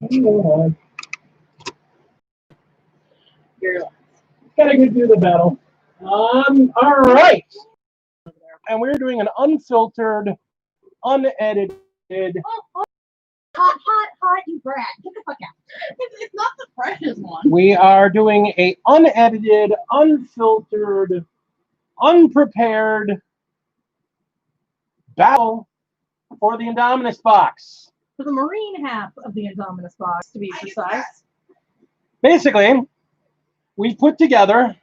You're gotta do the battle. All right. And we're doing an unfiltered, unedited. Hot, you brat. Get the fuck out. It's not the freshest one. We are doing a unedited, unfiltered, unprepared battle for the Indominus box. For the marine half of the Indominus box, to be precise. Basically, we put together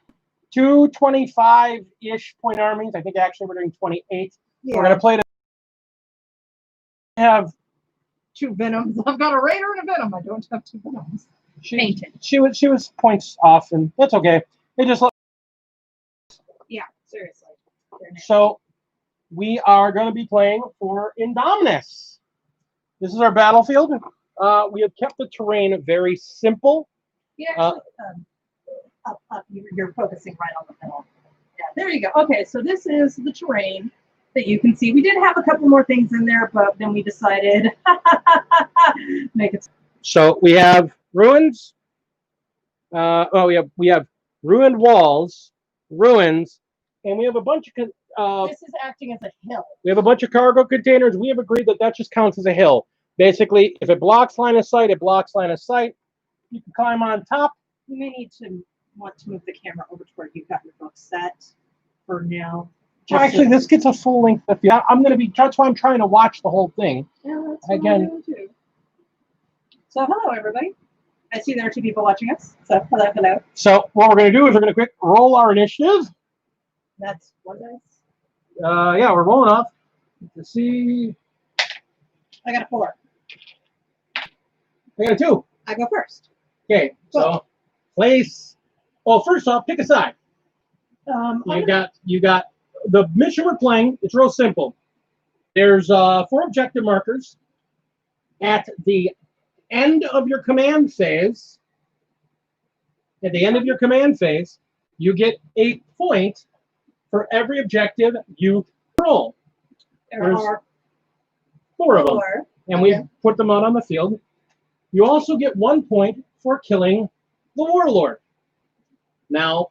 two 25-ish point armies. I think actually we're doing 28. Yeah. We're going to play have two Venoms. I've got a Raider and a Venom. I don't have two Venoms. She was points off, and that's okay. It just yeah, seriously. So we are going to be playing for Indominus. This is our battlefield. We have kept the terrain very simple. Yeah, up. You're focusing right on the middle. Yeah, there you go. Okay, so this is the terrain that you can see. We did have a couple more things in there, but then we decided make it. So we have ruins. We have ruined walls, ruins, and we have a bunch of. This is acting as a hill. We have a bunch of cargo containers. We have agreed that just counts as a hill. Basically, if it blocks line of sight, it blocks line of sight. You can climb on top. You may want to move the camera over to where you've got your book set for now. Actually, this gets a full length. I'm going to be. That's why I'm trying to watch the whole thing. Yeah, that's what I'm doing too. So, hello, everybody. I see there are two people watching us. So, hello. So, what we're going to do is we're going to quick roll our initiative. That's one dice. Yeah, we're rolling off. Let's see. I got a 4. I got a 2. I go first. Okay, so place. Well, first off, pick a side. You got the mission we're playing. It's real simple. There's 4 objective markers. At the end of your command phase, you get a point for every objective you roll. There's 4 of them, and we put them out on the field. You also get 1 point for killing the warlord. Now,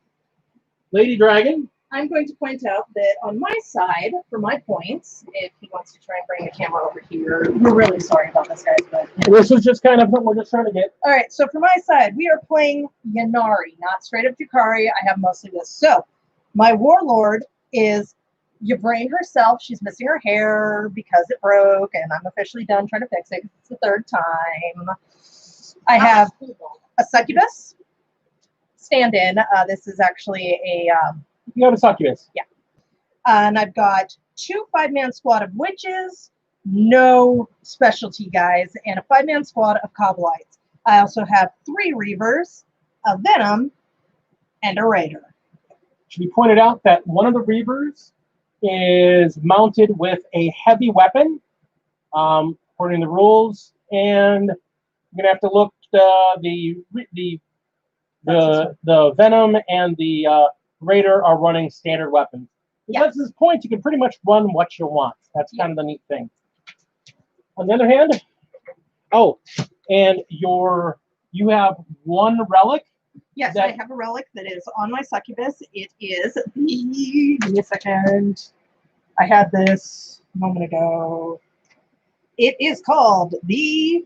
Lady Dragon. I'm going to point out that on my side, for my points, if he wants to try and bring the camera over here, we're really sorry about this, guys. But this is just kind of what we're just trying to get. All right, so for my side, we are playing Ynnari, not straight up Drukhari. I have mostly this. So my warlord is Ybraine herself. She's missing her hair because it broke, and I'm officially done trying to fix it. It's the 3rd time. I have a succubus stand-in. This is actually a... You have a succubus. Yeah. And I've got 2 5-man squad of witches, no specialty guys, and a 5-man squad of Coblites. I also have 3 Reavers, a Venom, and a Raider. It should be pointed out that one of the Reavers is mounted with a heavy weapon, according to the rules, and you're gonna have to look the Venom and the Raider are running standard weapons. Because at this point, you can pretty much run what you want. That's kind of the neat thing. On the other hand, and you have 1 relic. Yes, I have a relic that is on my succubus. It is the... Give me a second. I had this a moment ago. It is called the...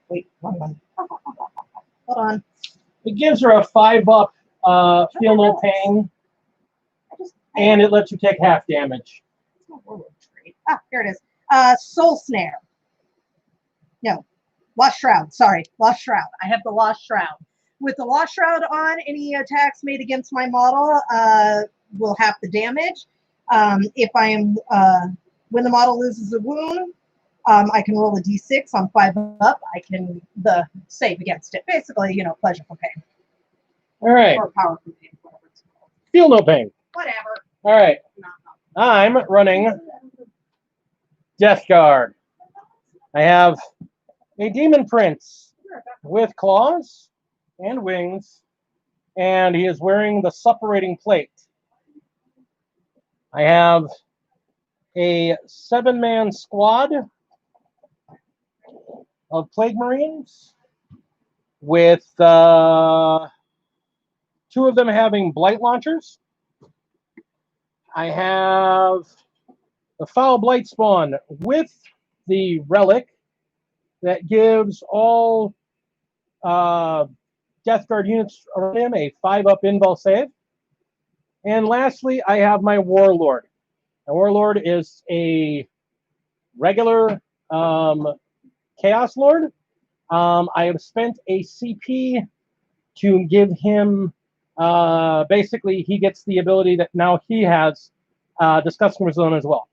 wait, wrong one. Hold on. It gives her a 5-up feel no pain, and it lets you take half damage. Here it is. Soul Snare. No, Lost Shroud. Sorry, Lost Shroud. I have the Lost Shroud. With the Lost Shroud on, any attacks made against my model will have the damage. If I am, when the model loses a wound, I can roll a d6 on 5 up. I can save against it. Basically, pleasure from pain. All right. Or power from pain, whatever it's called. Feel no pain. Whatever. All right. I'm running Death Guard. I have a Demon Prince with claws and wings, and he is wearing the suppurating plate. I have a 7-man squad of Plague Marines, with 2 of them having Blight Launchers. I have the Foul Blight Spawn with the Relic that gives all Death Guard units around him a 5-up invul save. And lastly, I have my Warlord. My Warlord is a regular Chaos Lord. I have spent a CP to give him, basically, he gets the ability that now he has Disgusting Zone as well.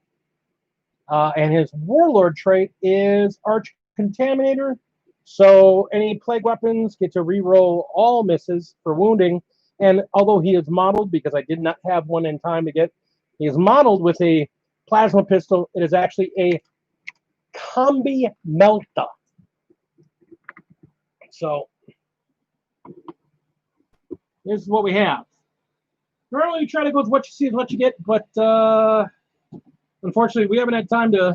And his Warlord trait is Arch Contaminator. So any plague weapons get to reroll all misses for wounding. And although he is modeled, because I did not have one in time to get, he is modeled with a plasma pistol. It is actually a Combi Melta. So this is what we have. Normally, we try to go with what you see is what you get, but unfortunately, we haven't had time to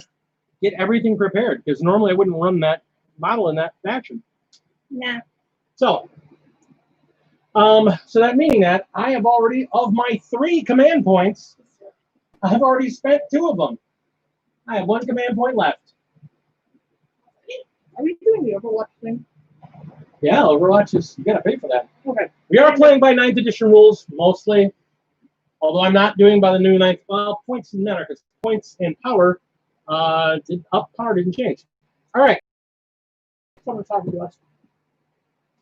get everything prepared, because normally I wouldn't run that model in that fashion. Nah. So that meaning that I have already, of my 3 command points, I have already spent 2 of them. I have 1 command point left. Are we doing the Overwatch thing? Yeah, Overwatch is, you gotta pay for that. Okay. We are playing by 9th edition rules, mostly. Although I'm not doing by the new 9th, well, points didn't matter, because points and power, power didn't change. All right. Someone's talking to us.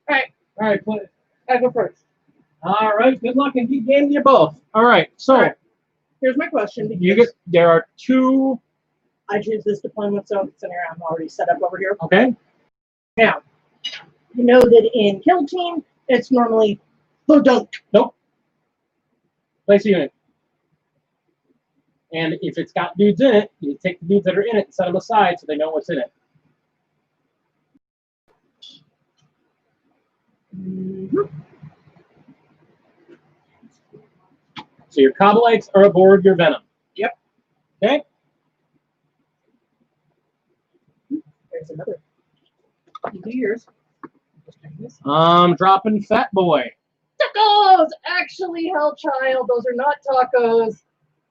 All right, play. I go first. All right, good luck and keep game to you both. All right, so All right. Here's my question. you get, there are 2. I choose this deployment zone center. I'm already set up over here. Okay. Now, you know that in Kill Team, it's normally dunk. Nope. Place a unit. And if it's got dudes in it, you take the dudes that are in it and set them aside so they know what's in it. Mm-hmm. So your Cobalites are aboard your Venom. Yep. Okay. There's another. You do yours. Dropping Fat Boy. Tacos! Actually, hell child, those are not tacos.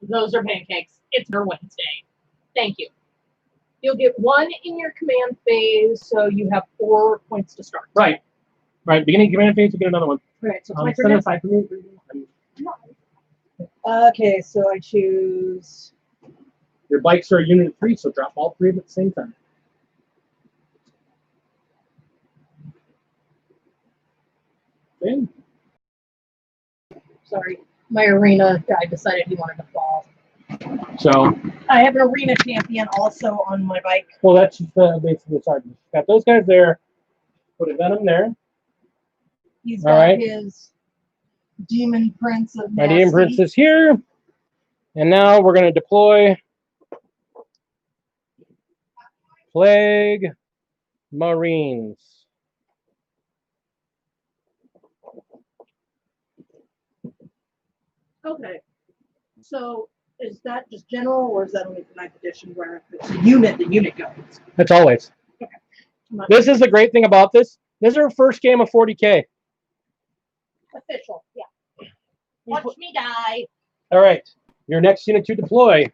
Those are pancakes. It's your Wednesday. Thank you. You'll get 1 in your command phase, so you have 4 points to start. Right. Right. Beginning command phase, you get another one. Right, so it's my turn. Aside from you. Okay, so I choose. Your bikes are a unit of 3, so drop all 3 of them at the same time. Okay. Sorry, my arena guy decided he wanted to fall. So, I have an arena champion also on my bike. well, that's just basically the sergeant. Got those guys there. Put a Venom there. He's All got right. his Demon Prince of My Nasty. Demon Prince is here. And now we're going to deploy Plague Marines. Okay. So is that just general, or is that only for 9th edition where if it's a unit, the unit goes? That's always. Okay. This is the great thing about this. This is our first game of 40K. Official, yeah. Watch me die. All right. Your next unit to deploy.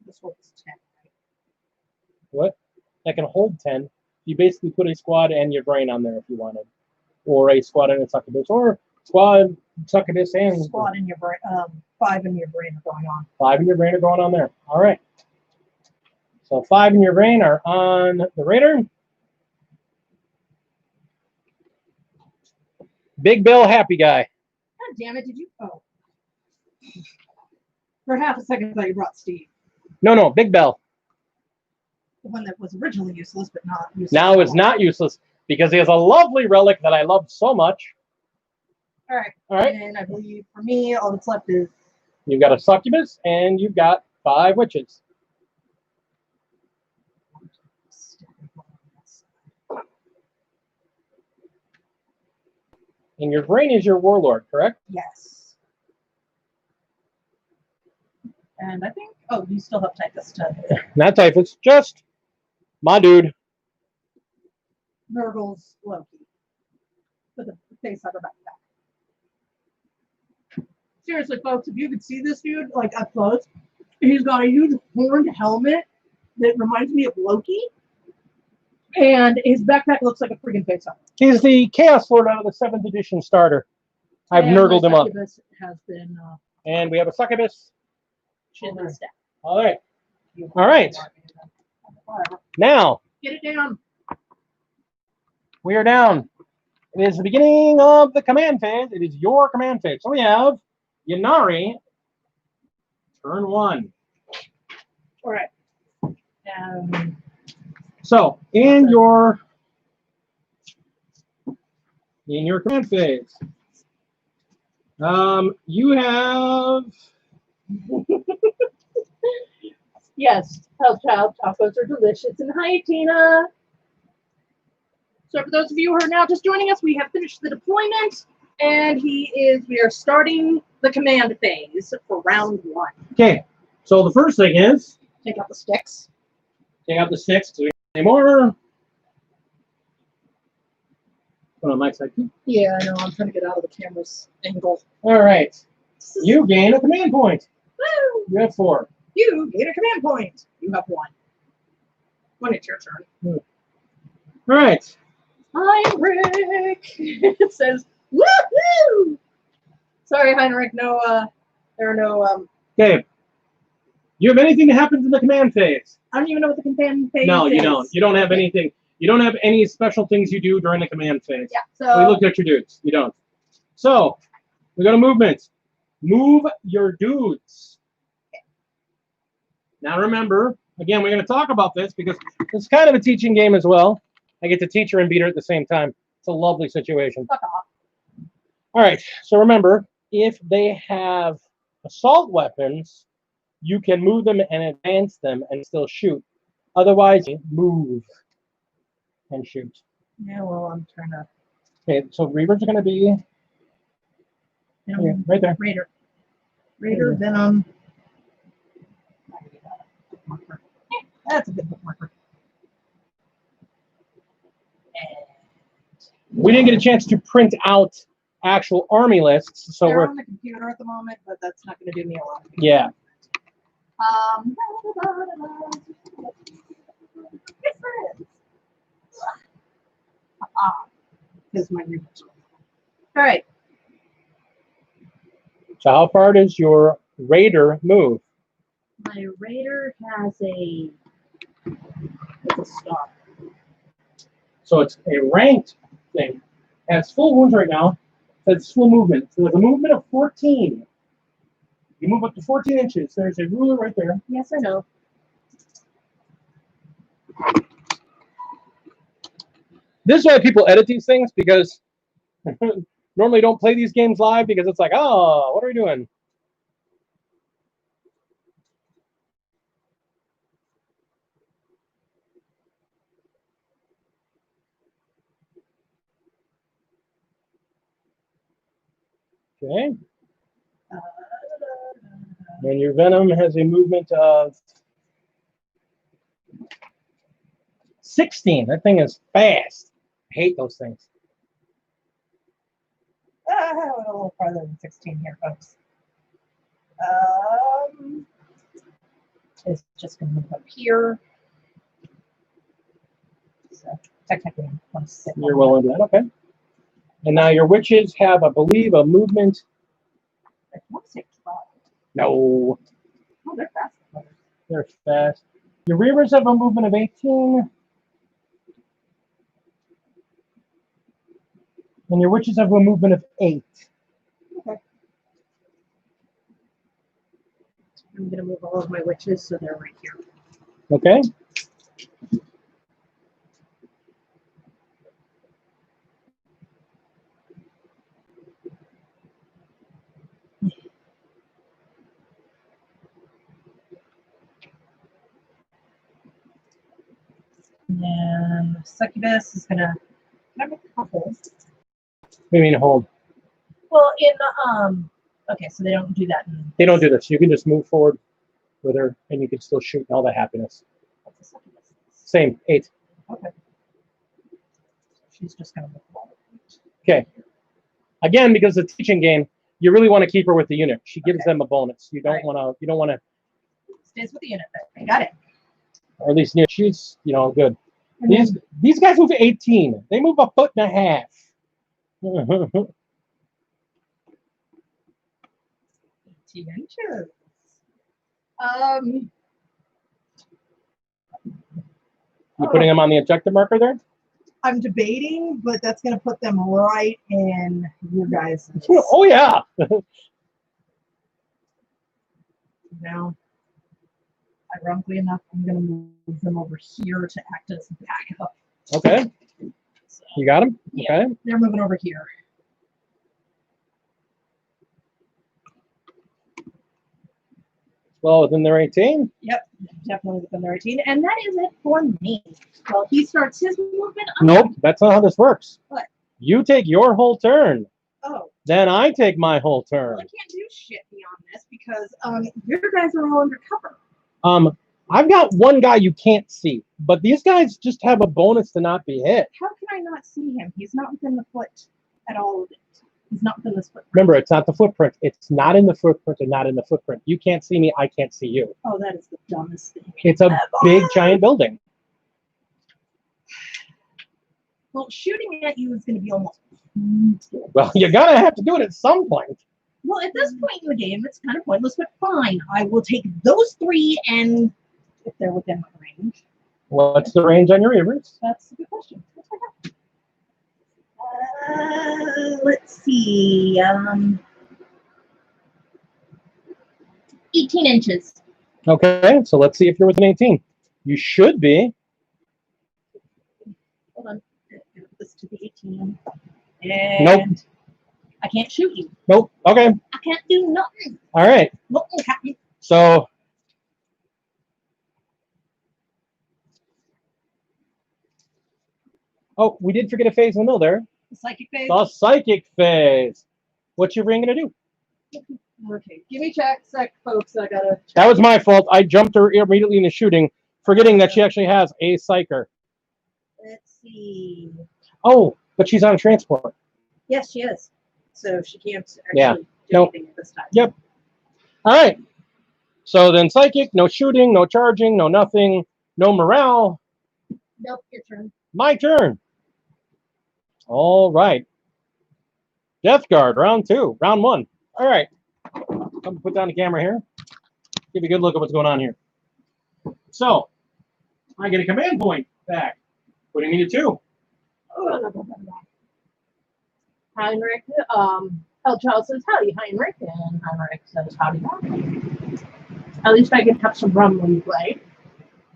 This one's 10. What? That can hold 10. You basically put a squad and your grain on there if you wanted. Or a squad and a succubus. Or squad, succubus, and... Squad in your brain, 5 in your brain are going on. 5 in your brain are going on there. All right. So 5 in your brain are on the Raider. Big Bill, happy guy. God damn it, did you? Oh. For half a second, I thought you brought Steve. No, Big Bell. The one that was originally useless, but not useless. Now is not useless because he has a lovely relic that I love so much. All right. All right. And I believe for me, all that's left is. You've got a succubus and you've got 5 witches. And your brain is your warlord, correct? Yes. And I think, oh, you still have typhus to Not typhus, just my dude. Nurgle's Loki. With the face on her backpack. Seriously, folks, if you could see this dude like up close, he's got a huge horned helmet that reminds me of Loki, and his backpack looks like a freaking face on. He's the Chaos Lord out of the 7th edition starter. I've nurgled him up. Has been, and we have a succubus. Chin and staff. All right. All right. Whatever. Now, Get it down. we are down. It is the beginning of the command phase. It is your command phase. So we have Yanari, turn 1. All right. So in your command phase, you have Yes, Hell Child tacos are delicious. And hi, Tina. So for those of you who are now just joining us, we have finished the deployment, and we are starting the command phase for round 1. okay. So the first thing is Take out the sticks. take out the sticks because we don't have any more. Put on my side too. Yeah, I know. I'm trying to get out of the camera's angle. All right. You gain a command point. Woo! You have 4. You gain a command point. You have 1. When it's your turn. All right. Heinrich. It says, woohoo! Sorry, Heinrich. No, there are no, Okay. You have anything that happens in the command phase? I don't even know what the command phase No, is. you don't. You don't have anything. You don't have any special things you do during the command phase. Yeah, so. We looked at your dudes. You don't. So, we go to movement. Move your dudes. Now remember, again, we're going to talk about this because it's kind of a teaching game as well. I get to teach her and beat her at the same time. It's a lovely situation. Fuck off. All right. So remember, if they have assault weapons, you can move them and advance them and still shoot. Otherwise, move and shoot. Yeah, well, I'm trying to. Okay, so Reavers are going to be right there. Raider, Venom. That's a good bookmarker. We didn't get a chance to print out actual army lists, so They're we're on the computer at the moment, but that's not going to do me a lot. yeah. Yes, there is. Because my readers. All right. So how far does your raider move? My raider has a star. So it's a ranked thing. It has full wounds right now. So it's full movement. So there's a movement of 14. You move up to 14 inches. There's a ruler right there. Yes, I know. This is why people edit these things, because normally don't play these games live because it's like, oh, what are we doing? Okay. And your Venom has a movement of 16. That thing is fast. I hate those things. I went a little farther than 16 here, folks. It's just going to move up here. So technically, I'm going to sit. You're well into that, okay. And now your witches have, I believe, a movement. I want to say 12. No, Oh, they're fast. they're fast. Your reavers have a movement of 18. And your witches have a movement of 8. Okay. I'm going to move all of my witches so they're right here. Okay. And Succubus is going to make a hold. What do you mean hold? in okay, so they don't do that. They don't do this. You can just move forward with her, and you can still shoot all the happiness. What's the succubus? Same, 8. Okay. She's just gonna move forward. Okay. Again, because it's a teaching game, you really want to keep her with the unit. She gives them a bonus. You don't want to. You don't want to. Stays with the unit. Then. Got it. Or at least she's good. And These guys move 18. They move a foot and a half. 18 inches. You putting them on the objective marker there? I'm debating, but that's going to put them right in you guys. Oh yeah. Now, ironically enough, I'm going to move them over here to act as backup. Okay. So, You got them? yeah, Okay. they're moving over here. Well, within their 18? Yep, definitely within their 18. And that is it for me. Well, he starts his movement. Nope, that's not how this works. What? You take your whole turn. Oh. Then I take my whole turn. Well, I can't do shit beyond this because your guys are all undercover. I've got one guy you can't see, but these guys just have a bonus to not be hit. How can I not see him? He's not within the foot at all of it. He's not within this footprint. Remember, it's not the footprint. It's not in the footprint and not in the footprint. You can't see me. I can't see you. Oh, that is the dumbest thing. It's a big, giant building. Well, shooting at you is going to be almost... Well, you're going to have to do it at some point. Well, at this point in the game, it's kind of pointless, but fine. I will take those 3 and if they're within my range. What's the range on your Everts? That's a good question. Let's see. 18 inches. Okay, so let's see if you're within 18. You should be. Hold on. Give this to the 18. And Nope. I can't shoot you. Nope. Okay. I can't do nothing. All right. Nothing, Captain. So. Oh, we did forget a phase in the middle there. The psychic phase. The psychic phase. What's your ring going to do? Okay, give me check sec, folks. I gotta. Check. That was my fault. I jumped her immediately into shooting, forgetting that she actually has a psyker. Let's see. Oh, but she's on transport. Yes, she is. So she can't actually do anything at this time. Yep. All right. So then psychic, no shooting, no charging, no nothing, no morale. Nope, your turn. My turn. All right. Death Guard, round 2, round 1. All right. Come put down the camera here. Give you a good look at what's going on here. So, I get a command point back, putting me to 2. Heinrich, Child says howdy, Heinrich, and Heinrich says howdy, Heinrich. At least I can have some rum when you play.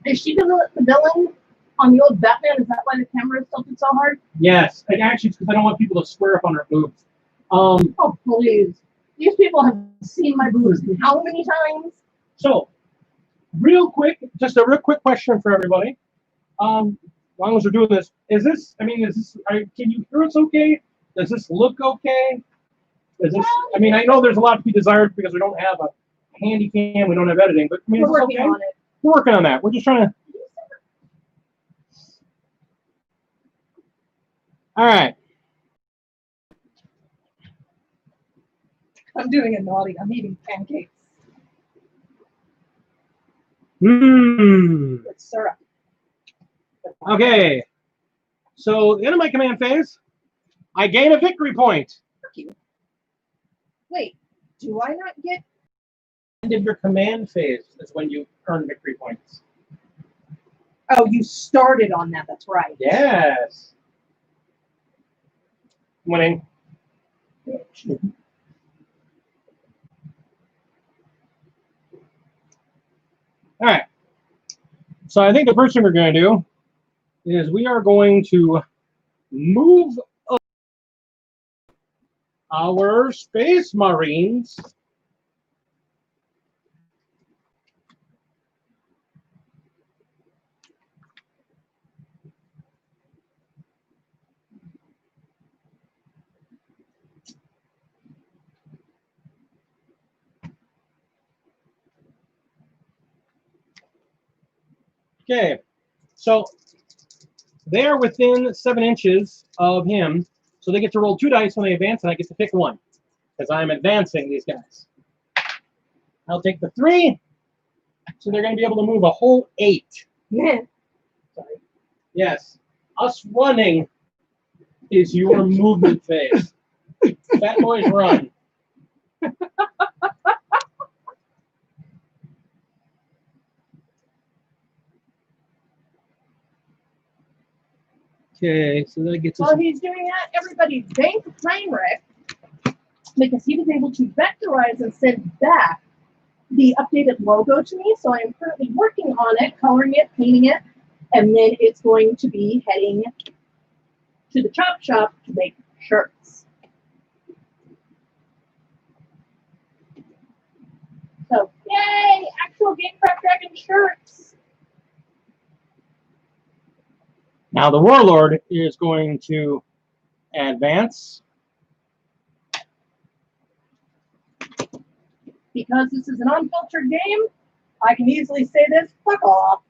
Is she the villain on the old Batman? Is that why the camera is tilted so hard? Yes, and actually, it's because I don't want people to swear up on her boobs. Oh, please. These people have seen my boobs how many times? So, real quick, just a real quick question for everybody. As long as we're doing this, can you hear us okay? Does this look okay? I know there's a lot to be desired because we don't have a handy cam, we don't have editing, but we're working on it. We're working on that. We're just trying to. All right. I'm doing a naughty. I'm eating pancakes. Mmm. With syrup. Okay. So, the end of my command phase, I gain a victory point. Wait, do I not get? End of your command phase is when you earn victory points. Oh, you started on that. That's right. Yes. Winning. All right. So I think the first thing we're going to do is we are going to move up our Space Marines Okay, so they are within 7 inches of him, so they get to roll 2 dice when they advance, and I get to pick 1, because I'm advancing these guys. I'll take the 3, so they're going to be able to move a whole 8. Yeah. Sorry. Yes, us running is your movement phase. Fat boys run. Okay, so that gets us. While he's doing that, everybody thank Trainwreck because he was able to vectorize and send back the updated logo to me. So I am currently working on it, coloring it, painting it, and then it's going to be heading to the chop shop to make shirts. So, yay! Actual Gamecraft Dragon shirts! Now the Warlord is going to advance. Because this is an unfiltered game, I can easily say this, fuck off.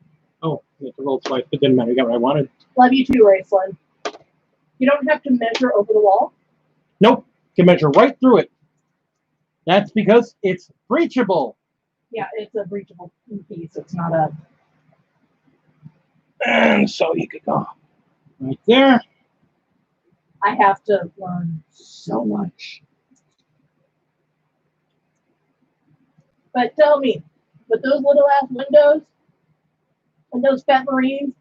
Oh, you have to roll twice. It didn't matter. You got what I wanted. Love you too, Raceland. You don't have to measure over the wall. Nope. Can measure right through it. That's because it's breachable. Yeah, it's a breachable piece. It's not a... And so you could go right there. I have to learn so much. But tell me, with those little ass windows and those fat Marines,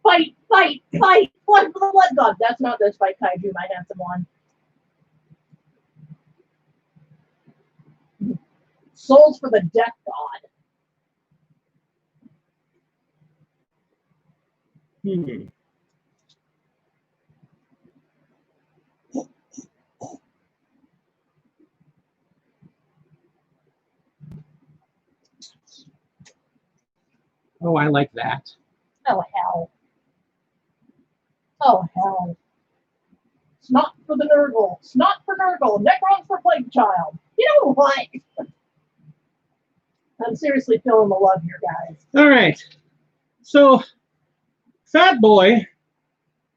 fight, fight, fight, blood for the blood god. That's not this fight kaiju, my handsome one. Souls for the death god. Hmm. Oh, I like that. Oh, hell. Oh, hell. Snot for the Nurgle. Snot for Nurgle. Necrons for Plague Child. You know what? I'm seriously feeling the love here, guys. All right. So, Fat Boy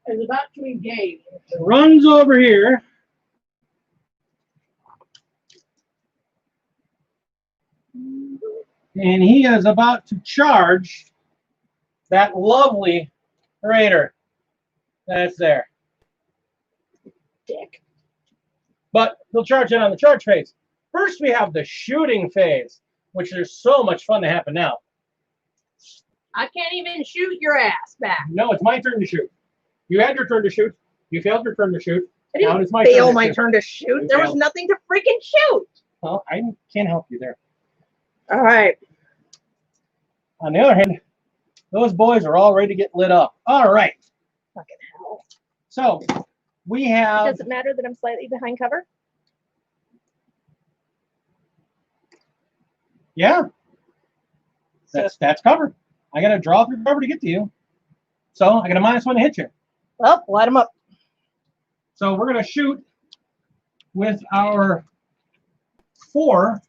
Is about to engage. runs over here. And he is about to charge that lovely raider that's there. Dick. But he'll charge it on the charge phase. First, we have the shooting phase, which there's so much fun to happen now. I can't even shoot your ass back. No, it's my turn to shoot. You had your turn to shoot. You failed your turn to shoot. I Now didn't it's my fail turn to my shoot. turn to shoot. You There was failed. nothing to freaking shoot. Well, I can't help you there. All right. On the other hand, those boys are all ready to get lit up. All right. Fucking hell. So we have. Does it matter that I'm slightly behind cover? Yeah. That's cover. I got to draw through cover to get to you. So I got a -1 to hit you. Well, light them up. So we're going to shoot with our 4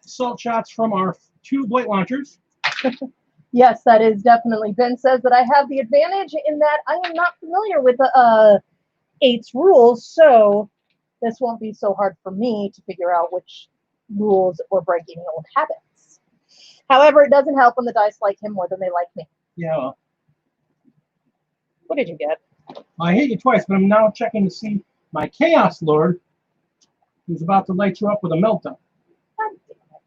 assault shots from our 2 blight launchers. Yes, that is definitely. Ben says that I have the advantage in that I am not familiar with the 8's rules, so this won't be so hard for me to figure out which rules or breaking old habits. However, it doesn't help when the dice like him more than they like me. Yeah. Well, What did you get? I hit you twice, but I'm now checking to see my Chaos Lord, who's about to light you up with a meltdown. God damn it.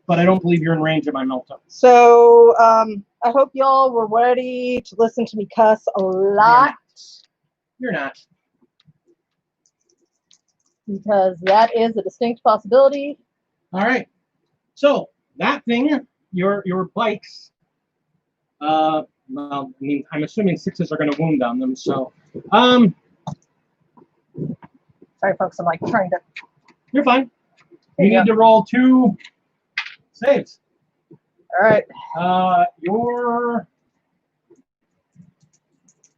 But I don't believe you're in range of my meltdown. So, I hope y'all were ready to listen to me cuss a lot. You're not. Because that is a distinct possibility. All right. So that thing, your bikes. Well, I mean, I'm assuming 6s are going to wound on them. So, Sorry, folks. I'm like trying to. you're fine. There You you need to roll 2 saves. All right. Your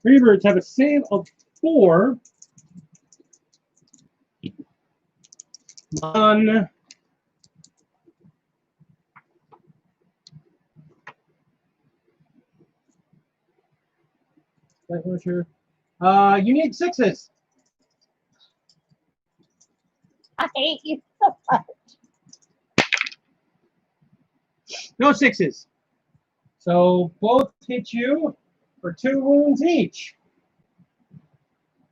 Freebirds have a save of 4. One. That was your. You need 6s. I hate you so much. No 6s. So both hit you for 2 wounds each.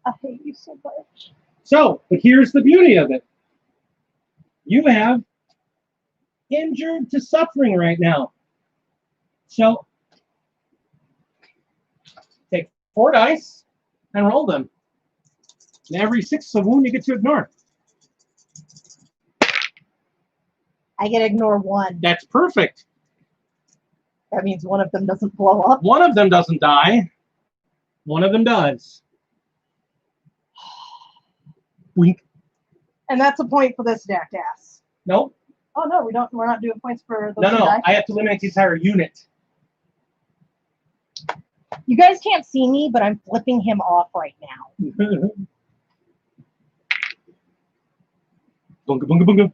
I hate you so much. So, but here's the beauty of it. You have injured to suffering right now. So, take 4 dice and roll them. And every 6 is a wound you get to ignore. I get to ignore 1. That's perfect. That means one of them doesn't blow up. One of them doesn't die. One of them does. Wink. And that's a point for this jackass. Nope. Oh no, we don't. We're not doing points for those No, who no. die. I have to eliminate the entire unit. You guys can't see me, but I'm flipping him off right now. Bunga, bunga, bunga.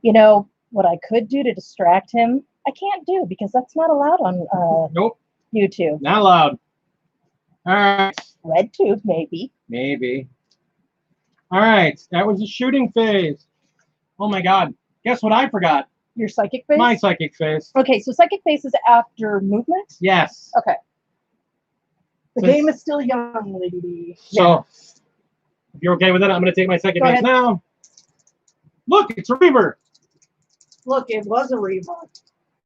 You know what I could do to distract him? I can't do because that's not allowed on Nope. YouTube. Not allowed. All right. Red tube, maybe. Maybe. All right. That was the shooting phase. Oh my God. Guess what I forgot? Your psychic phase? My psychic phase. Okay, so psychic phase is after movement? Yes. Okay. The So game is still young, lady. So, if you're okay with it, I'm going to take my second Go phase ahead. now. Look, it's a Reaver. Look, it was a Reaver.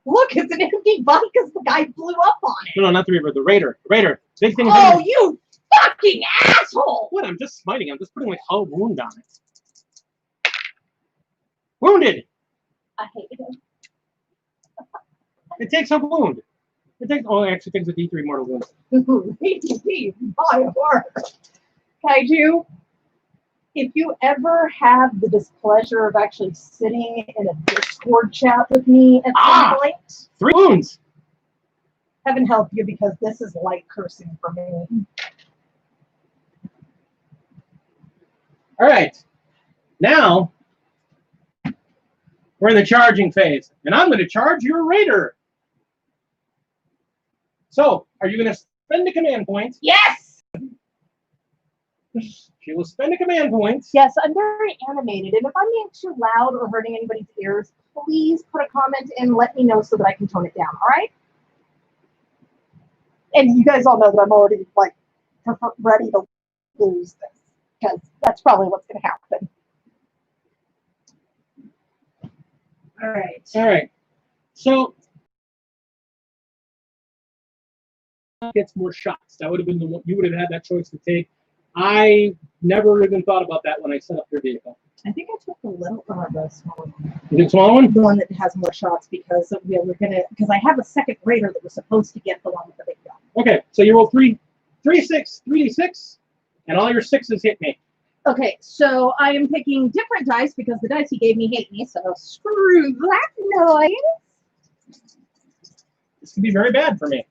Look, it's an empty body because the guy blew up on it. No, not the Reaver. The Raider. The Raider. Big thing. Oh, you fucking asshole! What? I'm just smiting. I'm just putting like a wound on it. Wounded. I hate him. It takes a wound. It takes. Oh, it actually takes a D3 mortal wound. My word. Kaiju, if you ever have the displeasure of actually sitting in a Discord chat with me at some point, 3 wounds. heaven help you because this is light cursing for me. All right. Now we're in the charging phase, and I'm going to charge your Raider. So, are you going to spend a command point? Yes! She will spend a command point. Yes, I'm very animated, and if I'm being too loud or hurting anybody's ears, please put a comment and let me know so that I can tone it down, all right? And you guys all know that I'm already, like, ready to lose this, because that's probably what's going to happen. All right. All right. So, gets more shots. That would have been the one you would have had that choice to take. I never even thought about that when I set up your vehicle. I think I took the little the small one. You did small one? The one that has more shots because we were gonna I have a second raider that was supposed to get the one with the big gun. Okay, so you roll 3d6, and all your 6s hit me. Okay, so I am picking different dice because the dice he gave me hate me, so screw that noise. This could be very bad for me.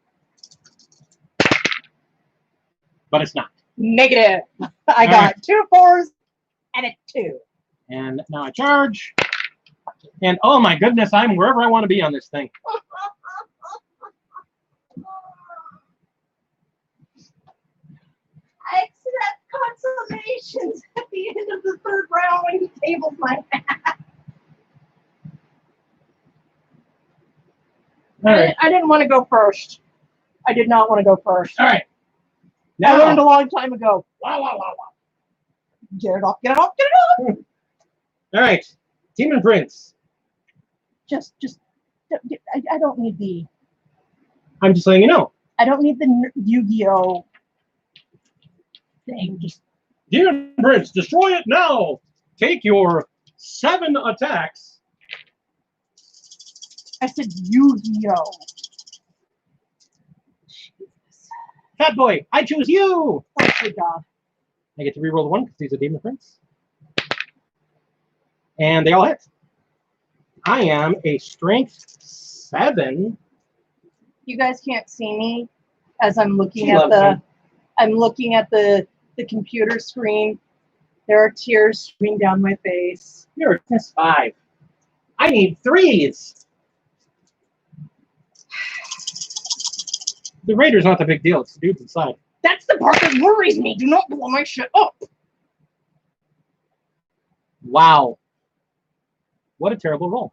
But it's not. Negative. I got 2 4s and a 2. And now I charge. And oh my goodness, I'm wherever I want to be on this thing. I accept consolations at the end of the 3rd round when he tables my hat. All right. I didn't want to go first. I did not want to go first. All right. I learned Now, a long time ago. wow, wow, wow, wow. Get it off, get it off, get it off. All right. Demon Prince. Just, I don't need the, I'm just letting you know. I don't need the Yu-Gi-Oh thing. Just, Demon Prince, destroy it now. Take your 7 attacks. I said Yu-Gi-Oh. Jesus. Fat boy, I choose you. Oh, good God. I get to reroll the 1 because he's a Demon Prince. And they all hit. I am a strength 7. You guys can't see me as I'm looking She at loves the, him. I'm looking at the computer screen There are tears streaming down my face. You're a test 5. I need 3s. The Raider's not the big deal. It's the dudes inside. That's the part that worries me. Do not blow my shit up. Wow. What a terrible roll.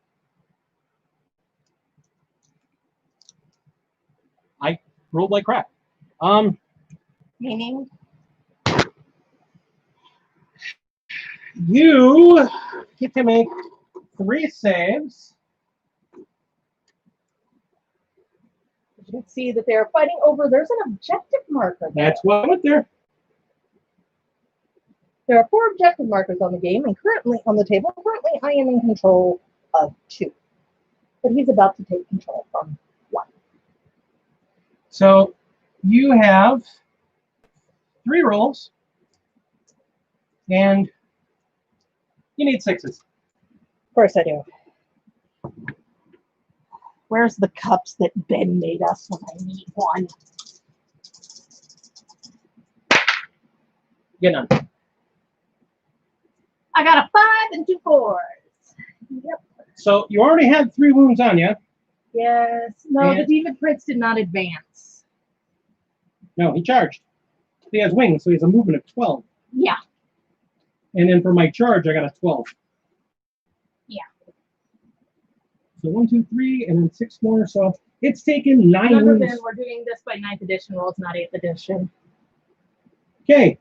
I rolled like crap. Meaning? You get to make 3 saves. You can see that they're fighting over. There's an objective marker there. That's what I went there. There are 4 objective markers on the game, and currently on the table. Currently, I am in control of 2, but he's about to take control from 1. So you have 3 rolls, and you need 6s. Of course I do. Where's the cups that Ben made us when I need one? Get none. I got a 5 and 2 4s. Yep. So you already had 3 wounds on you. Yes. No, And- the Demon Prince did not advance. No, he charged. He has wings, so he has a movement of 12. Yeah. And then for my charge, I got a 12. Yeah. So 1, 2, 3, and then 6 more. So it's taken 9 Remember, wounds. Ben, we're doing this by 9th edition rules, not 8th edition. Okay.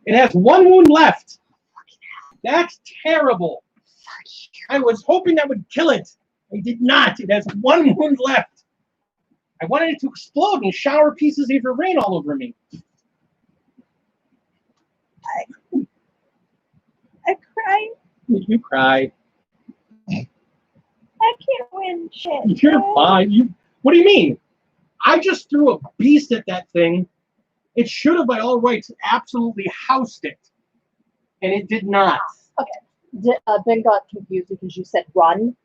It has 1 wound left. That's terrible. I was hoping that would kill it. I did not. It has 1 wound left. I wanted it to explode and shower pieces of your rain all over me. I cry. You cry. I can't win shit. You're fine. What do you mean? I just threw a beast at that thing. It should have, by all rights, absolutely housed it. And it did not. Ben got confused because you said run.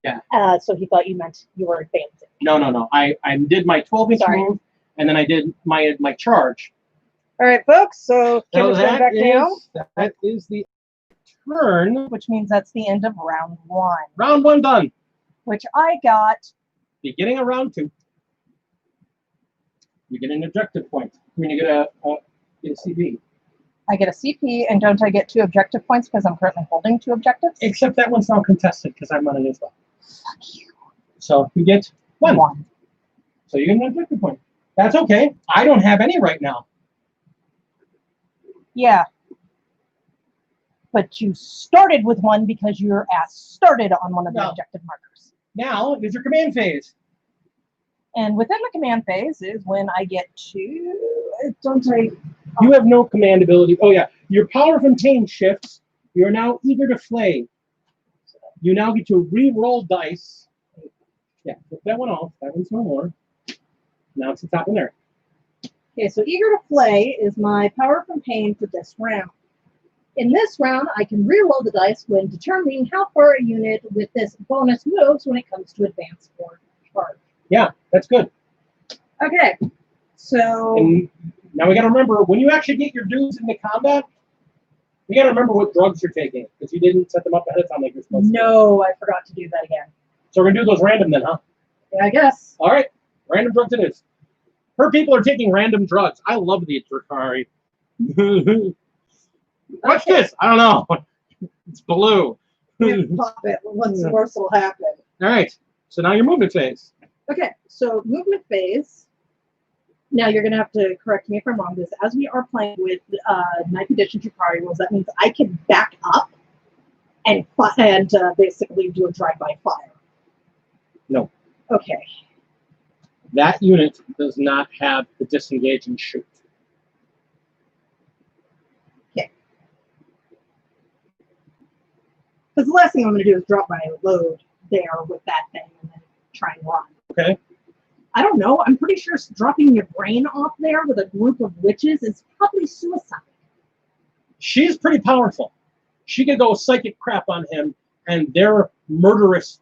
Yeah. So he thought you meant you were advancing. No. I did my 12-inch move, and then I did my charge. All right, folks. So So Kim is going back down, that is the turn. which means that's the end of round 1, Round 1 done. which I got. Beginning of round 2. You get an objective point. I mean, you get a CP. I get a CP, and don't I get 2 objective points because I'm currently holding 2 objectives? Except that one's now contested because I'm on it as well. Fuck you. So you get 1. 1. So you get an objective point. That's okay. I don't have any right now. Yeah. But you started with 1 because your ass started on one of the No. objective markers. Now is your command phase. And within the command phase is when I get to. Don't I? You have no command ability. Oh, yeah. Your power from pain shifts. You're now eager to flay. You now get to re-roll dice. Yeah, flip that one off. That one's no more. Now it's the top one there. Okay, so eager to play is my power from pain for this round. In this round, I can re-roll the dice when determining how far a unit with this bonus moves when it comes to advance or charge. Yeah, that's good. Okay, so And now we got to remember, when you actually get your dudes into combat, you got to remember what drugs you're taking, because you didn't set them up ahead of time like you're supposed to. no, I forgot to do that again. So we're going to do those random then, huh? Yeah, I guess. All right, random drugs it is. Her people are taking random drugs. I love the Drakari. What's this? I don't know. It's blue. Pop it. What's the worst will happen? All right, so now your movement phase. Okay, so movement phase. Now you're going to have to correct me if I'm wrong. This, as we are playing with 9th edition Drakari rules, that means I can back up and basically do a drive-by fire. No. Okay. That unit does not have the disengage and shoot. Okay. Because the last thing I'm going to do is drop my load there with that thing and then try and run. Okay. I don't know. I'm pretty sure dropping your brain off there with a group of witches is probably suicide. She's pretty powerful. She could go psychic crap on him, and they're murderous.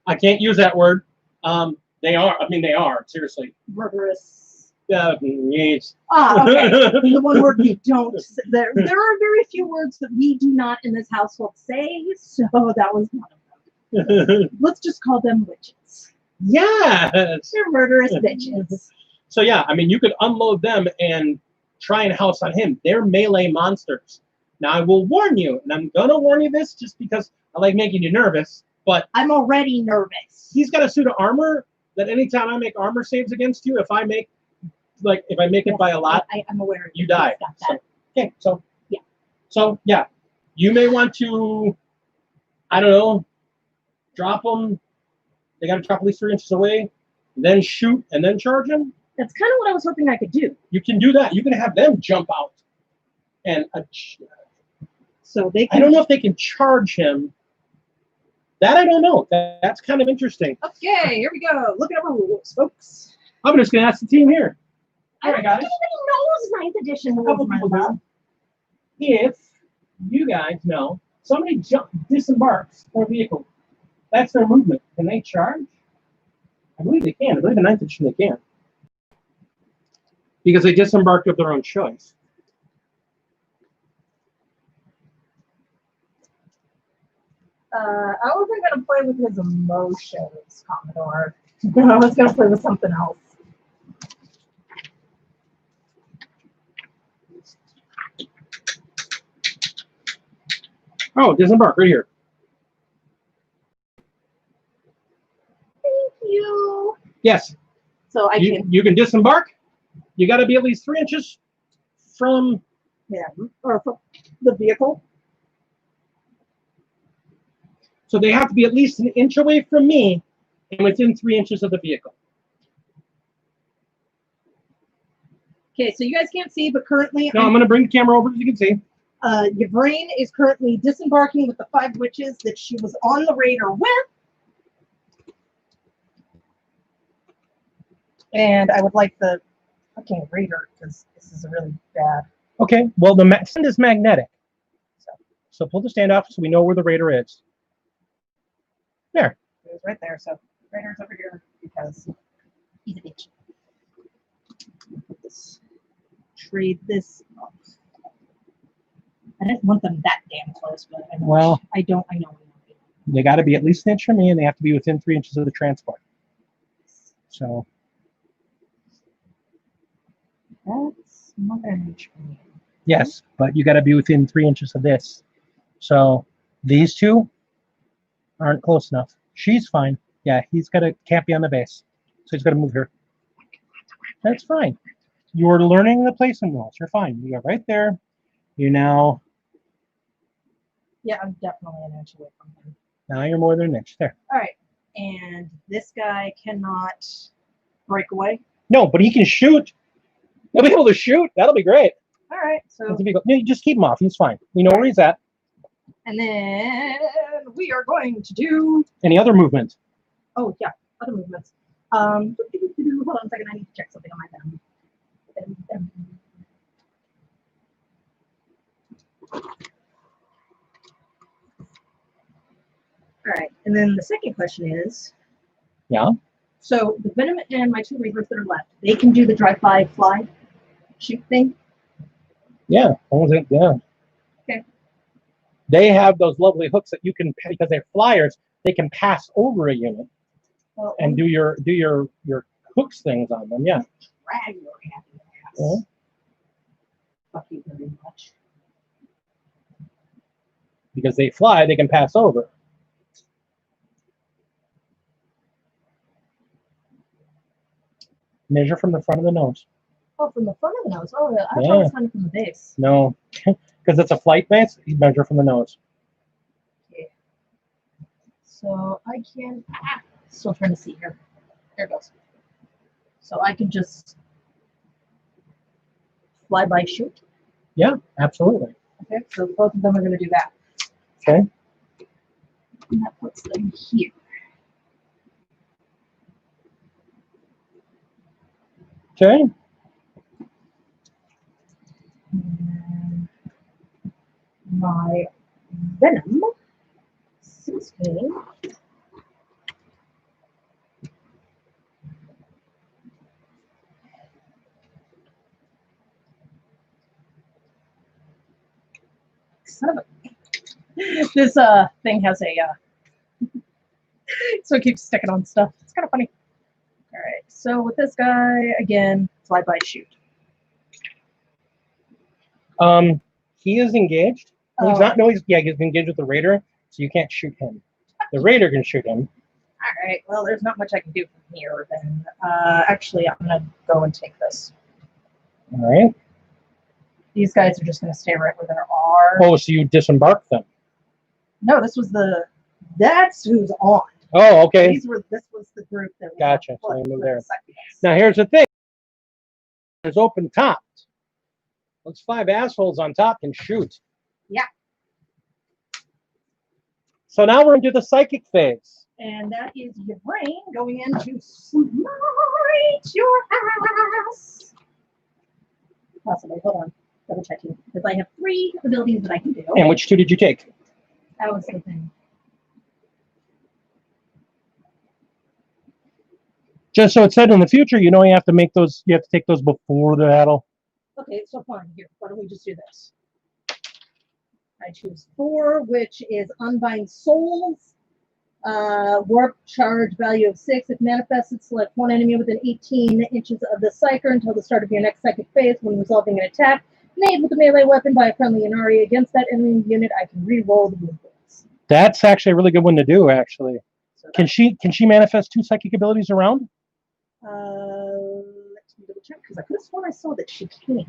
I can't use that word. They are. I mean, they are. Seriously. Murderous. Yes. Okay. The one word you don't. There are very few words that we do not in this household say, so that was one of them. Let's just call them witches. Yes. They're murderous bitches. So yeah, I mean, you could unload them and try and house on him. They're melee monsters. Now I will warn you, and I'm gonna warn you this just because I like making you nervous. But I'm already nervous. he's got a suit of armor that anytime I make armor saves against you, if I make it by a lot, I'm aware. you die. So, okay, so yeah. So yeah, you may want to, I don't know, drop them. They got to drop at least 3 inches away, then shoot and then charge him. That's kind of what I was hoping I could do. You can do that. You can have them jump out, and so they. I don't know if they can charge him. That I don't know. That's kind of interesting. Okay, here we go. Look at our rules, folks. I'm just gonna ask the team here. I don't think anybody knows 9th edition rules. Couple people do. If you guys know somebody disembarks their vehicle, that's their movement. Can they charge? I believe they can. I believe in 9th edition they can. Because they disembarked of their own choice. I wasn't going to play with his emotions, Commodore. I was going to play with something else. Oh, disembark right here. Thank you. Yes. So you can disembark. You got to be at least 3 inches from him or from the vehicle. So they have to be at least an inch away from me and within 3 inches of the vehicle. Okay, so you guys can't see, but currently... No, I'm going to bring the camera over so you can see. Yvraine is currently disembarking with the 5 witches that she was on the raider with. And I would like the fucking raider, because this is really bad. Okay, well, the stand is magnetic. So pull the stand off so we know where the raider is. There. It was right there, so raider's over here because he's a bitch. Put this, trade this up. I didn't want them that damn close, but I know. Well, I know. They got to be at least an inch from me, and they have to be within 3 inches of the transport. So that's more than an inch from you. yes, but you got to be within 3 inches of this. So these two aren't close enough. She's fine. Yeah, can't be on the base, so he's got to move her. That's fine. You're learning the placement rules. You're fine. You go right there. You now. Yeah, I'm definitely an inch away from him. Now you're more than an inch. There. All right, and this guy cannot break away. No, but he can shoot. He'll be able to shoot. That'll be great. All right, so You just keep him off. He's fine. We know where he's at. and then we are going to do. Any other movement? Oh yeah, other movements. Hold on a second. I need to check something on my pen. All right, and then the second question is. Yeah. So the Venom and my 2 Reavers that are left, they can do the drive-by fly shoot thing. Yeah. Yeah. Okay. They have those lovely hooks that you can, because they're flyers, they can pass over a unit and do your hooks things on them. Yeah. Drag your happy ass. Yeah. Fuck you very much. Because they fly, they can pass over. Measure from the front of the nose. Oh, from the front of the nose. Oh, I thought it was kind of from the base. No, because it's a flight base. You measure from the nose. Okay. So I can. Still trying to see here. There it goes. So I can just fly by shoot. Yeah, absolutely. Okay, so both of them are going to do that. Okay. And that puts them here. Okay. And my Venom 16. son of a... This thing has a so it keeps sticking on stuff. It's kind of funny. All right, so with this guy again, fly by shoot. He is engaged. Oh. He's not. No, he's engaged with the raider, so you can't shoot him. The raider can shoot him. All right. Well, there's not much I can do from here. Then, actually, I'm gonna go and take this. All right. These guys are just gonna stay right where they are. Oh, so you disembark them? No, this was the. That's who's on. Oh, okay. These were. This was the group that. Gotcha. So you move there. Now here's the thing. There's open top. Those 5 assholes on top can shoot. Yeah. So now we're into the psychic phase. And that is your brain going into smite your ass. Possibly. Hold on. Double checking. Because I have 3 abilities that I can do. And which 2 did you take? That was the thing. Just so it said in the future, you know, you have to make those. You have to take those before the battle. Okay, so fine. Here, why don't we just do this? I choose 4, which is Unbind Souls. Warp charge value of 6. If manifested, select 1 enemy within 18 inches of the psyker until the start of your next psychic phase. When resolving an attack made with a melee weapon by a friendly Inari against that enemy unit, I can re-roll the wound points. That's actually a really good one to do. Actually, so can she manifest 2 psychic abilities around? Let me double check because I could have sworn I saw that she can.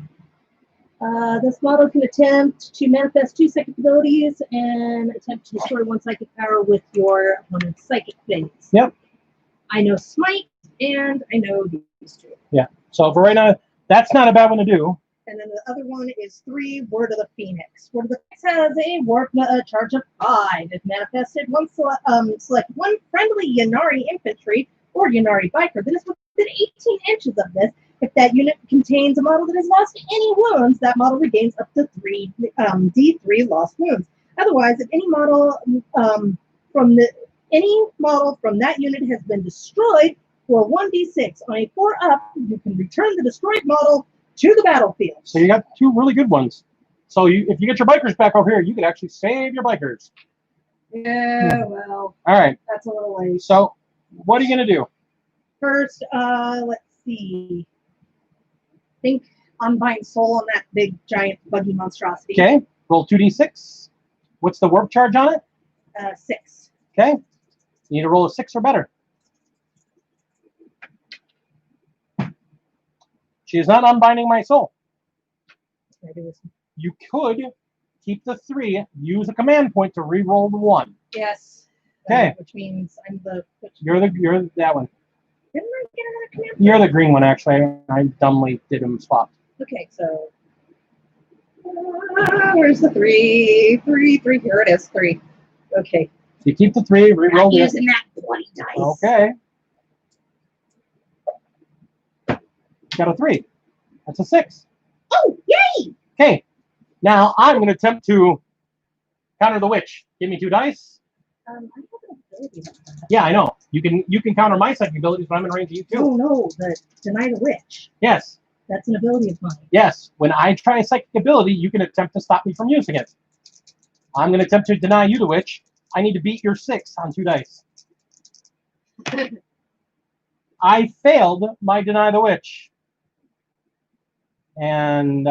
This model can attempt to manifest 2 psychic abilities and attempt to destroy 1 psychic power with your opponent's psychic phase. Yep. I know Smite and I know these 2. Yeah. So for right now, that's not a bad one to do. And then the other one is 3, Word of the Phoenix. Word of the Phoenix has a warp charge of 5. If manifested, select 1 friendly Yanari infantry or Yanari biker that is within 18 inches of this. If that unit contains a model that has lost any wounds, that model regains up to 3 D3 lost wounds. Otherwise, if any model from that unit has been destroyed for 1d6 on a 4 up, you can return the destroyed model to the battlefield. So you got 2 really good ones. So if you get your bikers back over here, you can actually save your bikers. Yeah, well. All right. That's a little late. So what are you going to do? First, let's see. I think Unbind Soul on that big, giant, buggy monstrosity. Okay. Roll 2d6. What's the warp charge on it? 6. Okay. You need to roll a 6 or better. She is not unbinding my soul. You could keep the 3, use a command point to re-roll the 1. Yes. Okay. Which means I'm the. You're that one. Didn't I get another command point? You're the green one, actually. I dumbly did him swap. Okay, so. Where's the 3? 3. Here it is. 3. Okay. So you keep the 3, re-roll I'm it. using that bloody dice. Okay. Got a 3. That's a 6. Oh, yay! Okay. Now I'm going to attempt to counter the witch. Give me 2 dice. I have an ability like that. Yeah, I know. You can counter my psychic abilities, but I'm in range of you too. Oh no, the Deny the Witch. Yes. That's an ability of mine. Yes. When I try a psychic ability, you can attempt to stop me from using it. I'm going to attempt to deny you the witch. I need to beat your 6 on 2 dice. I failed my deny the witch. And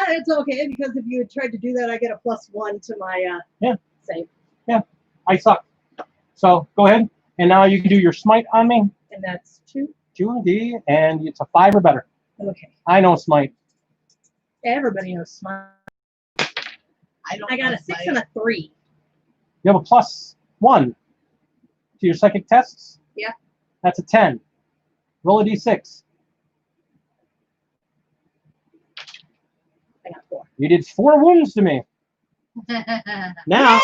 it's okay because if you had tried to do that, I get a +1 to my save. Yeah, I suck. So go ahead, and now you can do your smite on me. And that's 2. 2D, and it's a 5 or better. Okay. I know smite. Everybody knows smite. I got a 6 and a 3. You have a +1 to your psychic tests. Yeah. That's a 10. Roll a d6. I got 4. You did 4 wounds to me. Now, Yay!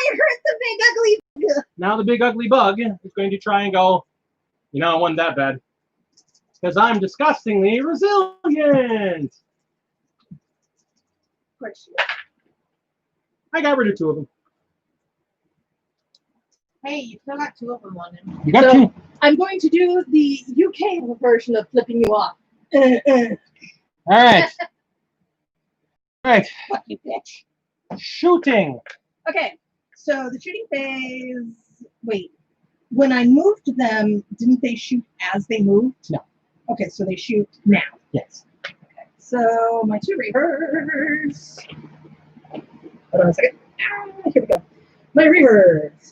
I hurt the big ugly bug. Now the big ugly bug is going to try and go, you know, it wasn't that bad. Because I'm disgustingly resilient. Of course you I got rid of 2 of them. Hey, you still got 2 of them on him. You got So- 2. I'm going to do the UK version of flipping you off. All right. All right. Fuck you, bitch. Shooting. Okay, so the shooting phase. Wait, when I moved them, didn't they shoot as they moved? No. Okay, so they shoot now. Yes. Okay, so my 2 reavers. Hold on a second. Here we go. My reavers.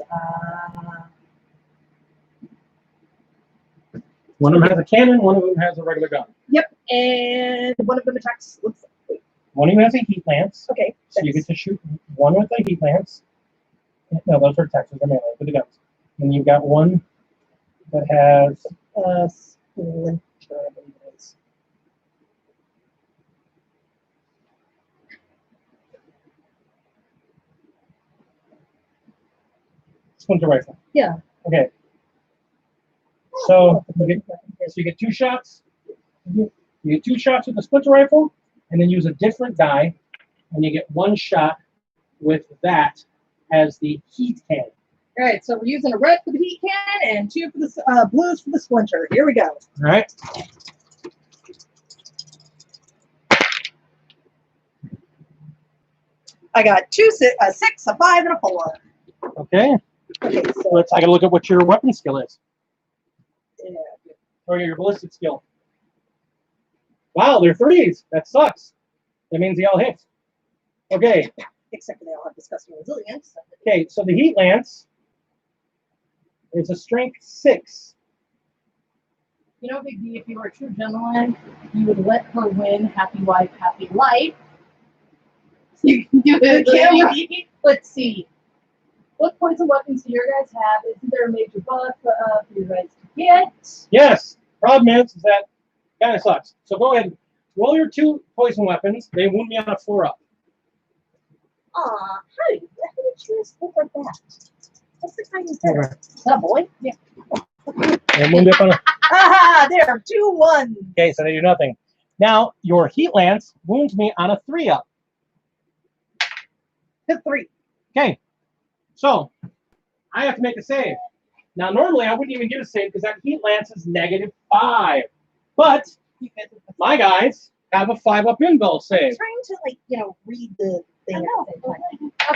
One of them has a cannon, one of them has a regular gun. Yep, and one of them attacks. Looks like. One of them has a heat lance. Okay. So you get to shoot one with a heat lance. No, those are attacks with the melee, with the guns. And you've got one that has Splinter, I believe it is. splinter rifle. Yeah. Okay. So you get 2 shots. You get 2 shots with the splinter rifle, and then use a different die, and you get 1 shot with that as the heat cannon. All right, so we're using a red for the heat cannon and 2 for the blues for the splinter. Here we go. All right. I got 2, a 6, a 5, and a 4. Okay. Okay, so I gotta look at what your weapon skill is, yeah. or your ballistic skill. Wow, they're 3s. That sucks. That means they all hit. Okay. Except for they all have disgusting resilience. Okay. So the heat lance is a strength 6. You know, Big D, if you were a true gentleman, you would let her win. Happy wife, happy life. You can do it. Let's see. What points and weapons do your guys have? Isn't there a major buff for you guys to get? Yes. Problem is that kind of sucks. So go ahead, roll your 2 poison weapons. They wound me on a 4-up. Aw, how did you just look like that? What's the kind of Okay. That boy? Yeah. They wound me up on a. Ah, there, 2 1. Okay, so they do nothing. Now your heat lance wounds me on a 3-up. Hit 3. Okay. So I have to make a save. Now normally I wouldn't even get a save because that heat lance is -5. But my guys have a 5-up inbuilt save. Trying to read the thing. I know.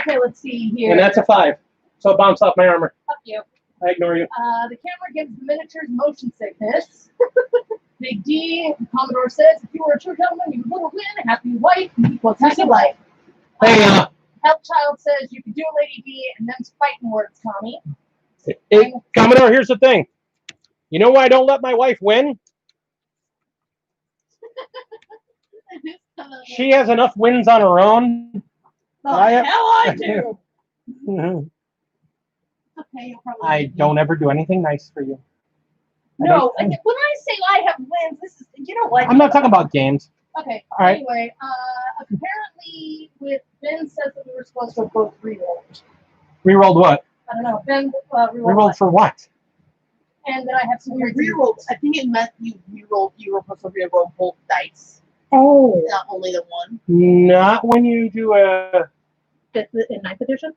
Okay, let's see here. And that's a 5. So it bounced off my armor. Fuck you. I ignore you. The camera gives the miniatures motion sickness. Big D, Commodore says, if you were a true gentleman, you would win. Happy wife, equals happy life. Hey, Help Child says, you can do Lady D, and them's fighting words, Tommy. hey, Commodore, here's the thing. You know why I don't let my wife win? She has enough wins on her own. The I have- hell I do. Okay, you'll probably I don't ever do anything nice for you. No, when I say I have wins, this is, you know what? I'm not talking about games. Okay, All right. anyway, apparently with Ben says that we were supposed to have both rerolled. Rerolled what? I don't know. Ben rerolled. Rerolled for what? And then I have some You weird rerolled. I think it meant you rerolled. You were supposed to reroll both dice, Oh. not only the one. Not when you do a. Fifth and ninth edition?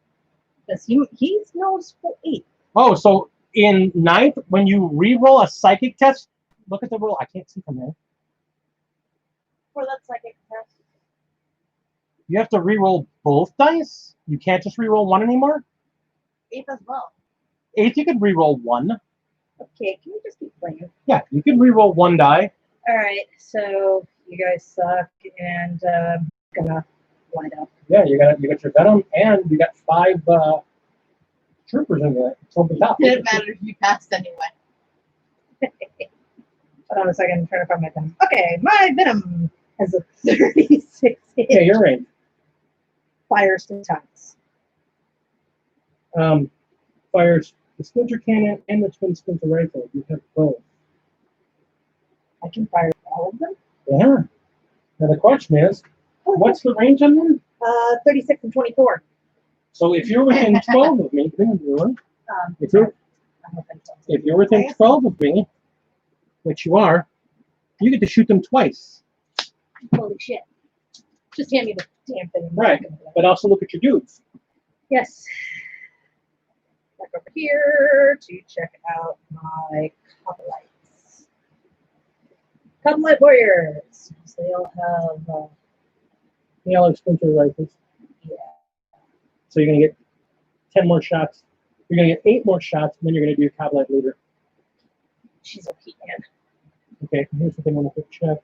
Because he knows for 8. Oh, so in 9th, when you re-roll a psychic test, look at the roll. I can't see from there. For that psychic test. You have to re-roll both dice? You can't just re-roll one anymore? 8 as well. 8th, you could re-roll 1. Okay, can you just keep playing? Yeah, you can re-roll 1 die. All right, so you guys suck, and gonna line up. Yeah, you got your venom, and you got 5 troopers in the top. Didn't matter if you passed anyway. Hold on a second, I'm trying to find my venom. Okay, my venom has a 36 hit. Yeah, you're right. Fires 2 times. Fires the splinter cannon and the twin splinter rifle. You have both. I can fire all of them. Yeah. Now the question is, what's the range on them? 36 and 24. So if you're within 12 of me, if you're within 12 of me, which you are, you get to shoot them twice. Holy shit. Just hand me the damn thing. Right. But also look at your dudes. Yes. Back over here to check out my Cobblites. Cobblite warriors. So they all have They all have splinter rifles. yeah. So you're going to get 10 more shots. You're going to get 8 more shots, and then you're going to do your Cobblite leader. She's a pecan. Okay, here's the thing on the quick check.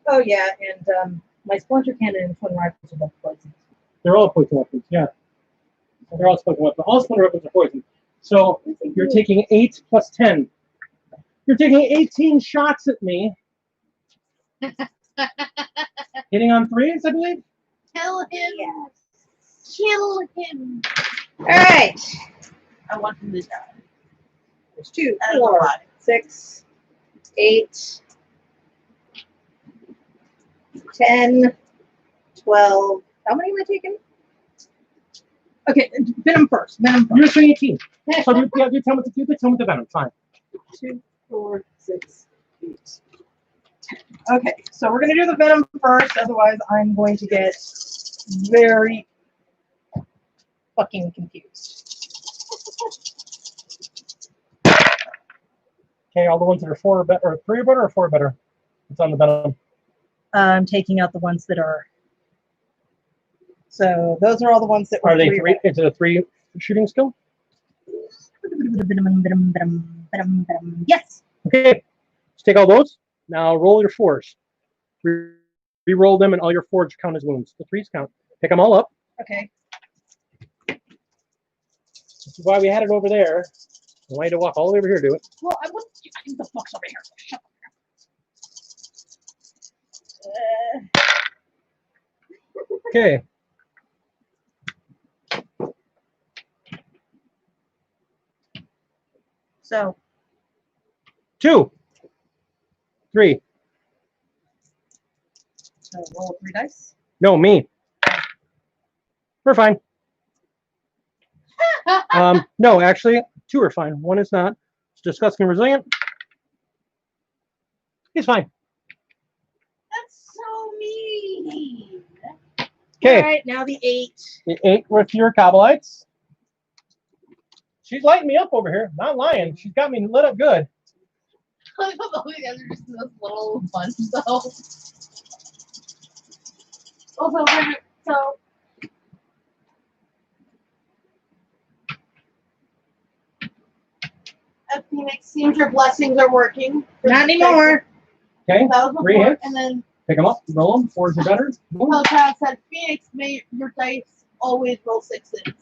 Oh yeah, and my splinter cannon and twin rifles are both poisoned. They're all poison weapons, yeah. They're all poison weapons. All splinter weapons are poison. So you're taking 8 plus 10. You're taking 18 shots at me. Hitting on 3s, I believe? Kill him. Yes. Kill him. All right. I want him to die. There's 2, That is a 4, lot. 6, 8, 10, 12. How many am I taking? Okay, venom first. Venom You're first. saying 18. So do tell me to do the with the venom. Fine. 2, 4, 6, 8, 10. Okay, so we're gonna do the venom first. Otherwise, I'm going to get very fucking confused. Okay, all the ones that are 4 or better, or 3 or better, or 4 or better. It's on the venom. I'm taking out the ones that are. So those are all the ones that were Are they 3 or 3? Is it a 3 shooting skill? Yes. Okay. Let's take all those. Now roll your 4s. Re-roll them, and all your 4s count as wounds. The 3s count. Pick them all up. Okay. This is why we had it over there. I want you to walk all the way over here to do it. Well, I want I think the fuck's over here. Shut up. Okay. So 2, 3. roll 3 dice. No, me. We're fine. No, actually, 2 are fine. 1 is not. It's disgusting resilient. He's fine. That's so mean. Okay. All right, now the 8. The 8 with your Cobbleites. She's lighting me up over here. Not lying. She's got me lit up good. I don't know, you guys are just in this little bunch, though. So, Phoenix, seems your blessings are working. Not anymore. Okay. That was 3 before, hits. and then Pick them up. Roll them. 4s are better. Boom. Telepath said, Phoenix, may your dice always roll 6s.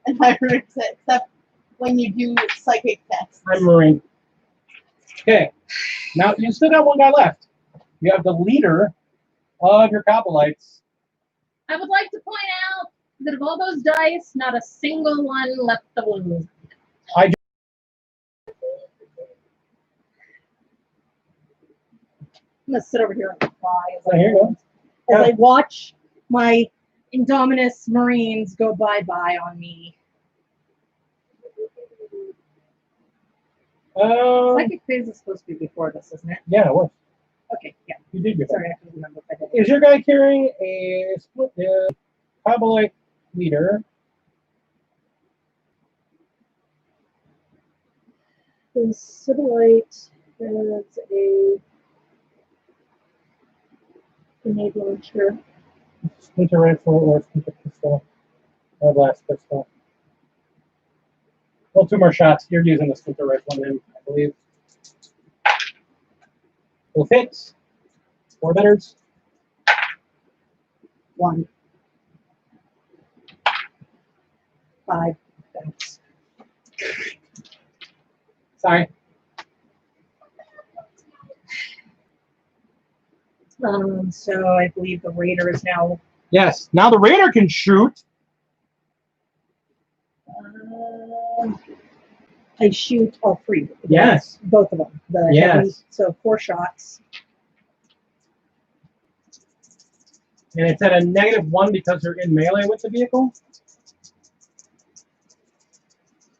And I heard it, except when you do psychic tests. I'm Marine. Okay. Now, you still got 1 guy left. You have the leader of your Cobbleites. I would like to point out that of all those dice, not a single one left the wound. I'm gonna sit over here and cry Oh, here you go. as I watch my Indominus Marines go bye-bye on me. Psychic phase is supposed to be before this, isn't it? Yeah, it was. Okay, yeah. You did get that. Sorry, I couldn't remember if I did. Is your guy carrying a split Cobblite leader? The Sibilite has a grenade launcher. Splinter rifle or splinter pistol or blast pistol. Well, 2 more shots. You're using the splinter rifle on him, I believe. Both hits. 4 betters. 1. 5. Thanks. Sorry. So I believe the Raider is now. Yes. Now the Raider can shoot. I shoot all 3. Yes. Both of them. The Yes. heavy, so 4 shots. And it's at a -1 because they're in melee with the vehicle.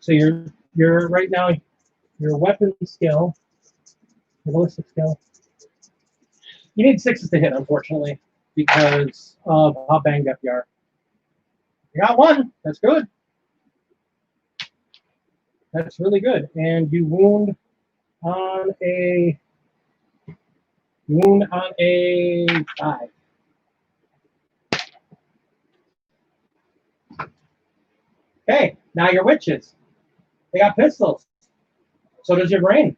So you're right now your weapon skill, your ballistic skill. You need 6s to hit, unfortunately, because of how banged up you are. You got 1. That's good. That's really good. And you wound on a 5. Okay, now your witches. They got pistols. So does your brain.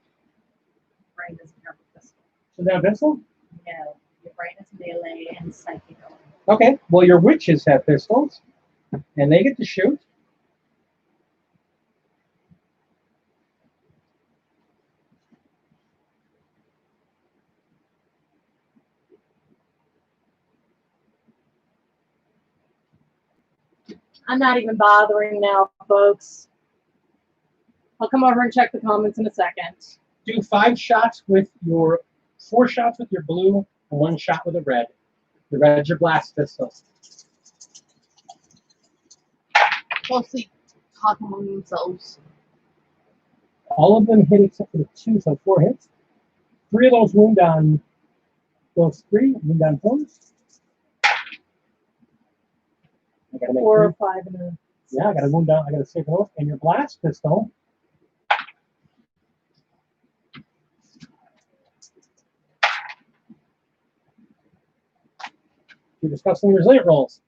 Brain doesn't have a pistol. So they have a pistol? No, your brain is melee and psychic. Okay, well, your witches have pistols, and they get to shoot. I'm not even bothering now, folks. I'll come over and check the comments in a second. Do 4 shots with your blue, and 1 shot with a red. The red's your blast pistol. Mostly talk among themselves. All of them hit except for the 2, so 4 hits. 3 of those wound on those 3, wound on 4. I gotta make 4 3. or 5 and a. Yeah, I gotta wound down. I gotta save those. And your blast pistol. You're discussing resilient rolls.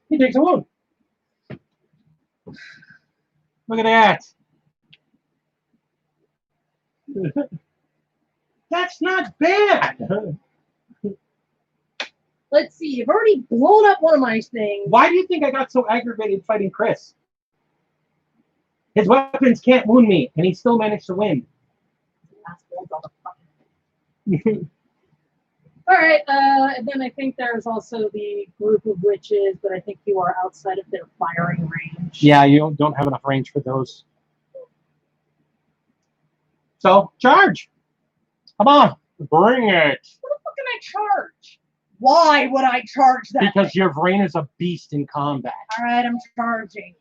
He takes a wound. Look at that. That's not bad. Let's see, you've already blown up one of my things. Why do you think I got so aggravated fighting Chris? His weapons can't wound me, and he still managed to win. All right, and then I think there's also the group of witches, but I think you are outside of their firing range. Yeah, you don't have enough range for those. So, charge. Come on, bring it. What the fuck can I charge? Why would I charge that? Because your brain is a beast in combat. All right, I'm charging.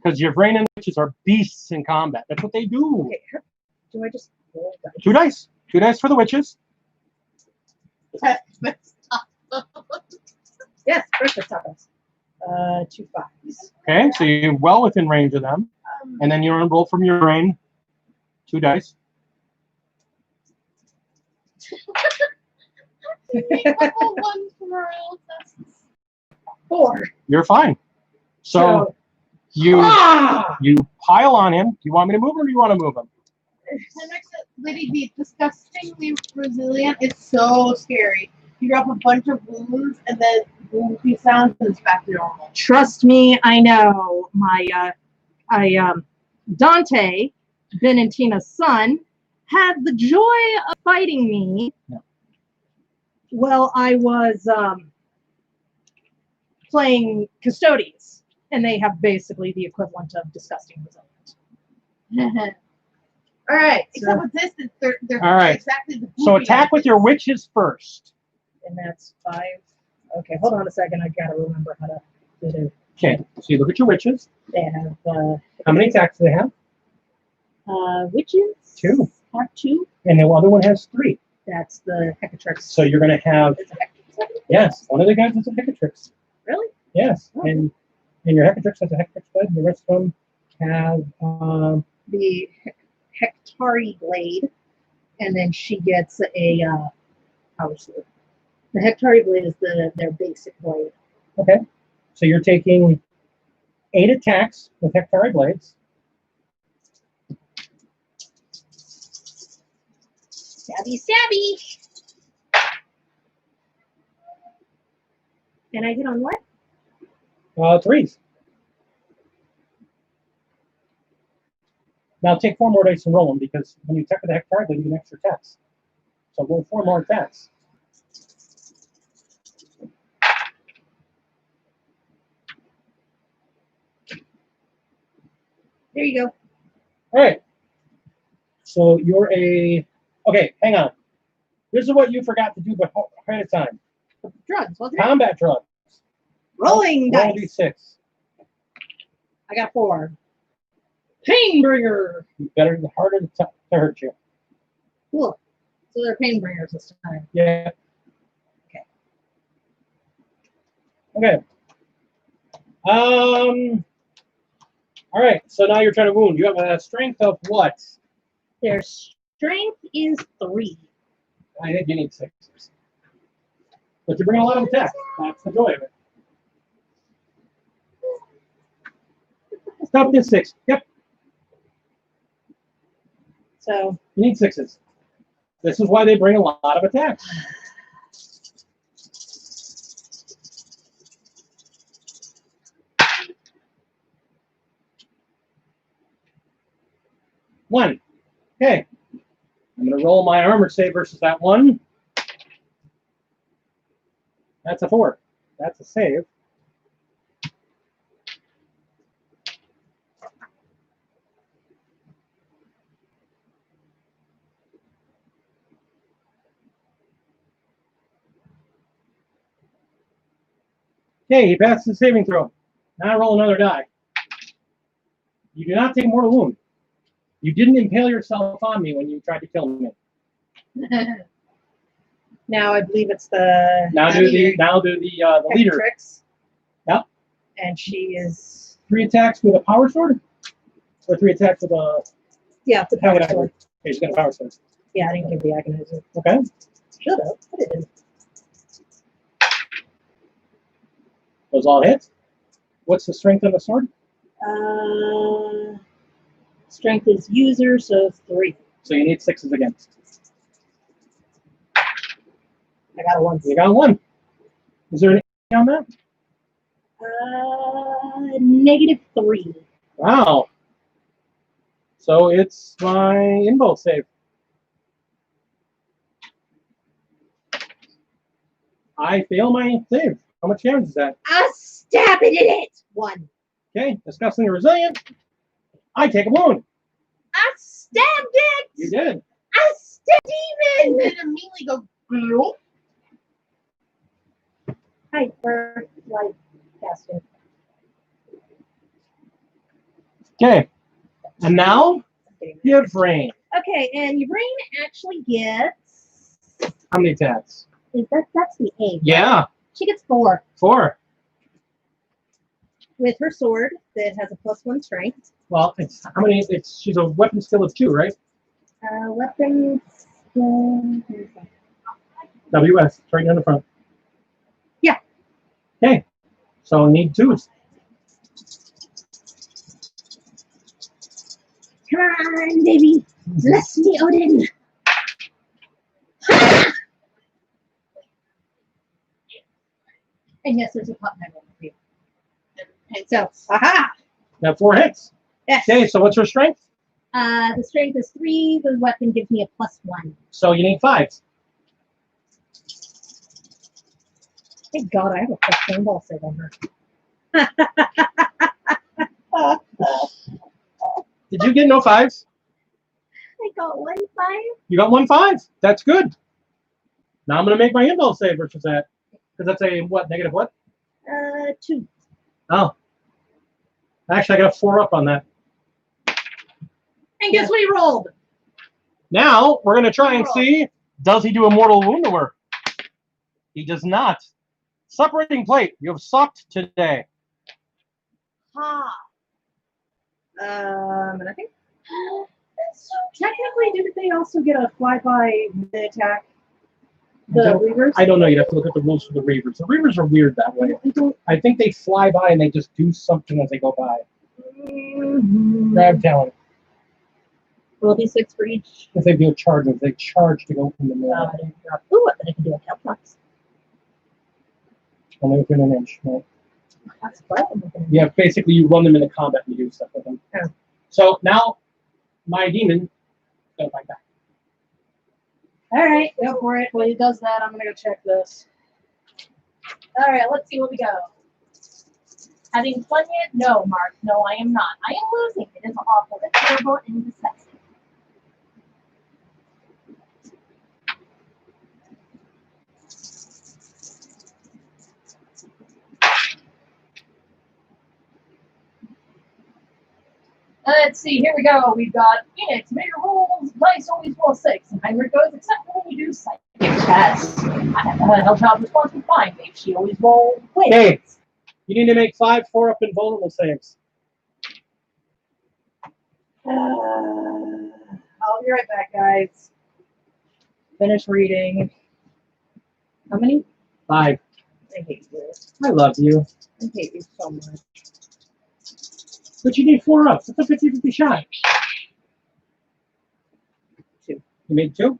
Because your brain and witches are beasts in combat. That's what they do. Okay, do I just roll dice? 2 dice. 2 dice for the witches. Yes, breakfast tacos. 2 5s. Okay, so you're well within range of them. And then you're on roll from your brain. 2 dice. Level 1 for all tests. 4. You're fine. So you pile on him. Do you want me to move him or do you want to move him? The next Lady B, disgustingly resilient. It's so scary. You drop a bunch of wounds and then goofy sounds and it's back to normal. Trust me, I know. My Dante, Ben and Tina's son, had the joy of fighting me. Yeah. While I was playing Custodies, and they have basically the equivalent of disgusting resilient. All right. Except with this, they're All right. exactly the So goofy attack with your witches first. And that's 5. Okay, hold on a second. I gotta remember how to do it. Okay, so you look at your witches. They have How many attacks do they have? witches. 2. Have 2. And the other one has 3. That's the Hecatrix. So you're going to have, It's a Hecatrix. yes, one of the guys is a Hecatrix. Really? Yes, Oh. and your Hecatrix has a Hecatrix blade. The rest of them have, The Hectari blade, and then she gets a power sword. The Hectari blade is their basic blade. okay. So you're taking 8 attacks with Hectari blades. Stabby, stabby. And I hit on what? 3s. Now take 4 more dice and roll them because when you attack with the Hectari blade, you get extra attacks. So roll 4 more attacks. There you go. All right. So you're a. Okay, hang on. This is what you forgot to do ahead of time. Drugs, wasn't it? Combat drugs. Rolling Roll dice. d6. I got 4. Painbringer. Better, harder to hurt you. Cool. So they're painbringers this time. Yeah. Okay. Okay. All right. So now you're trying to wound. You have a strength of what? Their strength is 3. I think you need 6. But you're bringing a lot of attacks. That's the joy of it. Stop this 6. Yep. So You need 6s. This is why they bring a lot of attacks. One. Okay. I'm going to roll my armor save versus that 1. That's a 4. That's a save. Okay, he passes the saving throw. Now I roll another die. You do not take mortal wound. You didn't impale yourself on me when you tried to kill me. now I believe it's the Now do the leader. Tricks. Yep. And she is 3 attacks with a power sword, or 3 attacks with a it's a power sword. Okay, she's got a power sword. Yeah, I didn't give the agonizer. Okay. Should have. Put it in. Those all hits. What's the strength of the sword? Strength is user, so 3. So you need 6s again. I got a 1. You got a 1. Is there anything on that? -3. Wow. So it's my invuln save. I fail my save. How much damage is that? I stab it in it. 1. Okay, disgustingly resilient. I take a wound. I stabbed it. You did. I stabbed And demon. then immediately go gloop. Hi, for light casting. Okay. And now you have Rain. Okay, and Uraine actually gets. How many attacks? That's the 8. Yeah, She gets 4 4. with her sword that has a +1 strength. Well, it's how many? It's she's a weapon skill of 2, right? Weapon skill. WS, it's right here in the front. Yeah. Okay. So need 2s. Come on, baby. Bless me, Odin. And yes, there's a pot knife over here. And so, aha! Got 4 hits. Yes. Okay, so what's her strength? The strength is 3. The weapon gives me a +1. So you need 5s. Thank God I have a +1 ball save on her. Did you get no 5s? I got 1 5. You got 1 5. That's good. Now I'm going to make my invuln save versus that. Because that's a what? Negative what? 2. Oh. Actually, I got a 4 up on that. And guess what he rolled? Now we're going to try and see, does he do a mortal wound to her? He does not. Separating plate. You have sucked today. Ha. And I think so technically, didn't they also get a flyby attack? The Reavers? I don't know. You'd have to look at the rules for the Reavers. The Reavers are weird that way. I think they fly by and they just do something as they go by. Grab talent. Will it be 6 for each? If they do charges, they charge to go from the middle. I didn't drop. Ooh, I can do a Calplex. Only within an inch. Right? That's fun. Yeah, basically you run them into combat and you do stuff with them. Oh. So now my demon goes like that. All right, go for it. While he does that, I'm going to go check this. All right, let's see what we go. Having fun yet? No, Mark. No, I am not. I am losing. It is awful and terrible and disgusting. Let's see, here we go. We've got Phoenix, major rules, dice always roll 6. And Heinrich goes, except when you do psychic tests. I have a hell job response with 5. Maybe she always roll wins. Okay. You need to make 5 4-up invulnerable saves. I'll be right back, guys. Finish reading. How many? 5. I hate you. I love you. I hate you so much. But you need 4 ups. It's a 50-50 shot. 2. You made 2?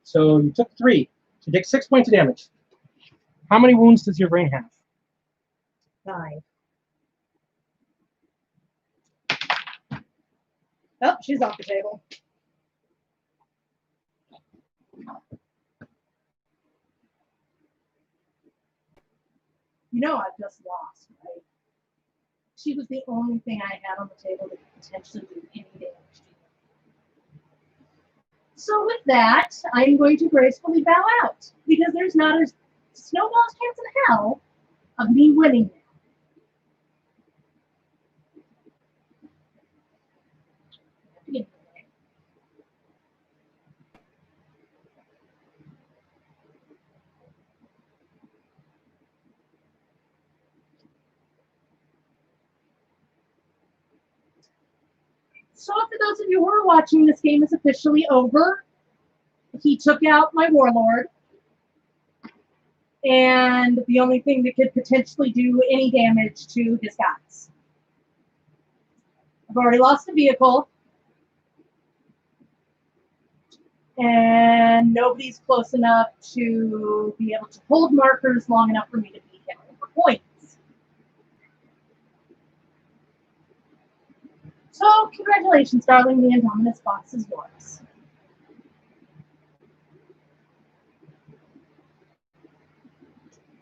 So you took 3. So you take 6 points of damage. How many wounds does your brain have? 5. Oh, she's off the table. You know I've just lost, right? She was the only thing I had on the table that could potentially do any damage to you. So with that, I'm going to gracefully bow out because there's not a snowball's chance in hell of me winning now. So for those of you who are watching, this game is officially over. He took out my warlord. And the only thing that could potentially do any damage to his guys. I've already lost a vehicle. And nobody's close enough to be able to hold markers long enough for me to beat him for points. So, congratulations, darling. The Indominus box is yours.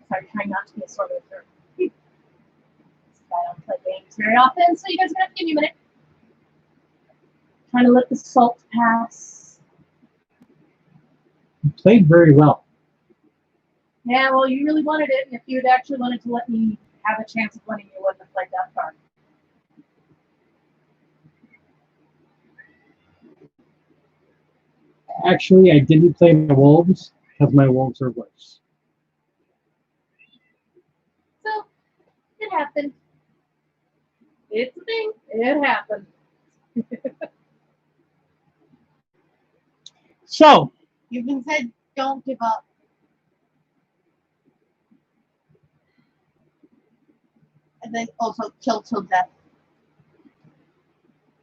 Sorry, trying not to be a sort of jerk. I don't play games very often, so you guys are going to have to give me a minute. Trying to let the salt pass. You played very well. Yeah, well, you really wanted it, and if you had actually wanted to let me have a chance of winning, you wouldn't have played that card. Actually, I didn't play my wolves because my wolves are worse. So, it happened. It's a thing. It happened. So, You've been said, don't give up. And then also kill till death.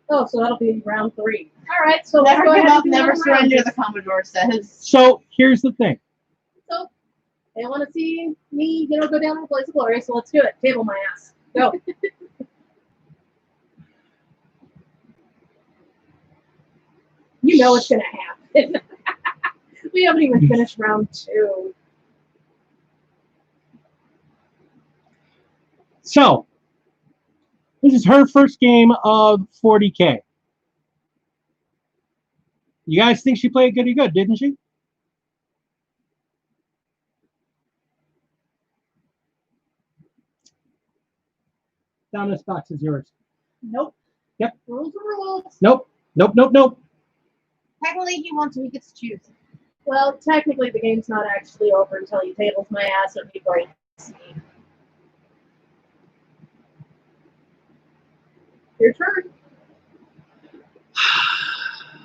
Oh, so that'll be round 3. All right, so Never let's go give ahead up, and do never another surrender, round. the Commodore says. so here's the thing. So, they want to see me, go down in a place of glory, so let's do it. Table my ass. Go. You know it's going to happen. We haven't even finished round 2. So, this is her first game of 40K. You guys think she played pretty good, didn't she? Down this box is yours. Nope. Yep. Rules are rules. Nope. Nope, nope, nope. Technically, he wants to, he gets to choose. Well, technically, the game's not actually over until he tables my ass or he breaks me. Your turn.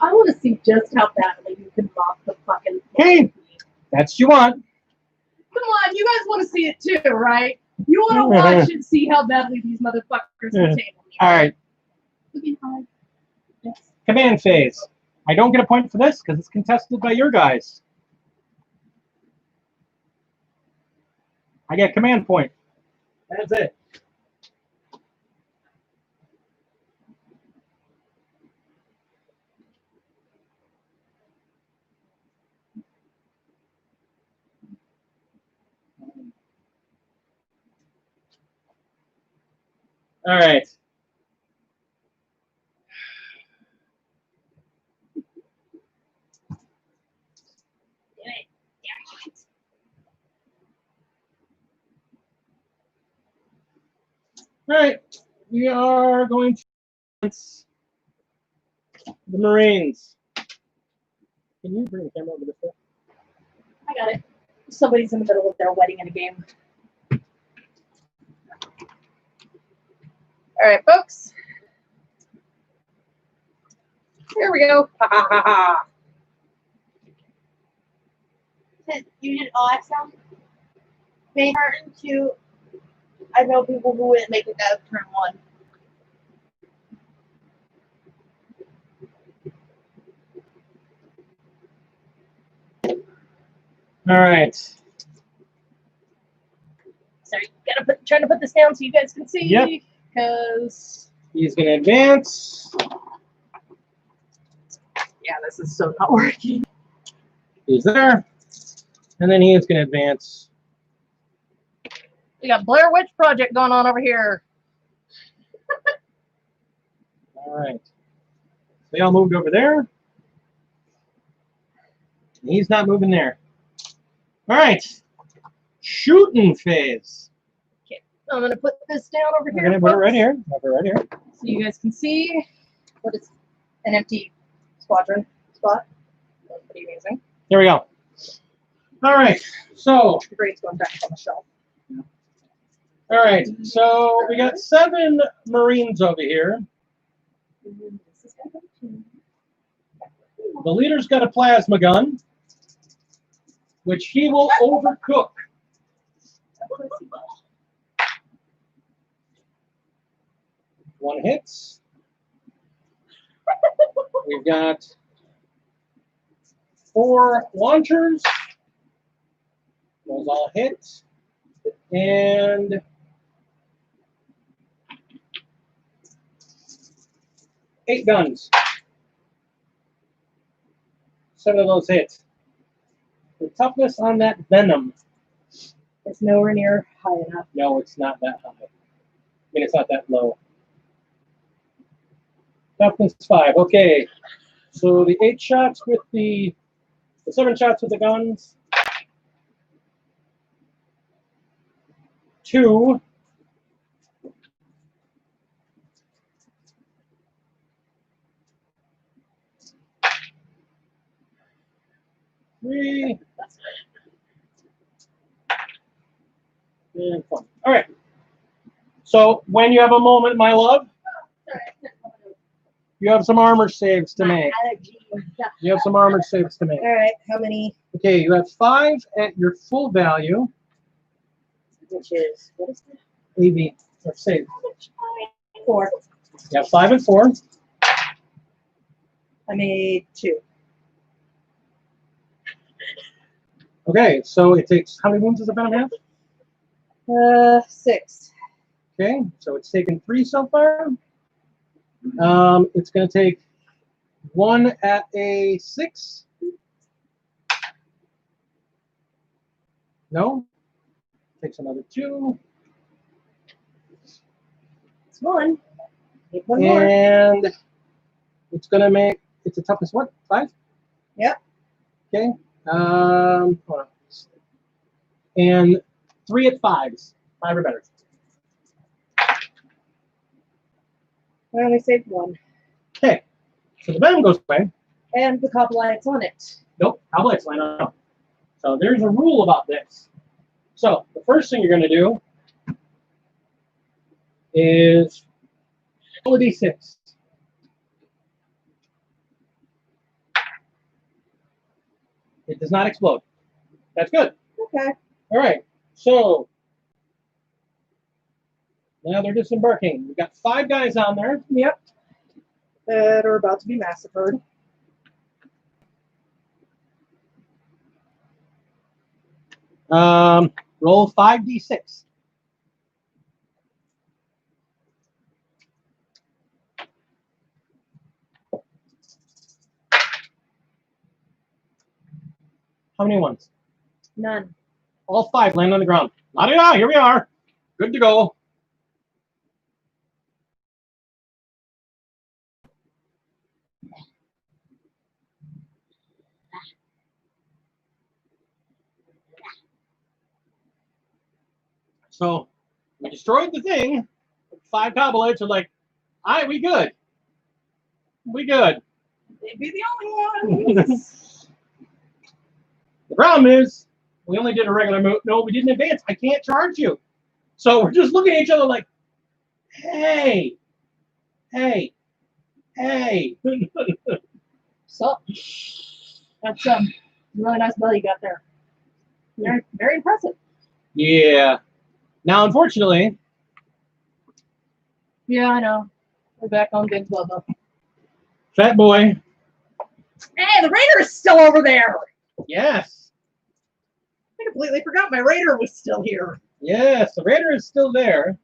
I want to see just how badly you can mop the fucking floor. Hey, that's what you want. Come on, you guys want to see it too, right? You want to watch and see how badly these motherfuckers can table me. All right. Looking hard. Yes. Command phase. I don't get a point for this because it's contested by your guys. I get command point. That's it. All right. All right. We are going to the Marines. Can you bring the camera over this way? I got it. Somebody's in the middle of their wedding in a game. All right, folks. Here we go. Ha ha ha ha. You did all X sound? May turn to. I know people who wouldn't make it out of turn 1. All right. Sorry, trying to put this down so you guys can see. Yep. Because He's going to advance. yeah, this is so not working. He's there. And then he is going to advance. We got Blair Witch Project going on over here. All right. They all moved over there. He's not moving there. All right. Shooting phase. I'm gonna put this down over We're here. going to put it right folks, here. Put it right here. so you guys can see what is an empty squadron spot. That's pretty amazing. There we go. All right. So, The grade's going back on the shelf. all right. So we got 7 Marines over here. The leader's got a plasma gun, which he will overcook. One hits. We've got 4 launchers. Those all hit. And 8 guns. 7 of those hit. The toughness on that venom. It's nowhere near high enough. No, it's not that high. I mean, it's not that low. Toughness 5. Okay. So the 8 shots with the 7 shots with the guns. 2. Three. And 4. All right. So when you have a moment, my love, you have some armor saves to make. You have some armor saves to make. All right, how many? Okay, you have 5 at your full value. Which is what is that? AV or save. 4. You have 5 and 4. I made 2. Okay, so it takes how many wounds does a venom have? 6. Okay, so it's taken 3 so far. It's going to take 1 at a 6. No. Takes another 2. It's 1. Need 1 more. And it's going to make, it's a toughness what? 5? Yep. Okay. Hold on. And 3 at 5s. 5 or better. I only saved 1. Okay. So the venom goes away. And the cop light's on it. Nope. Cobwebs line up. So there's a rule about this. So the first thing you're going to do is roll a d6. It does not explode. That's good. Okay. All right. So now they're disembarking. We've got 5 guys on there. Yep. That are about to be massacred. Roll 5d6. How many ones? None. All 5 land on the ground. La-di-da, here we are. Good to go. So we destroyed the thing. 5 goblets are like, all right, we good. We good. They'd be the only ones. The problem is, we only did a regular move. No, we didn't advance. I can't charge you. So we're just looking at each other like, hey, hey, hey. So that's really nice bow you got there. Very, very impressive. Yeah. Now, unfortunately, Yeah, I know. We're back on Big Bubba. Fat Boy. Hey, the Raider is still over there. Yes. I completely forgot my Raider was still here. Yes, the Raider is still there.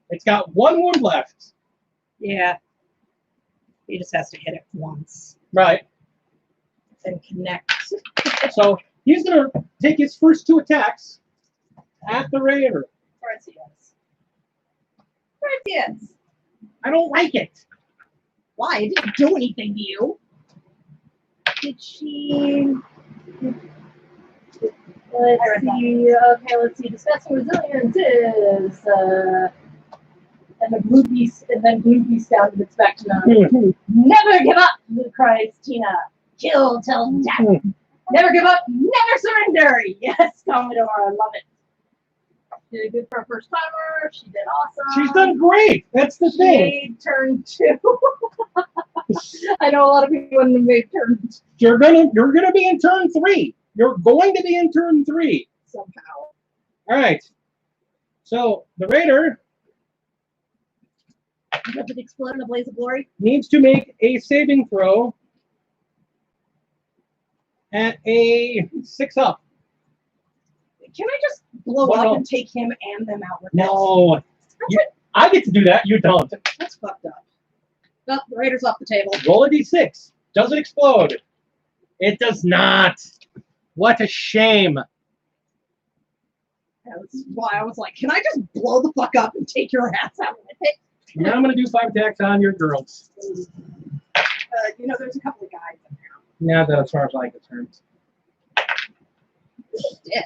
It's got one wound left. Yeah. He just has to hit it once Right. and connect. So he's going to take his first 2 attacks at the Raider. Yes. Yes. I don't like it. Why? It didn't do anything to you. Did she? Let's see. Okay, let's see. Discussing resilience is and the blue beast, and then blue beast down to its back to none. Never give up, cries Tina. Kill till death. Never give up. Never surrender. Yes, Commodore. I love it. She did good for a first timer. She did awesome. She's done great. That's the She thing. made turn 2. I know a lot of people wouldn't have made turn 2 You're gonna be in turn 3. You're going to be in turn 3 somehow. All right. So the Raider Does it explode in a blaze of glory? needs to make a saving throw at a 6 up. Can I just blow Well, up and take him and them out with No. I get to do that. You don't. this? That's fucked up. Oh, the Raider's off the table. Roll a d6. Does it explode? It does not. What a shame. That's why I was like, can I just blow the fuck up and take your ass out with it? Now I'm going to do 5 attacks on your girls. You know, there's a couple of guys in there. Now that as far as I'm concerned. Dick.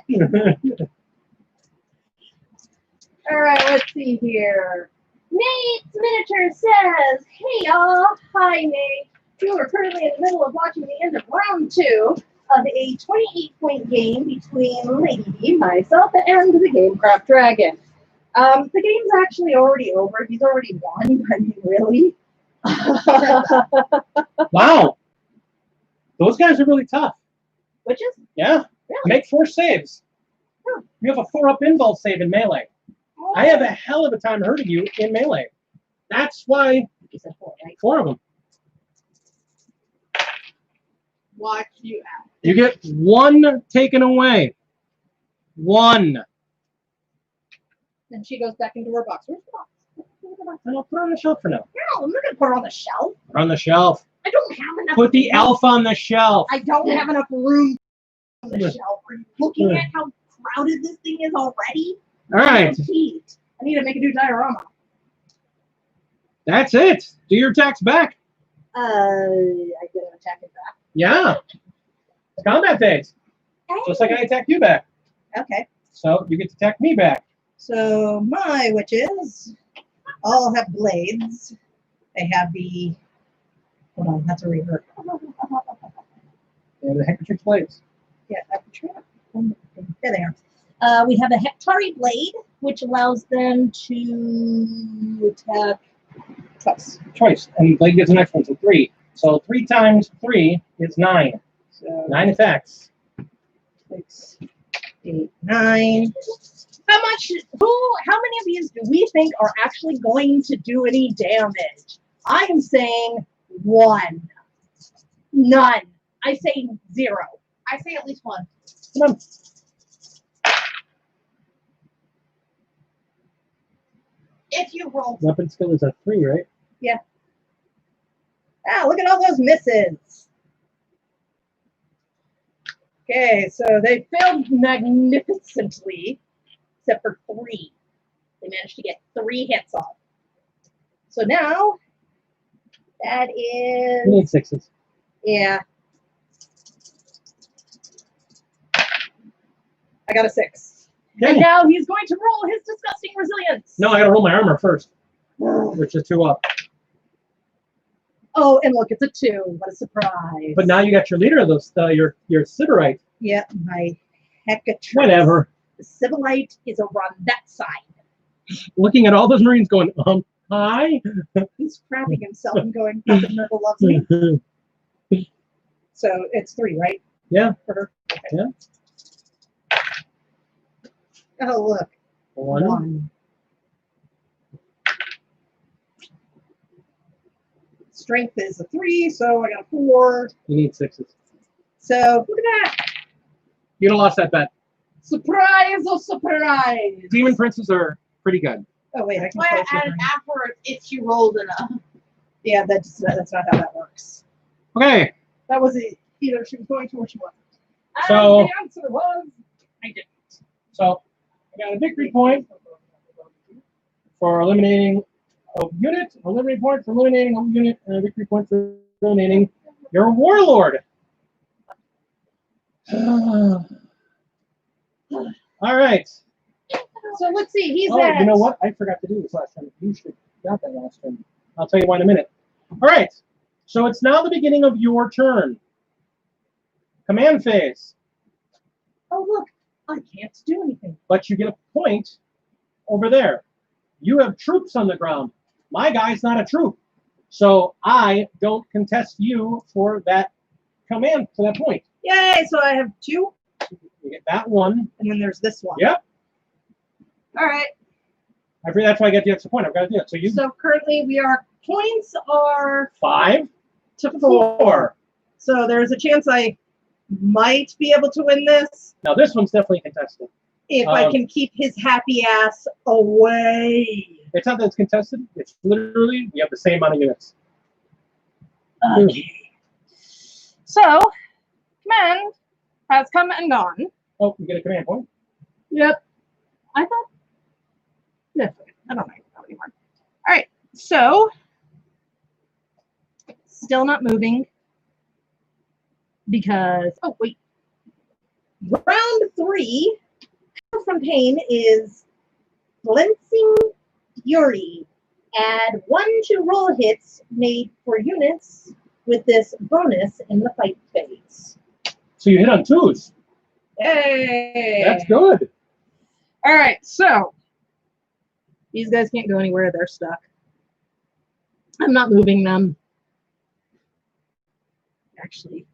All right, let's see here. Nate's Miniature says, "Hey y'all, hi Nate. You are currently in the middle of watching the end of round 2 of a 28-point game between Lady D, myself, and the Gamecraft Dragon. The game's actually already over. He's already won. I mean, really? Wow. Those guys are really tough. Which is Yeah. Really? Make 4 saves. Huh. You have a 4-up invuln save in melee. I have a hell of a time hurting you in melee. That's why you said 4, right? 4 of them. Watch you out. You get 1 taken away. 1. Then she goes back into her box. Where's the box? Where's the box? I'll put her on the shelf for now. No, I'm not gonna put her on the shelf. Put her on the shelf. I don't have enough. Put the elf on the shelf. I don't have enough room on the shelf. Are you looking at how crowded this thing is already? All right. Heat. I need to make a new diorama. That's it. Do your attacks back. I get an attack it back. Yeah. It's combat phase. Just like I attacked you back. Okay. So you get to attack me back. So my witches all have blades. They have the. Hold on, that's a revert. Yeah, the Hector blades. Yeah, there they are. We have a Hectari blade, which allows them to attack twice. Twice. And blade gets an extra one, so 3. So 3 times 3 is 9. So 9 attacks. 6, 8, 9. How much? How many of these do we think are actually going to do any damage? I am saying 1. None. I say 0. I say at least 1. Come on. If you roll. Weapon skill is a 3, right? Ah, look at all those misses. Okay, so they failed magnificently, except for 3. They managed to get 3 hits off. So now, that You need is, 6s. yeah. I got a 6. Okay. And now he's going to roll his disgusting resilience. No, I gotta roll my armor first, which is 2 up. Oh, and look, it's a 2. What a surprise. But now you got your leader of those, your Siderite. Yeah, my Hecatrix. Whatever. The Civilite is over on that side. Looking at all those Marines going, hi? He's crapping himself and going, Captain Myrtle loves me. So it's 3, right? Yeah. For her. Okay. Yeah. Oh, look. 1. Strength is a 3, so I got a 4. You need 6s. So look at that. You'd have lost that bet. Surprise, oh surprise. Demon princes are pretty good. Oh wait, I can Why I close added it. afterwards if she rolled enough. Yeah, that's not how that works. Okay, That was either she was going to or she wasn't. So- And the answer was I didn't. so I got a victory point for eliminating a unit, a victory point for eliminating a unit, and a victory point for eliminating your warlord. All right. So let's see, he's Oh, at you know what? I forgot to do this last time. You should have got that last time. I'll tell you why in a minute. All right. So it's now the beginning of your turn. Command phase. Oh look, I can't do anything. But you get a point over there. You have troops on the ground. My guy's not a troop. So I don't contest you for that command, for that point. Yay, so I have 2, You get that one. and then there's this one. Yep. All right. I figure that's why I get the extra point. I've got to do it. So you So currently points are 5 to 4. 4. So there's a chance I might be able to win this Now this one's definitely contested. if I can keep his happy ass away. It's not that it's contested. It's literally we have the same amount of units. Okay. So, command has come and gone. Oh, you get a command point. Yep. I thought. No, I don't know anymore. All right. So, still not moving because. Oh wait. Round 3 from pain is Glancing Fury. Add 1 to roll hits made for units with this bonus in the fight phase. So you hit on 2s. Hey! That's good. All right, so these guys can't go anywhere. They're stuck. I'm not moving them. Actually,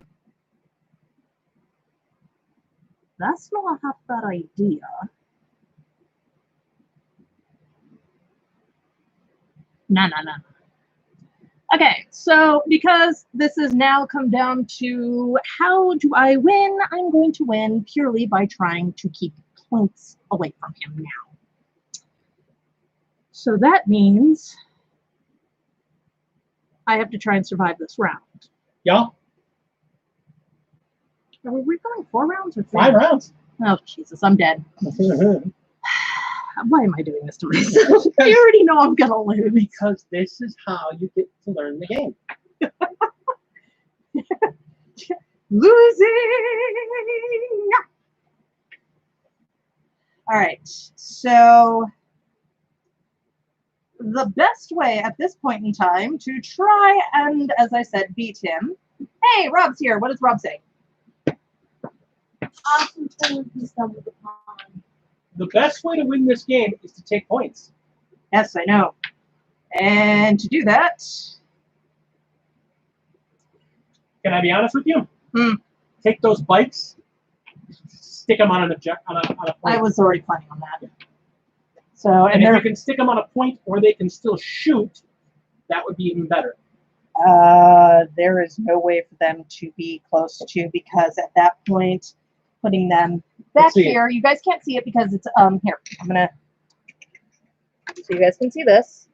that's not a half bad idea. No. Okay, so because this has now come down to how do I win, I'm going to win purely by trying to keep points away from him now. So that means I have to try and survive this round. Yeah. Are we going 4 rounds or 3? 5 rounds. Oh, Jesus, I'm dead. Why am I doing this to myself? I already know I'm going to lose. Because this is how you get to learn the game. Losing! All right, so the best way at this point in time to try and, as I said, beat him. Hey, Rob's here. What does Rob say? Awesome things we stumbled upon. The best way to win this game is to take points. Yes, I know. And to do that, Can I be honest with you? Hmm. Take those bikes, stick them on a point. I was already planning on that. So, and and if there, you can stick them on a point or they can still shoot, that would be even better. there is no way for them to be close to, because at that point, putting them back Let's see. here, you guys can't see it because it's here. I'm gonna so you guys can see this.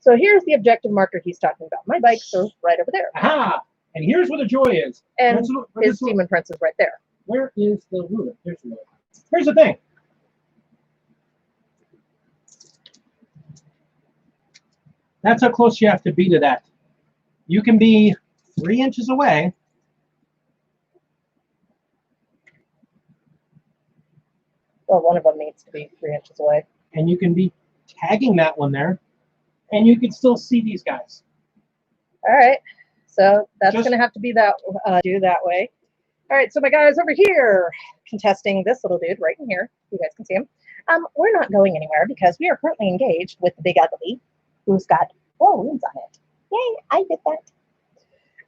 So here's the objective marker he's talking about. My bikes are right over there, Aha! And here's where the joy is. and Where's his demon prince is right there. Where is the ruler? Here's the ruler. Here's the thing. That's how close you have to be to that. You can be 3 inches away. Well, one of them needs to be 3 inches away. And you can be tagging that one there. And you can still see these guys. All right, so that's Just- gonna have to be that do that way. All right, so my guys over here contesting this little dude right in here. You guys can see him. We're not going anywhere because we are currently engaged with the big ugly, who's got 4 wounds on it. Yay, I did that.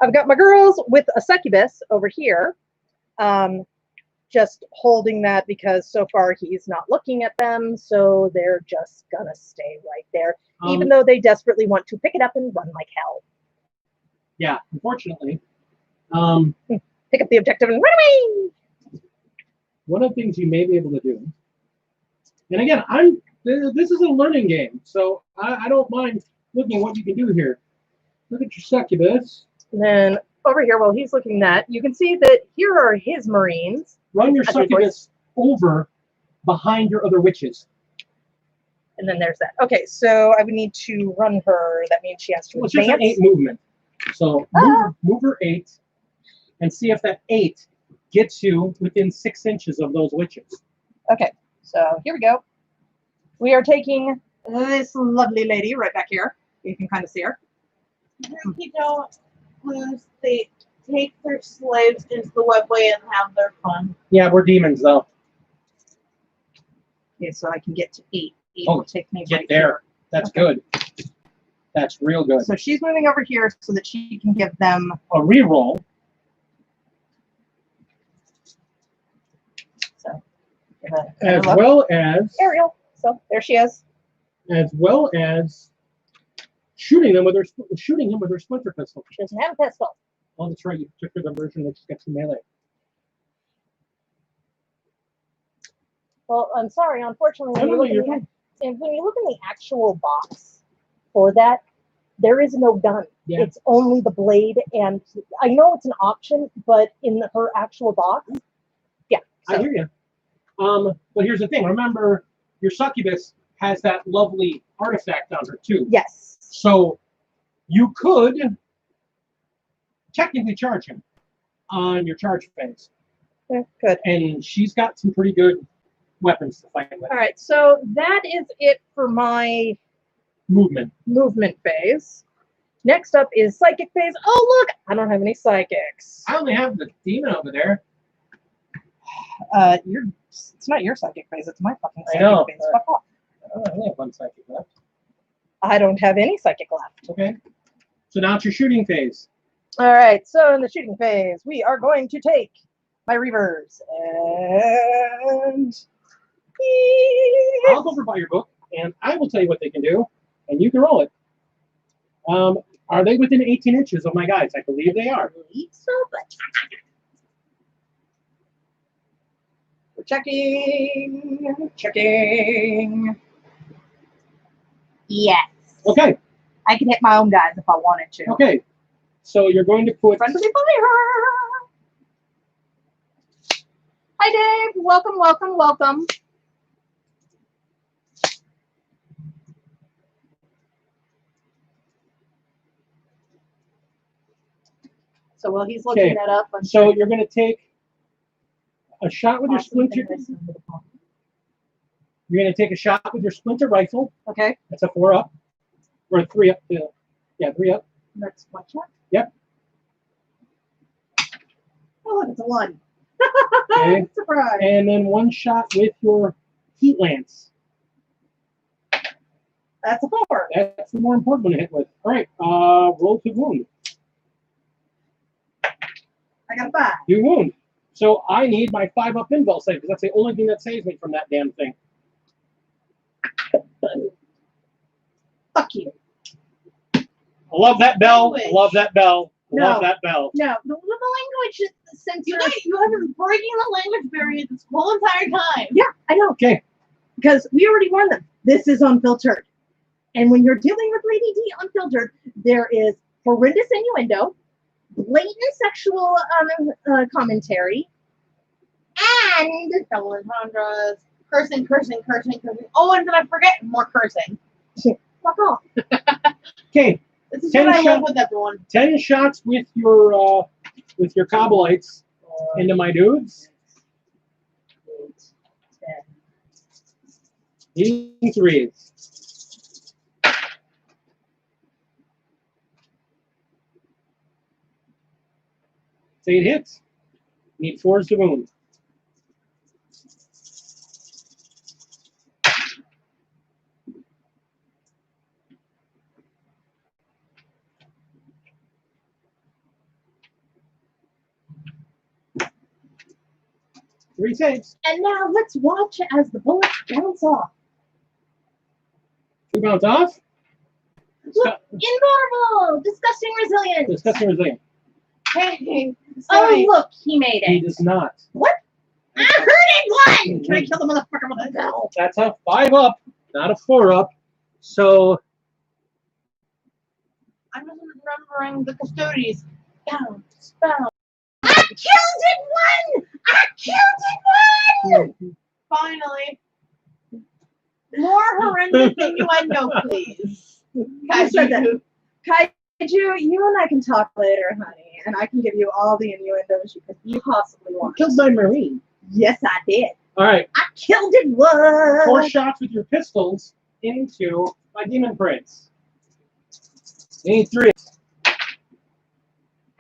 I've got my girls with a succubus over here. just holding that because so far he's not looking at them, so they're just gonna stay right there, even though they desperately want to pick it up and run like hell. Yeah, unfortunately. Pick up the objective and run away! One of the things you may be able to do, and again, this is a learning game, so I don't mind looking at what you can do here. Look at your succubus. And then over here, while he's looking at that, you can see that here are his Marines. Run your succubus over behind your other witches. And then there's that. Okay, so I would need to run her. That means she has to It's advance. just an 8 movement. So move her 8 and see if that 8 gets you within 6 inches of those witches. Okay, so here we go. We are taking this lovely lady right back here. You can kind of see her. You don't lose. They take their slaves into the webway and have their fun. Yeah, we're demons though. Okay, so I can get to 8. 8 Oh, will take me Get right there. here. That's Okay. good. That's real good. So she's moving over here so that she can give them A reroll. so As well as Ariel. So there she is. shooting him with her splinter pistol. She doesn't have a pistol. Oh, that's right. You took her the version that just gets the melee. Well, I'm sorry. Unfortunately, No, when you're you fine. look in the actual box for that, there is no gun. Yeah. It's only the blade, and I know it's an option, but in her actual box, yeah. I So, hear you. But here's the thing. Remember, your succubus has that lovely artifact on her too. yes. So you could technically charge him on your charge phase, Yeah, good. and she's got some pretty good weapons to fight with. All right. So that is it for my Movement. movement phase. Next up is psychic phase. Oh, look! I don't have any psychics. I only have the demon over there. It's not your psychic phase. It's my fucking I psychic know. phase. Fuck off. Oh, I only have one psychic left. I don't have any psychic left. Okay. So now it's your shooting phase. All right, so in the shooting phase, we are going to take my reavers and I'll go over by your book, and I will tell you what they can do, and you can roll it. Are they within 18 inches of my guys? I believe they are. so much. We're checking. Yes. Okay. I can hit my own guys if I wanted to. Okay. So you're going to put. Friendly fire. Hi, Dave. Welcome. So while he's looking Okay. that up, So you're going to take a shot with your splinter. You're going to take a shot with your splinter rifle. Okay. That's a 4 up. Or 3 up. Yeah, 3 up. That's one shot. Yep. Oh, look, it's a 1. Okay. Surprise. And then 1 shot with your heat lance. That's a 4. That's the more important one to hit with. All right. Roll to wound. I got a 5. You wound. So I need my 5 up invul save because that's the only thing that saves me from that damn thing. Fuck you. I love that bell. Language. Love that bell. No. Love that bell. No, the language censor. You have been breaking the language barrier this whole entire time. Yeah, I know. Okay. Because we already warned them. This is unfiltered. And when you're dealing with Lady D unfiltered, there is horrendous innuendo, blatant sexual commentary, and Alejandras, cursing. Oh, and did I forget more cursing? fuck off. Okay. This is 10 what I live shot- with everyone. 10 shots with your cobblites into my dudes. 3. Say it hits. Need 4s to wound. 3 saves. And now let's watch as the bullets bounce off. 2 bounce off. Look, invulnerable, disgusting resilient. Disgusting resilient. Hey, Oh, sorry. look, he made He it. does not. What? I heard it one. Can I kill the motherfucker with a bell? That's a 5 up, not a 4 up. So I'm just remembering the custodies. Bounce, bounce. I killed it one. I killed it one. Finally. More horrendous innuendo, please. I said that. Kaiju, you and I can talk later, honey, and I can give you all the innuendos you possibly want. killed my marine. Yes, I did. All right, I killed it one. 4 shots with your pistols into my demon prince. Need 3.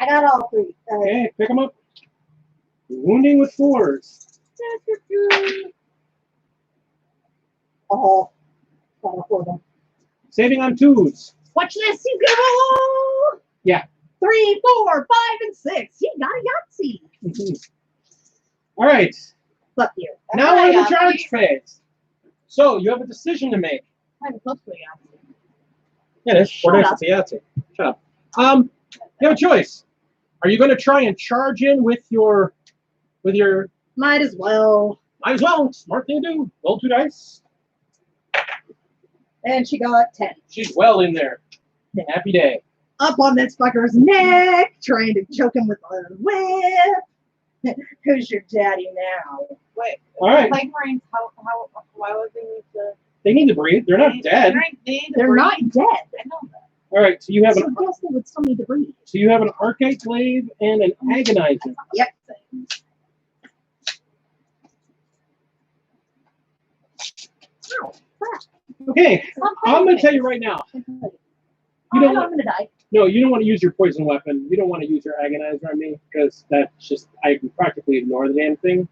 I got all 3. Okay, pick them up. Wounding with 4s. Oh, got all 4 of them. Saving on 2s. Watch this, you can roll. Yeah. 3, 4, 5, and 6. You got a Yahtzee. All right, Fuck you. now we're in the Yahtzee. charge phase. So you have a decision to make. I'm close to Yahtzee. Yeah, it is. Shut 4 dice up. with the Yahtzee. Shut up. You have a choice. Are you going to try and charge in with your? Might as well. Might as well. Smart thing to do. Roll 2 dice. And she got 10. She's well in there. Happy day. Up on this fucker's neck, trying to choke him with a whip. Who's your daddy now? Wait. All right. Like Marines, why would they need to? They need to breathe. They're not dead. They need to They're breathe. not dead. I know that. All right. So you have So an. yes, they would still need to breathe. So you have an archite glaive and an agonizer. Yep. Ow, crap. Okay. Stop I'm going fighting to tell you right now. me. You Oh, don't no, want- I'm gonna die. No, you don't want to use your poison weapon. You don't want to use your agonizer on me because that's just I can practically ignore the damn thing.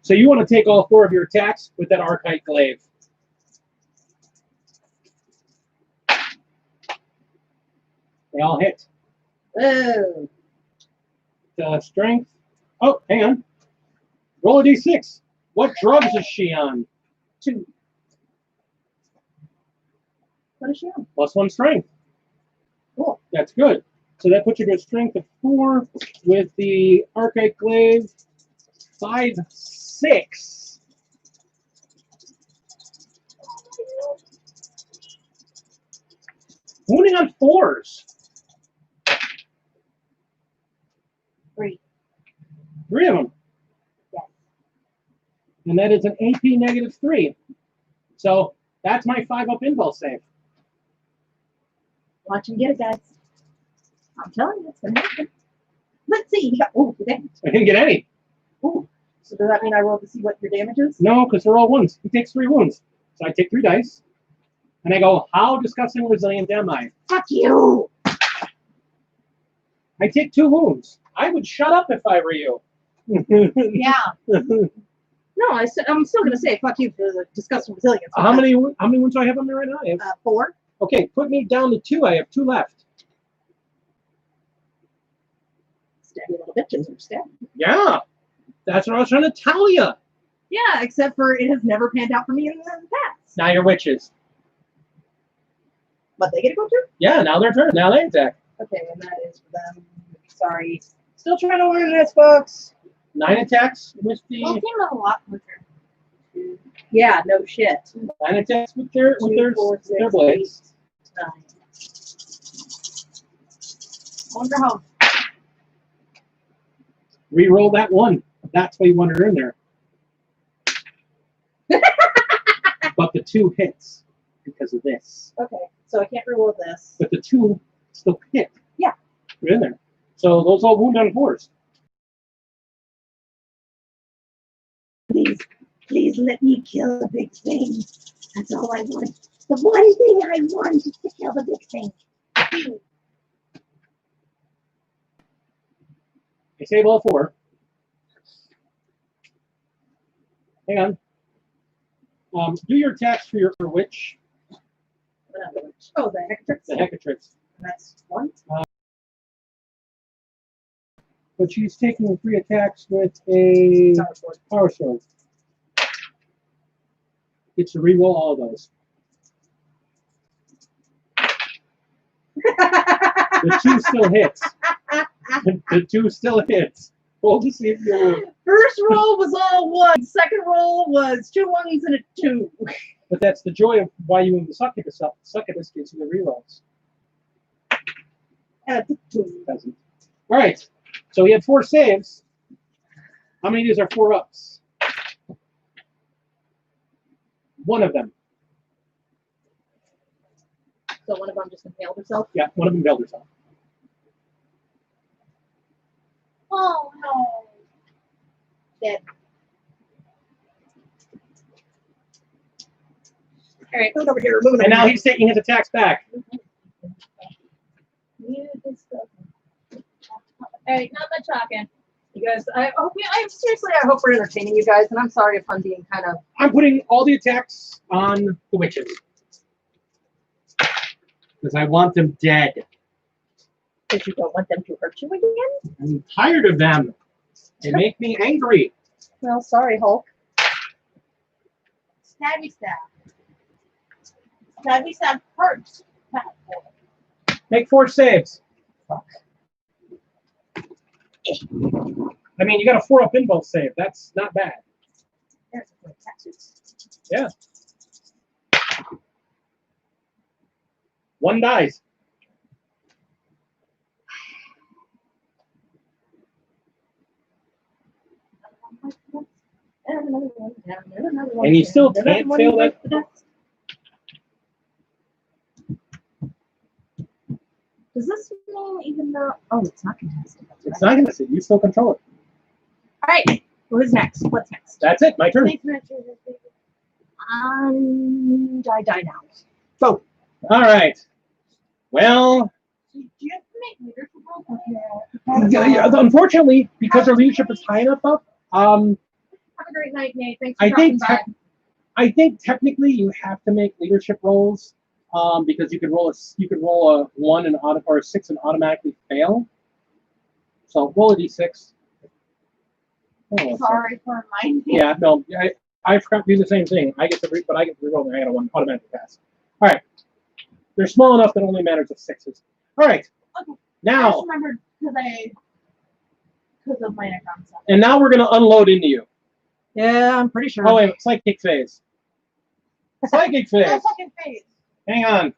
So you want to take all 4 of your attacks with that archite glaive. They all hit. Oh, Strength. Oh, hang on. Roll a d6. What drugs is she on? 2. What is she on? +1 strength. Cool. That's good. So that puts you to a strength of 4 with the archite glaive. 5, 6. Wounding on 4s. 3. 3 of them. Yes. And that is an AP -3. So that's my 5 up impulse save. Watch him get it, guys. I'm telling you, it's gonna happen. Let's see. He got. Oh, damn. I didn't get any. Ooh. So does that mean I roll to see what your damage is? No, because they're all wounds. He takes 3 wounds. So I take 3 dice. And I go, how disgusting resilient am I? Fuck you. I take 2 wounds. I would shut up if I were you. Yeah. No, I'm still gonna say fuck you for the disgusting resilience. How many wounds do I have on me right now? I have, 4. okay, put me down to 2. I have 2 left. Stabby little bitches are stabbing. Yeah. That's what I was trying to tell you. Yeah, except for it has never panned out for me in the past. Now you're witches. But they get to go too? Yeah, now their turn. Now they attack. Okay, and that is for them. Sorry. Still trying to learn this, folks. 9 attacks with the Well, it came out a lot quicker. Yeah, no shit. 9 attacks with their Two, four, with their six, blades. 9. Wonder how. Reroll that 1. That's why you want her in there. But the 2 hits because of this. Okay, so I can't reroll this. But the 2 still hit. Yeah. You're in there. So those all wound on 4s. Please let me kill the big thing. That's all I want. The one thing I want is to kill the big thing. I save all 4. Hang on. Do your attacks for your witch, Oh, the Hectrix. the Hecatrix. That's 1. but she's taking 3 attacks with a power sword. Gets to reroll all of those. The 2 still hits. The 2 still hits. Roll to see if you. First roll was all 1. Second roll was 2 1s and a 2. But that's the joy of why you move the succubus up. Succubus gives you the rerolls. Doesn't. All right. So he had 4 saves. How many of these are 4-ups? 1 of them. So one of them just impaled herself. Yeah, one of them bailed herself. Oh no. Dead. All right, move over here. Moving And over now here. he's taking his attacks back. All right, not much talking. You guys, I hope I hope we're entertaining you guys, and I'm sorry if I'm being kind of. I'm putting all the attacks on the witches. Because I want them dead. Because you don't want them to hurt you again. I'm tired of them. They make me angry. Well, sorry, Hulk. Stabby stab. Stabby stab hurts. Make 4 saves. Fuck. I mean, you got a 4-up invulse save. That's not bad. There's my tattoos. Yeah. 1 dies. And you still can't fail that. Does this mean even though? Oh, it's not contested. It's not going to sit. You still control it. All right. Who's next? What's next? That's it. My turn. I die now. So, all right. Well, Do you have to make leadership roles? yeah, unfortunately, because our leadership is high enough up, Have a great night, Nate. Thanks for I think dropping by. I think technically you have to make leadership rolls because you could roll a 1 and or a 6 and automatically fail. So roll a d6. Oh, Sorry for reminding me. yeah, no, I forgot to do the same thing. I get to but I get to reroll. I got a 1 automatically pass. All right, they're small enough that it only matters if 6s. All right, Okay. I now just remembered because of my Necron stuff. and now we're gonna unload into you. Yeah, I'm pretty sure. Oh wait, psychic phase. Psychic No phase. second phase. Hang on.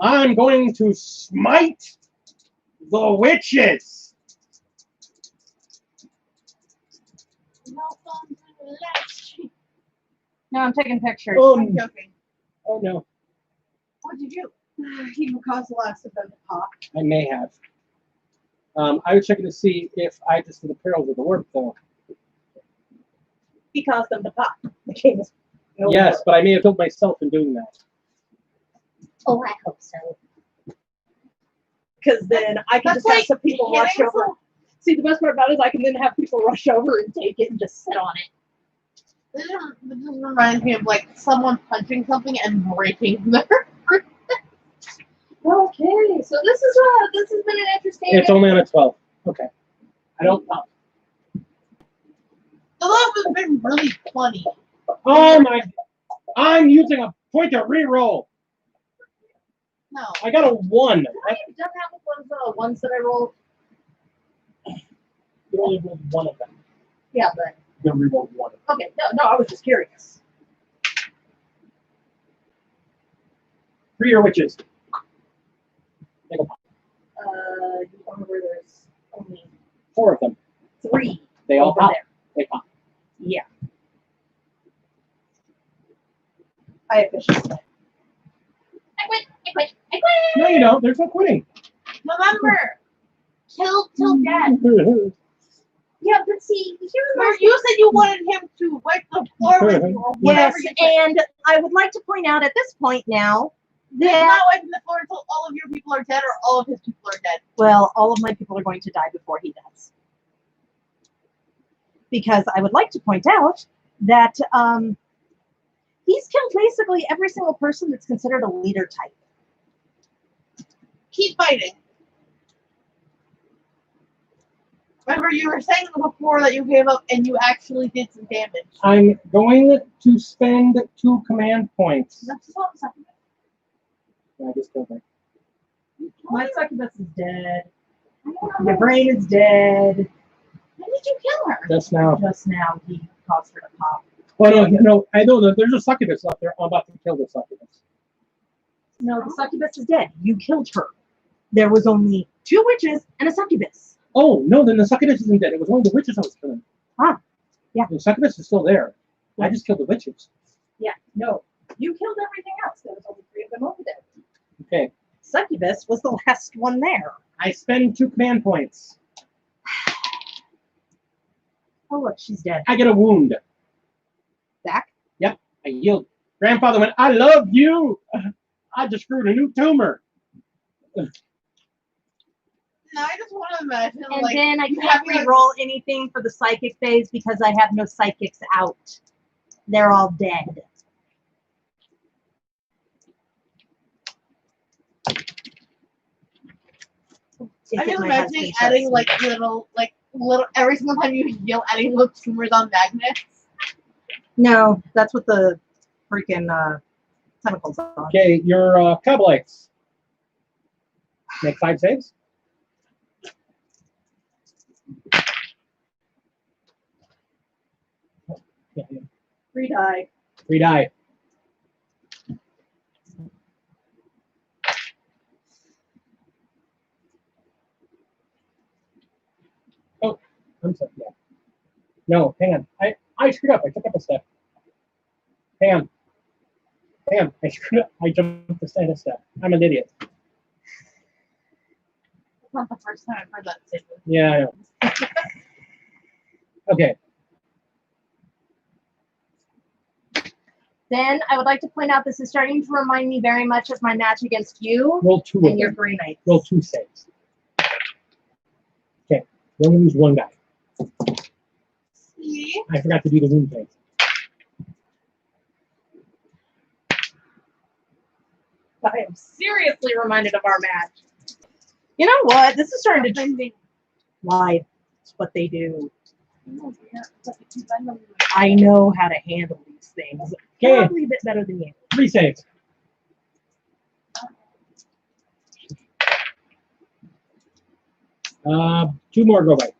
I'm going to smite the witches. No thumbs in the left. No, I'm taking pictures. I'm joking. Oh no, What did you do? You caused the last of them to pop. I may have. I was checking to see if I just did the perils of the work though. He caused them to pop. The game is. No Yes, more. but I may have killed myself in doing that. Oh, I hope so. Because then I can That's just have like some people hitting rush over. See, the best part about it is I can then have people rush over and take it and just sit on it. This just reminds me of like someone punching something and breaking their. Okay, so this has been an interesting. It's only on a 12. Okay. I don't pop. The love has been really funny. Oh my! I'm using a point to reroll. No. I got a 1. Have I done that with ones that I rolled? You only rolled 1 of them. Yeah, but You rerolled 1 of them. okay, no, I was just curious. 3 are witches. Take a pop. You remember there's only 4 of them. 3 They all over pop. there. They pop. Yeah. I officially quit. I quit. No, you don't. There's no quitting. Remember, kill till death. Yeah, but see, here's Remember, you said you wanted him to wipe the floor with you or yes, whatever you said. and I would like to point out at this point now He's that not wiping the floor until all of your people are dead or all of his people are dead. well, all of my people are going to die before he does. Because I would like to point out that he's killed basically every single person that's considered a leader type. Keep fighting. Remember, you were saying before that you gave up and you actually did some damage. I'm going to spend 2 command points. That's just what I'm I just killed her. My succubus is dead. Your brain is dead. When did you kill her? Just now. Just now, he caused her to pop. Oh, no, I know that there's a succubus up there. I'm about to kill the succubus. No, the succubus is dead. You killed her. There was only 2 witches and a succubus. Oh, no, then the succubus isn't dead. It was only the witches I was killing. Ah, yeah. The succubus is still there. I just killed the witches. Yeah, no. You killed everything else. There was only 3 of them over there. Okay. Succubus was the last one there. I spend 2 command points. Oh, look, she's dead. I get a wound. Back? Yep, I healed. Grandfather went, I love you. I just grew a new tumor. No, I just want to imagine. And like, then I you can't have your- re-roll anything for the psychic phase because I have no psychics out. They're all dead. I'm just imagining adding like little every single time you heal, adding little tumors on magnets. No, that's what the freaking tentacles are. Okay, your Cobblites. Make 5 saves. Yeah. 3 die. 3 die. Oh, I'm sorry. Yeah. No, hang on. I screwed up. I took up a step. Hang on. I screwed up. I jumped a step. I'm an idiot. It's not the first time I've heard that statement. Yeah, I know. Okay. Then I would like to point out this is starting to remind me very much of my match against you Roll 2 of and your them. Grey Knights. Roll 2 saves. Okay. You only lose 1 guy. See? I forgot to do the wound thing. I am seriously reminded of our match. You know what? This is starting to lie. It's what they do. I know how to handle these things. Okay. Probably a bit better than you. 3 saves. Two more go by.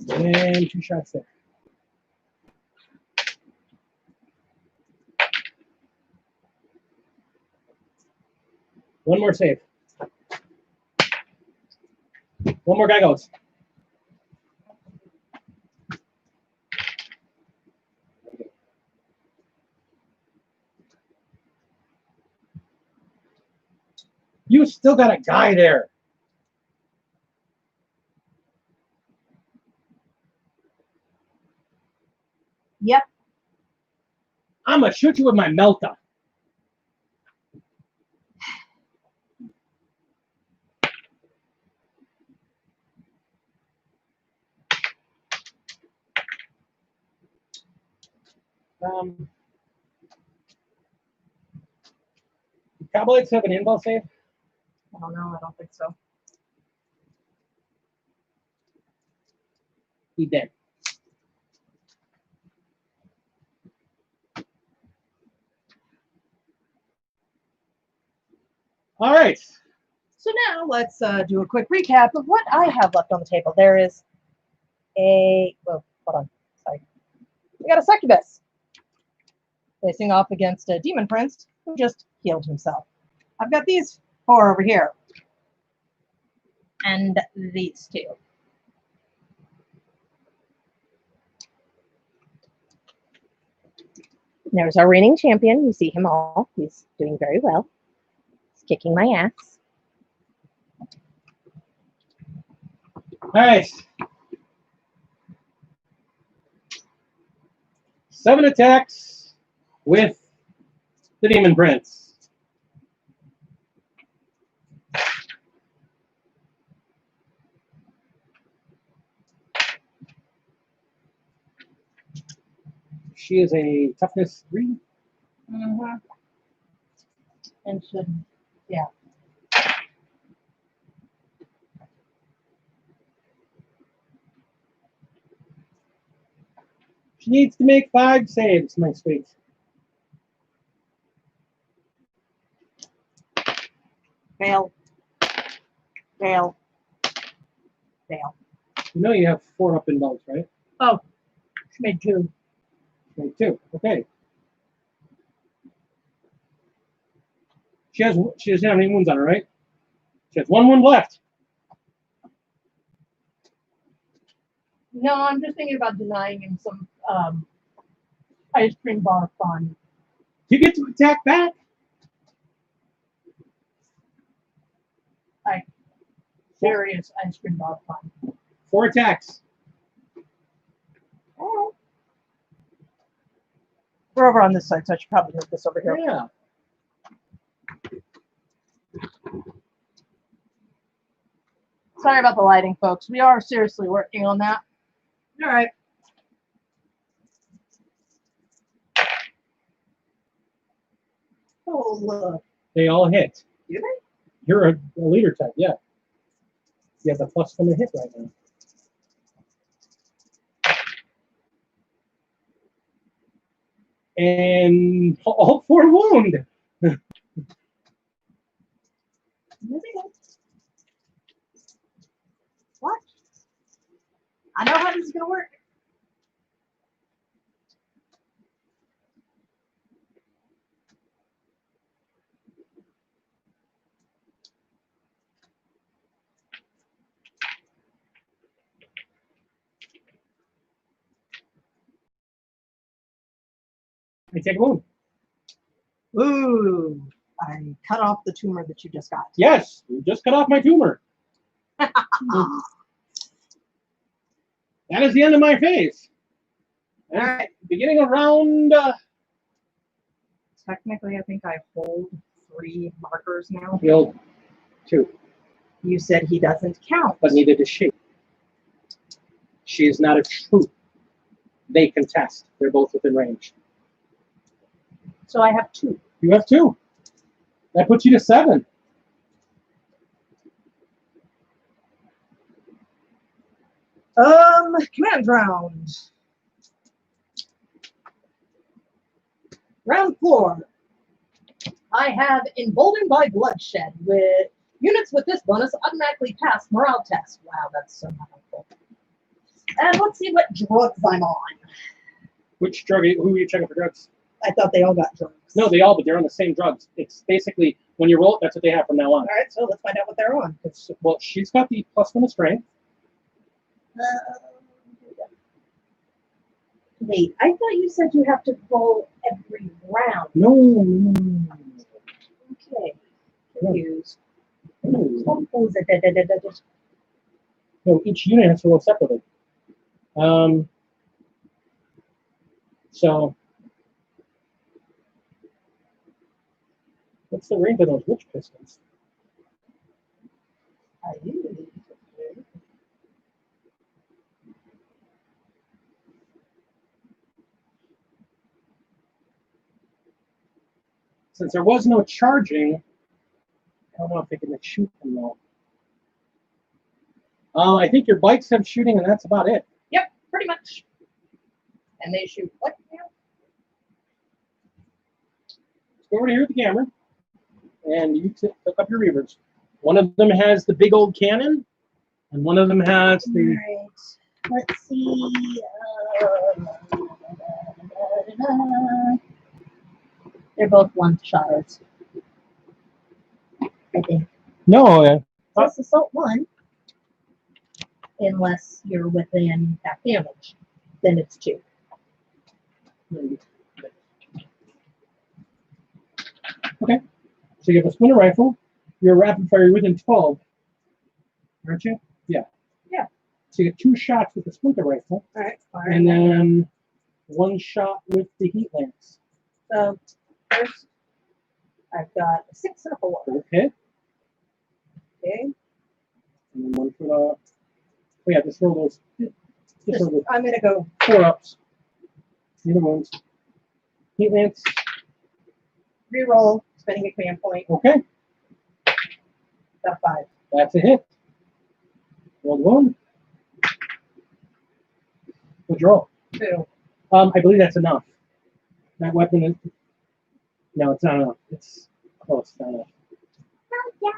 And 2 shots there. One more save. One more guy goes. You still got a guy there. Yep. I'm gonna shoot you with my melta. Do Cowboys have an inball save? I don't know. I don't think so. He did. All right. So now let's do a quick recap of what I have left on the table. There is a, well, hold on, sorry. We got a succubus facing off against a demon prince who just healed himself. I've got these 4 over here. And these 2. There's our reigning champion. You see him all. He's doing very well. He's kicking my ass. All right. 7 attacks with the demon prince. She is a toughness 3. Mm-hmm. And should, yeah. She needs to make 5 saves, my sweet. Fail. Fail. Fail. You know you have 4 up in belts, right? Oh, she made 2. Made 2. Okay. She doesn't have any wounds on her, right? She has 1 wound left. No, I'm just thinking about denying him some ice cream bar fun. You get to attack back. Like serious ice cream bar fun. 4 attacks. Oh. We're over on this side, so I should probably move this over here. Yeah. Sorry about the lighting, folks. We are seriously working on that. All right. Oh, look. They all hit. Do they? You're a leader type, yeah. You have a plus from the hit right now. And all 4 wound. What? I know how this is going to work. I take a wound. Ooh. I cut off the tumor that you just got. Yes, you just cut off my tumor. That is the end of my phase. All right. Beginning of round. Technically, I think I hold 3 markers now. He'll 2, You said he doesn't count. but neither does she. She is not a troop. They contest. They're both within range. So I have 2. You have 2. That puts you to 7. Command round. Round 4. I have Emboldened by Bloodshed. With units with this bonus automatically pass morale tests. Wow, that's so helpful. And let's see what drugs I'm on. Which drug? Who are you checking for drugs? I thought they all got drugs. No, they all, but they're on the same drugs. It's basically when you roll it, that's what they have from now on. All right, so let's find out what they're on. Well, she's got the +1 to strength. Wait, I thought you said you have to roll every round. No. Okay. Confused. No. What was it? No, each unit has to roll separately. So, what's the range of those witch pistons? Since there was no charging, I don't know if they can shoot them though. I think your bikes have shooting, and that's about it. Yep, pretty much. And they shoot what now? Let's go over here with the camera, and you pick up your reavers. One of them has the big old cannon, and one of them has the. All right. Let's see. They're both one-shotters. I think. No, Plus assault 1. Unless you're within half damage. Then it's 2. Okay. So you have a splinter rifle. You're rapid fire within 12, aren't you? Yeah. Yeah. So you get 2 shots with the splinter rifle, All right, fire. and then 1 shot with the heat lance. So first, I've got a 6 and a 4. Okay. Okay. And then 1 for the. Oh yeah, just roll those. Just roll those I'm gonna go 4 ups. See the wounds. Heat lance. re-roll, spending a command point. Okay. Got a 5. That's a hit. Roll 1. What'd you roll? 2. I believe that's enough. That weapon is... No, it's not enough. It's close. Not enough. Yeah.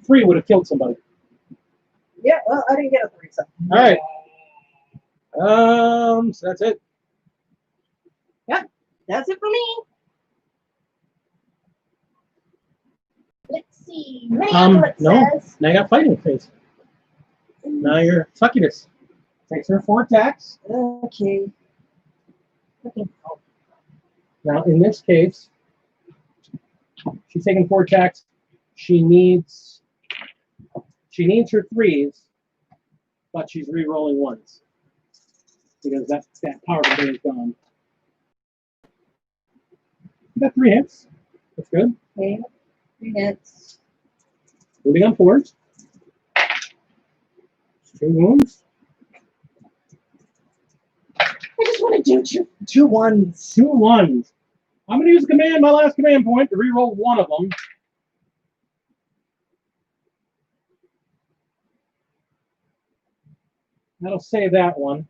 3 would have killed somebody. Yeah, well, I didn't get a 3, so. All right. So that's it. That's it for me. Let's see. Minneapolis no. says. Now you got fighting phase. Now you're succubus. Takes her 4 attacks. Okay. Now in this case, she's taking 4 attacks. She needs her 3s, but she's re-rolling 1s because that power of the is gone. You got 3 hits. That's good. Okay. 3 hits. Moving on 4s. 2 wounds. I just want to do 2 1s. 2 1s. I'm going to use my last command point to re-roll 1 of them. That'll save that one.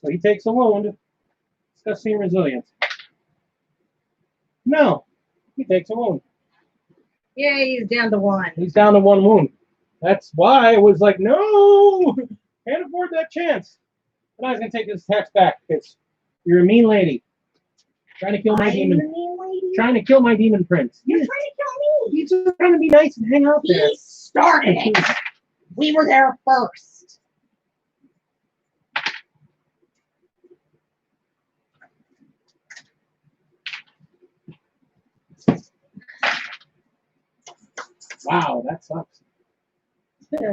So he takes a wound. Discussing resilience. No, he takes a wound. Yay, he's down to 1. He's down to 1 wound. That's why I was like, no, can't afford that chance. And I was going to take his attacks back because you're a mean lady. Trying to kill my demon. Trying to kill my demon prince. You're trying to kill me. He's just trying to be nice and hang out there. He started it. We were there first. Wow, that sucks. What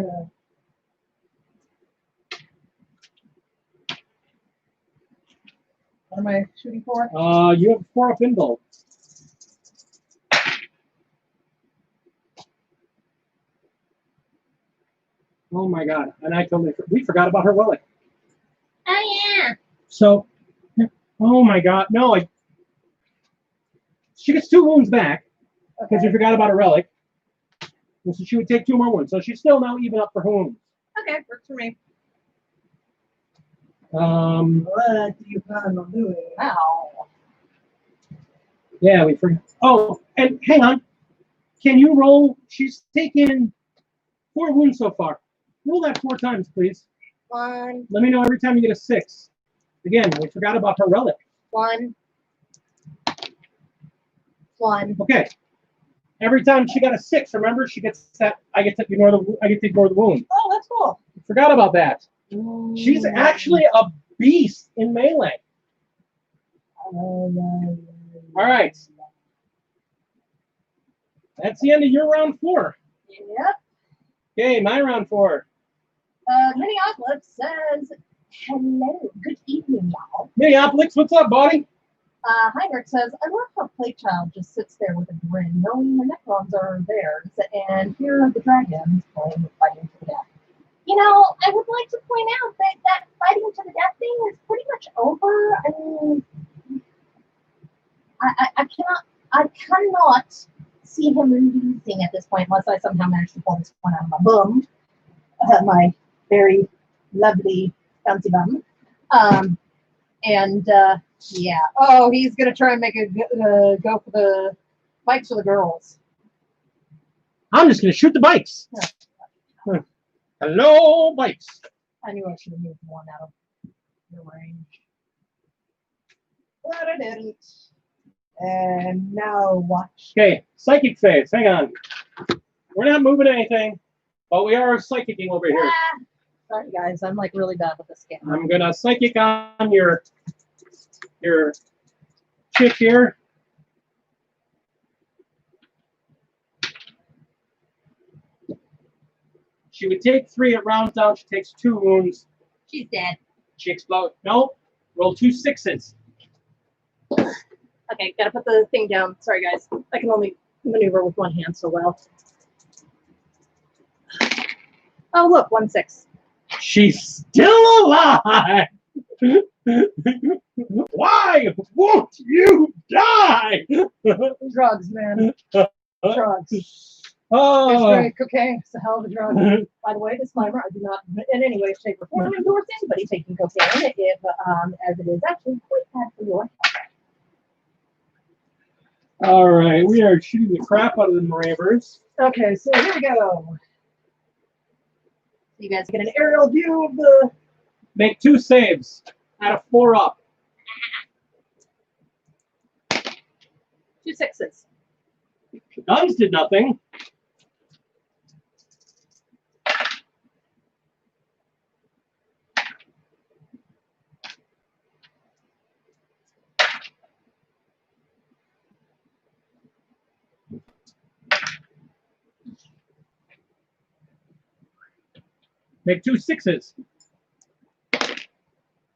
am I shooting for? You have 4 up in gold. Oh my god. And we forgot about her relic. Oh, yeah. So, oh my god. No, she gets 2 wounds back because we forgot about her relic. And so she would take 2 more wounds. So she's still now even up for her wounds. Okay, works for me. What do you plan on doing? Ow. Yeah, we forgot. Oh, and hang on. Can you roll? She's taken 4 wounds so far. Roll that 4 times, please. 1, Let me know every time you get a 6. Again, we forgot about her relic. 1, 1. Okay. Every time she got a 6, remember, she gets that. I get to ignore the wound. Oh, that's cool. Forgot about that. She's actually a beast in melee. All right. That's the end of your round 4. Yep. Okay, my round 4. Minneapolis says, hello, good evening, y'all. Minneapolis, what's up, buddy? Heinrich says, I love how Playchild just sits there with a grin, knowing the Necrons are theirs, and here are the dragons fighting to the death. You know, I would like to point out that fighting to the death thing is pretty much over. I mean, I cannot see him losing at this point unless I somehow manage to pull this one out of my bum, my very lovely bouncy bum. Yeah. Oh, he's gonna try and make a go for the bikes for the girls. I'm just going to shoot the bikes. Yeah. Hello, bikes. I knew I should have moved one out of the range. But I didn't. And now watch. Okay, psychic phase. Hang on. We're not moving anything, but we are psychicking over here. Sorry, guys. I'm like really bad with this game. I'm going to psychic on your chick here. She would take 3 at round down. She takes 2 wounds. She's dead. She explodes. No, roll 2 6s. Okay, gotta put the thing down. Sorry, guys. I can only maneuver with one hand so well. Oh, look, 1 6. She's still alive. Why won't you die? Drugs, man. Drugs. Oh. great. Cocaine is a hell of a drug. By the way, disclaimer: I do not in any way, shape, or form endorse anybody taking cocaine, if as it is actually quite bad for your health. All right, we are shooting the crap out of the Maravers. Okay, so here we go. You guys get an aerial view of the. Make 2 saves out of 4 up. 2 6s. The guns did nothing. Make 2 6s.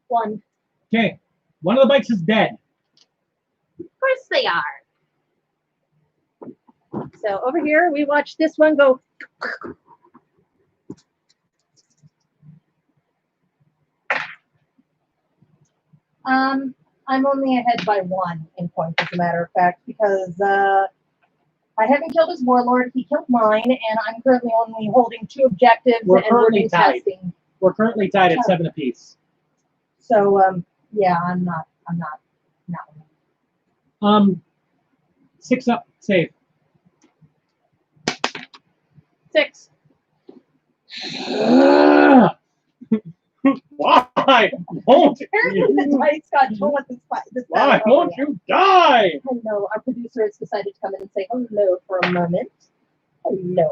1. Okay, one of the bikes is dead. Of course they are. So over here, we watch this one go. I'm only ahead by 1 in points, as a matter of fact, because I haven't killed his warlord. He killed mine, and I'm currently only holding 2 objectives We're and currently we're tied. testing. We're currently tied at 7 apiece. So yeah, I'm not. 6 up, save. 6. Why won't Apparently the you? dice got told at this Why battle. won't you die? I know our producer has decided to come in and say hello for a moment. Hello,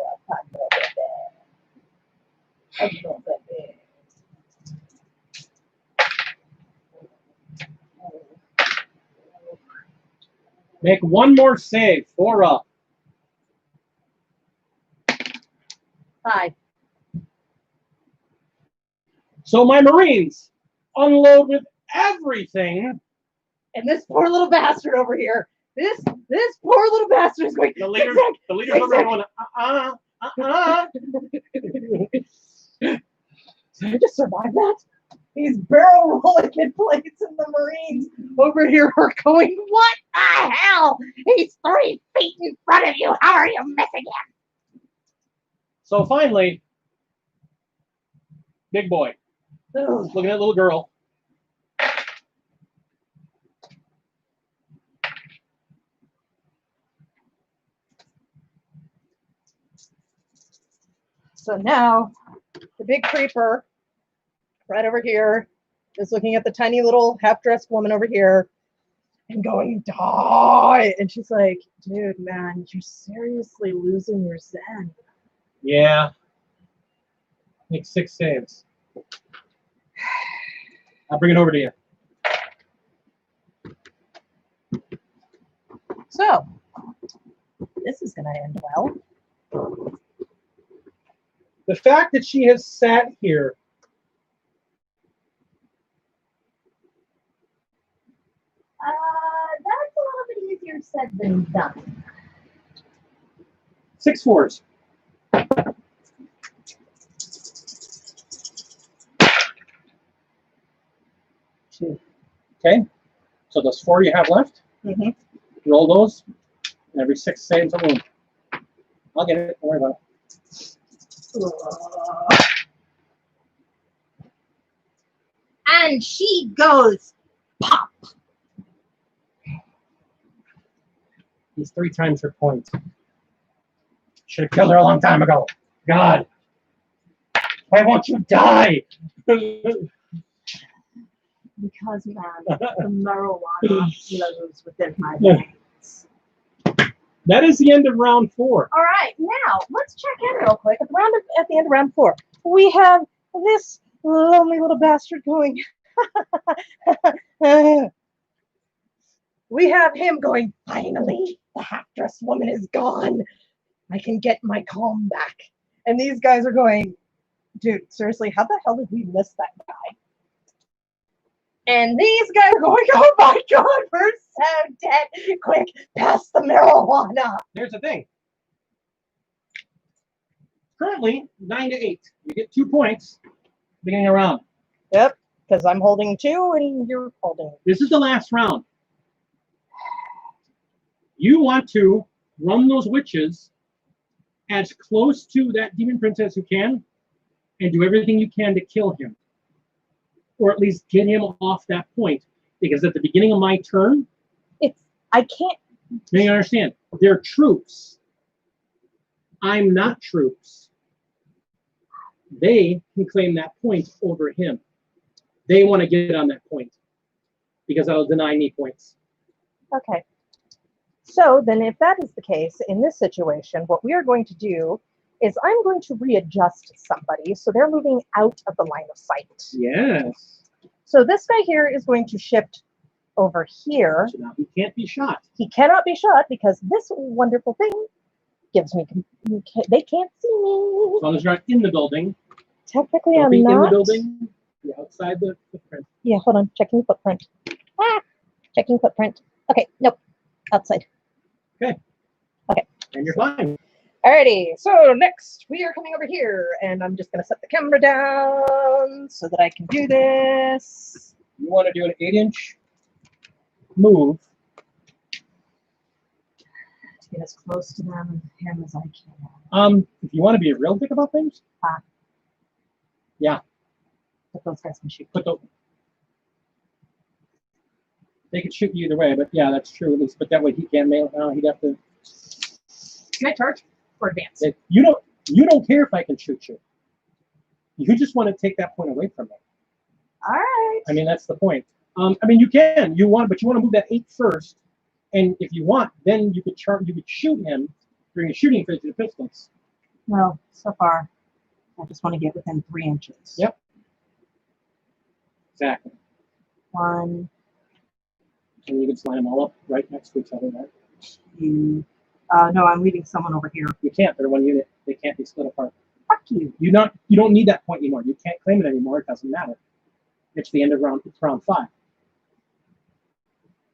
hello, baby. Make 1 more save, 4 up. 5. So my Marines unload with everything. And this poor little bastard over here. This poor little bastard is going. The leaders are going, Did I just survive that? These barrel rolling in place, and the Marines over here are going, what the hell? He's 3 feet in front of you. How are you missing him? So finally, big boy, Ugh. looking at little girl. So now, the big creeper, right over here, is looking at the tiny little half-dressed woman over here and going, die! And she's like, dude, man, you're seriously losing your zen. Yeah. Make 6 saves. I'll bring it over to you. So, this is going to end well. The fact that she has sat here That's a little bit easier said than done. 6 4s. Okay, so those 4 you have left, roll those, and every 6 saves a wound. I'll get it, don't worry about it. And she goes pop. He's 3 times her point. Should have killed her a long time ago. God, why won't you die? Because, man, the marijuana flows within my veins. That is the end of round 4. All right, now let's check in real quick. At the end of round 4, we have this lonely little bastard going. We have him going, finally, the half-dressed woman is gone. I can get my calm back. And these guys are going, dude, seriously, how the hell did we miss that guy? And these guys are going, oh my God, we're so dead. Quick, pass the marijuana. Here's the thing. Currently, 9 to 8. You get 2 points beginning of round. Yep, because I'm holding 2 and you're holding. This is the last round. You want to run those witches as close to that demon prince as you can, and do everything you can to kill him, or at least get him off that point. Because at the beginning of my turn, I can't. you understand, they're troops. I'm not troops. They can claim that point over him. They want to get on that point because that'll deny me points. Okay. So then if that is the case, in this situation, what we are going to do is I'm going to readjust somebody so they're moving out of the line of sight. Yes. So this guy here is going to shift over here. So now he can't be shot. He cannot be shot because this wonderful thing gives me, they can't see me. As long as you're not in the building. Technically, Don't I'm be not. in the building. Be outside the footprint. Yeah, hold on. Checking footprint. Ah, checking footprint. Okay, nope. Outside. Okay. Okay. And you're fine. Alrighty, so next we are coming over here, and I'm just going to set the camera down so that I can do this. You want to do an 8-inch move. To get as close to him as I can. If you want to be a real dick about things, yeah. But those guys can shoot. They could shoot you either way, but yeah, that's true at least. But that way he can't mail. He'd have to. Can I charge or advance? You don't care if I can shoot you. You just want to take that point away from me. All right. I mean, that's the point. I mean, you can. You want to move that 8 first, and if you want, then you could charge. You could shoot him during a shooting phase of the pistols. Well, so far, I just want to get within 3 inches. Yep. Exactly. 1, And you can line them all up right next to each other, right? 2. No, I'm leaving someone over here. You can't. They're one unit. They can't be split apart. Fuck you. You don't need that point anymore. You can't claim it anymore. It doesn't matter. It's the end of round. It's round 5.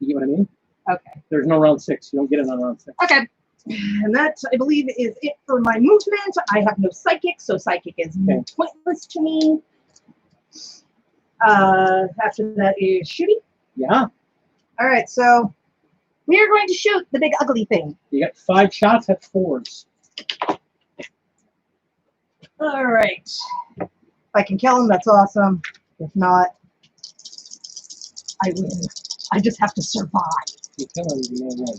You get what I mean? Okay. There's no round 6. You don't get it on round 6. Okay. And that, I believe, is it for my movement. I have no psychic, so psychic is pointless to me. After that is shooting. Yeah. All right, so we are going to shoot the big ugly thing. You got 5 shots at 4s. All right. If I can kill him, that's awesome. If not, I win. I just have to survive. You kill him, you may win.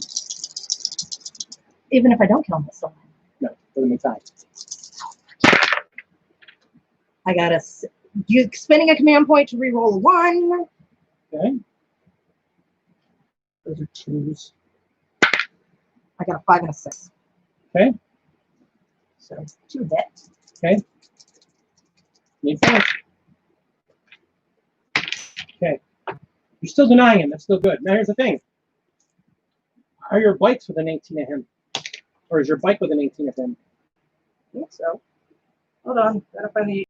Even if I don't kill him, I still win. No, doesn't make time. I got a. You spending a command point to reroll a 1. Okay. Those are 2s. I got a 5 and a 6. Okay. So 2 hit. Okay. Need 5. Okay. You're still denying him. That's still good. Now here's the thing. Are your bikes with an 18 of him? Or is your bike with an 18 of him? I think so. Hold on. Gotta find the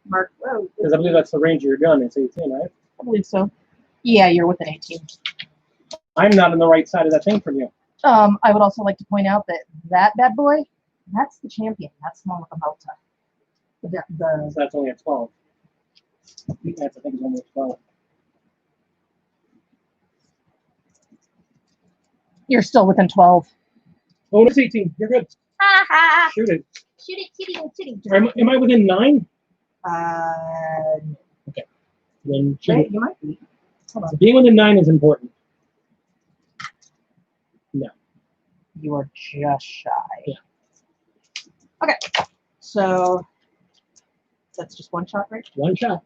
mark. Oh, Because I believe that's the range of your gun. It's 18, right? I believe so. Yeah, you're with an 18. I'm not on the right side of that thing from you. I would also like to point out that that bad boy, that's the champion. That's the one with the Malta. So that's only a 12. That's, I think, it's only a 12. You're still within 12. Oh, it's 18. You're good. Ha ha! Shoot it. Shoot it, shooting. Am I within 9? Okay. Then shoot it. You might be. Hold on. Being within 9 is important. No. You are just shy. Yeah. Okay. So that's just 1 shot, right? 1 shot.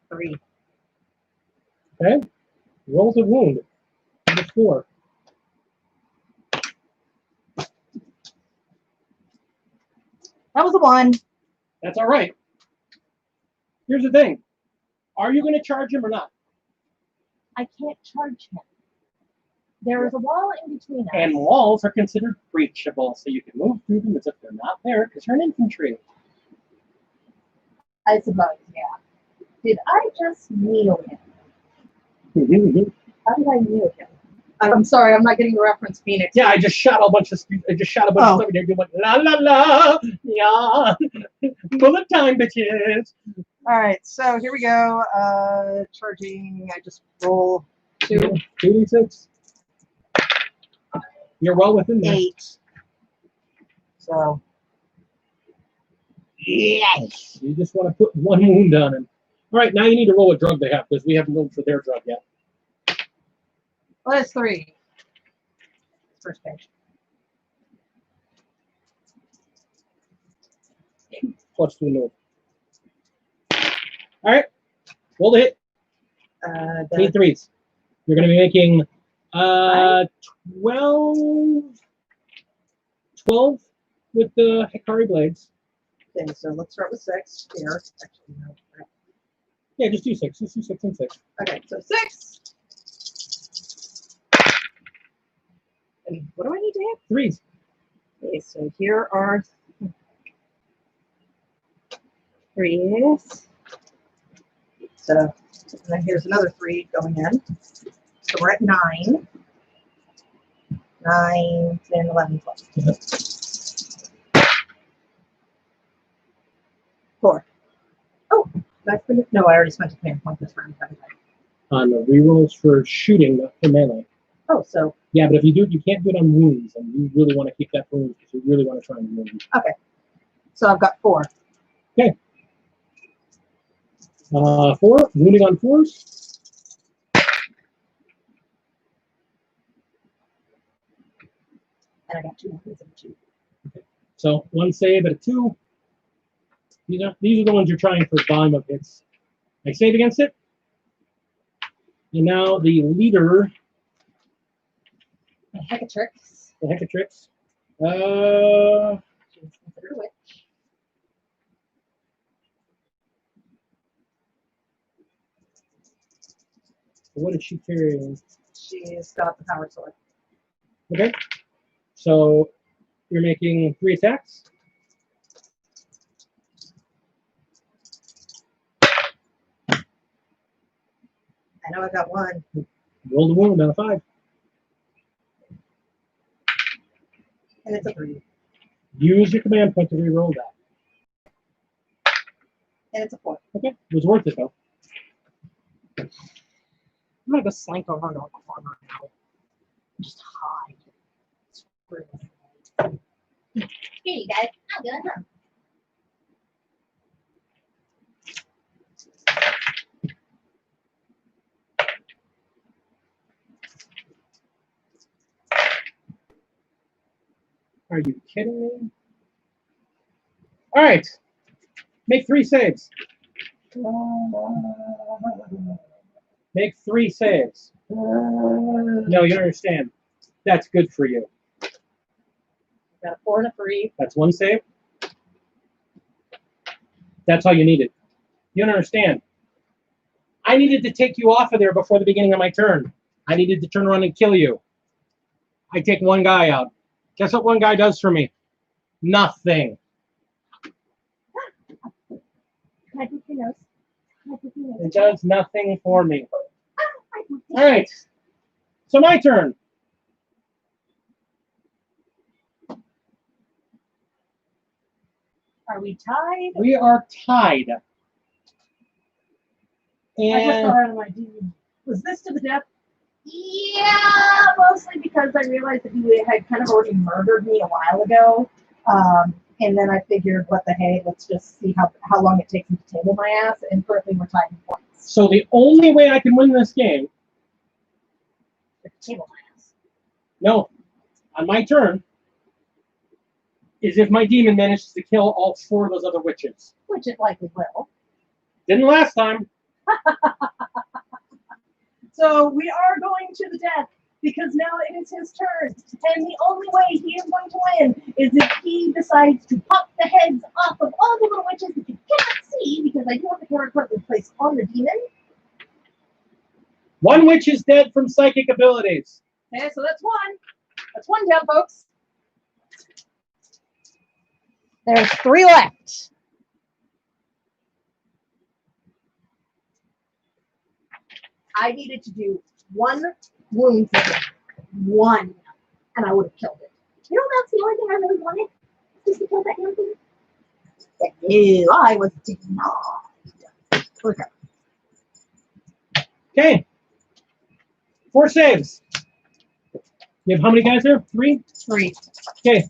3. Okay. Rolls a wound. Number 4. That was a 1. That's all right. Here's the thing. Are you going to charge him or not? I can't charge him. There is a wall in between us. And walls are considered breachable, so you can move through them as if they're not there because you're an infantry. I suppose, yeah. Did I just kneel him? How did I kneel him? I'm sorry, I'm not getting the reference, Phoenix. Yeah, I just shot a bunch of stuff in there doing la la la, yeah, bullet time, bitches. All right, so here we go. Charging, I just roll 2. 2d6. You're well within there. 8. So Yes. You just want to put one wound on him. All right, now you need to roll a drug they have because we haven't rolled for their drug yet. well, that's 3. First page. Plus 2 move. All right, roll the hit. Need threes. You're going to be making 12 with the Hikari blades. Okay, so let's start with 6 here. Actually, no. Yeah, just do 6. Just do 6 and 6. Okay, so 6. And what do I need to hit? Threes. Okay, so here are 3s. So, and then here's another 3 going in. So we're at 9. 9, 10, 11, 12. Yeah. 4. Oh, did I spend it? No, I already spent a command point this round. haven't I? On the rerolls for shooting, not for melee. Oh, so, Yeah, but if you do it, you can't do it on wounds, and you really want to keep that for wounds because you really want to try and wound. okay. So I've got 4. 4, wounding on 4s. And I got 2 wounds and 2. So 1 save at a 2. These are the ones you're trying for volume of hits. I save against it. And now the leader, A Hecatrix. the Hecatrix. She's considered a witch. What is she carrying? She's got the power sword. Okay. So you're making 3 attacks. I know I got 1. Roll the wound on a 5. And it's a 3. Use your command point to re-roll that. And it's a 4. Okay. It was worth it though. I'm gonna go slank over into a corner now. Just hide. Screw this. Here you guys. I'm going home. Are you kidding me? All right. Make 3 saves. Make 3 saves. No, you don't understand. That's good for you. Got a 4 and a 3. That's 1 save. That's all you needed. You don't understand. I needed to take you off of there before the beginning of my turn. I needed to turn around and kill you. I take 1 guy out. Guess what 1 guy does for me? Nothing. Can I poke your nose? Can I poke your nose? It does nothing for me. All right. So my turn. Are we tied? We are tied. I just And got out of my demon. Was this to the death? Yeah, mostly because I realized that you had kind of already murdered me a while ago. And then I figured, what the hey, let's just see how long it takes me to table my ass. And currently we're tied in points. so the only way I can win this game, Table my ass. no, on my turn, is if my demon manages to kill all 4 of those other witches. Which it likely will. Didn't last time. So we are going to the death because now it is his turn. And the only way he is going to win is if he decides to pop the heads off of all the little witches that you cannot see because I do have the camera currently placed on the demon. 1 witch is dead from psychic abilities. Okay, so that's 1. That's 1 down, folks. There's 3 left. I needed to do 1 wound to him. 1. And I would have killed it. You know, that's the only thing I really wanted. Just to kill that damn thing. But no, I was denied. Okay. Okay. 4 saves. You have how many guys there? 3? 3. Okay.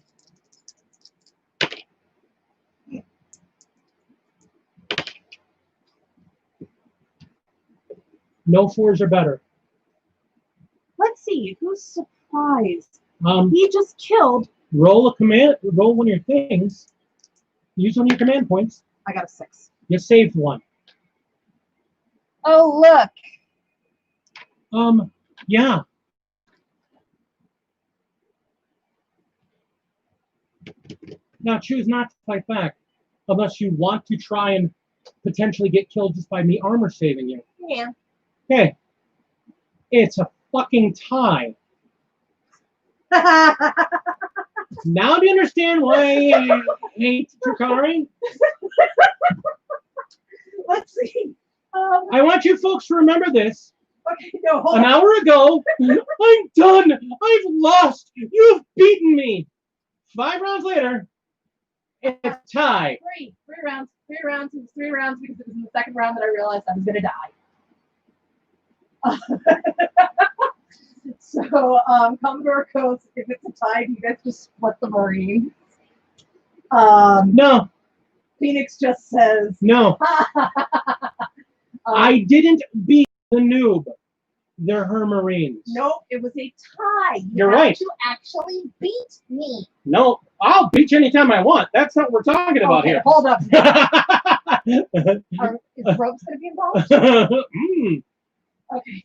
No 4s are better. Let's see. Who's surprised? Um, He just killed. roll one of your things. Use one of your command points. I got a 6. You saved one. Oh, look. Yeah. Now choose not to fight back, unless you want to try and potentially get killed just by me armor saving you. Yeah. Okay. It's a fucking tie. Now do you understand why I hate Drakari? Let's see. I want you folks to remember this. Okay, no, hold An on. hour ago, I'm done. I've lost. You've beaten me. 5 rounds later, it's a tie. Three rounds. It was 3 rounds because it was in the second round that I realized I was going to die. So, Commodore Coast, if it's a tie, you guys just split the Marines. No, Phoenix just says, no. I didn't beat the noob. They're her Marines. nope, it was a tie. You're have right. to actually beat me. No, I'll beat you anytime I want. That's not what we're talking about Okay, here. hold up. Is ropes going to be involved? Mm. Okay.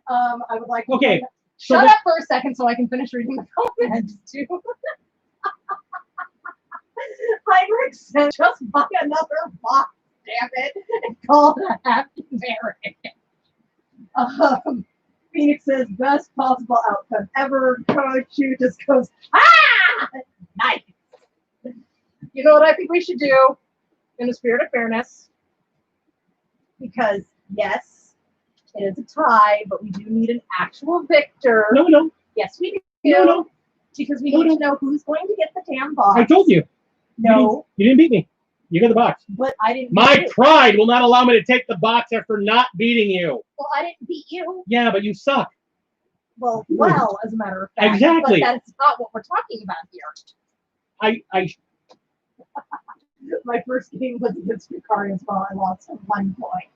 I would like to Okay. shut So up for a second so I can finish reading the comments too. Heinrich said, just buy another box, damn it, and call it a happy marriage. Phoenix says, best possible outcome ever. Chu just goes, ah! Nice. You know what I think we should do in the spirit of fairness? Because, yes, it is a tie, but we do need an actual victor. no, no, Yes, we do. no. Because we No, need no. to know who's going to get the damn box. I told you. No, You didn't beat me. You got the box. but I didn't My beat you. pride will not allow me to take the box after not beating you. Well, I didn't beat you. Yeah, but you suck. Well, as a matter of fact. Exactly. But that's not what we're talking about here. I My first game was against Yukari as well. I lost at 1 point.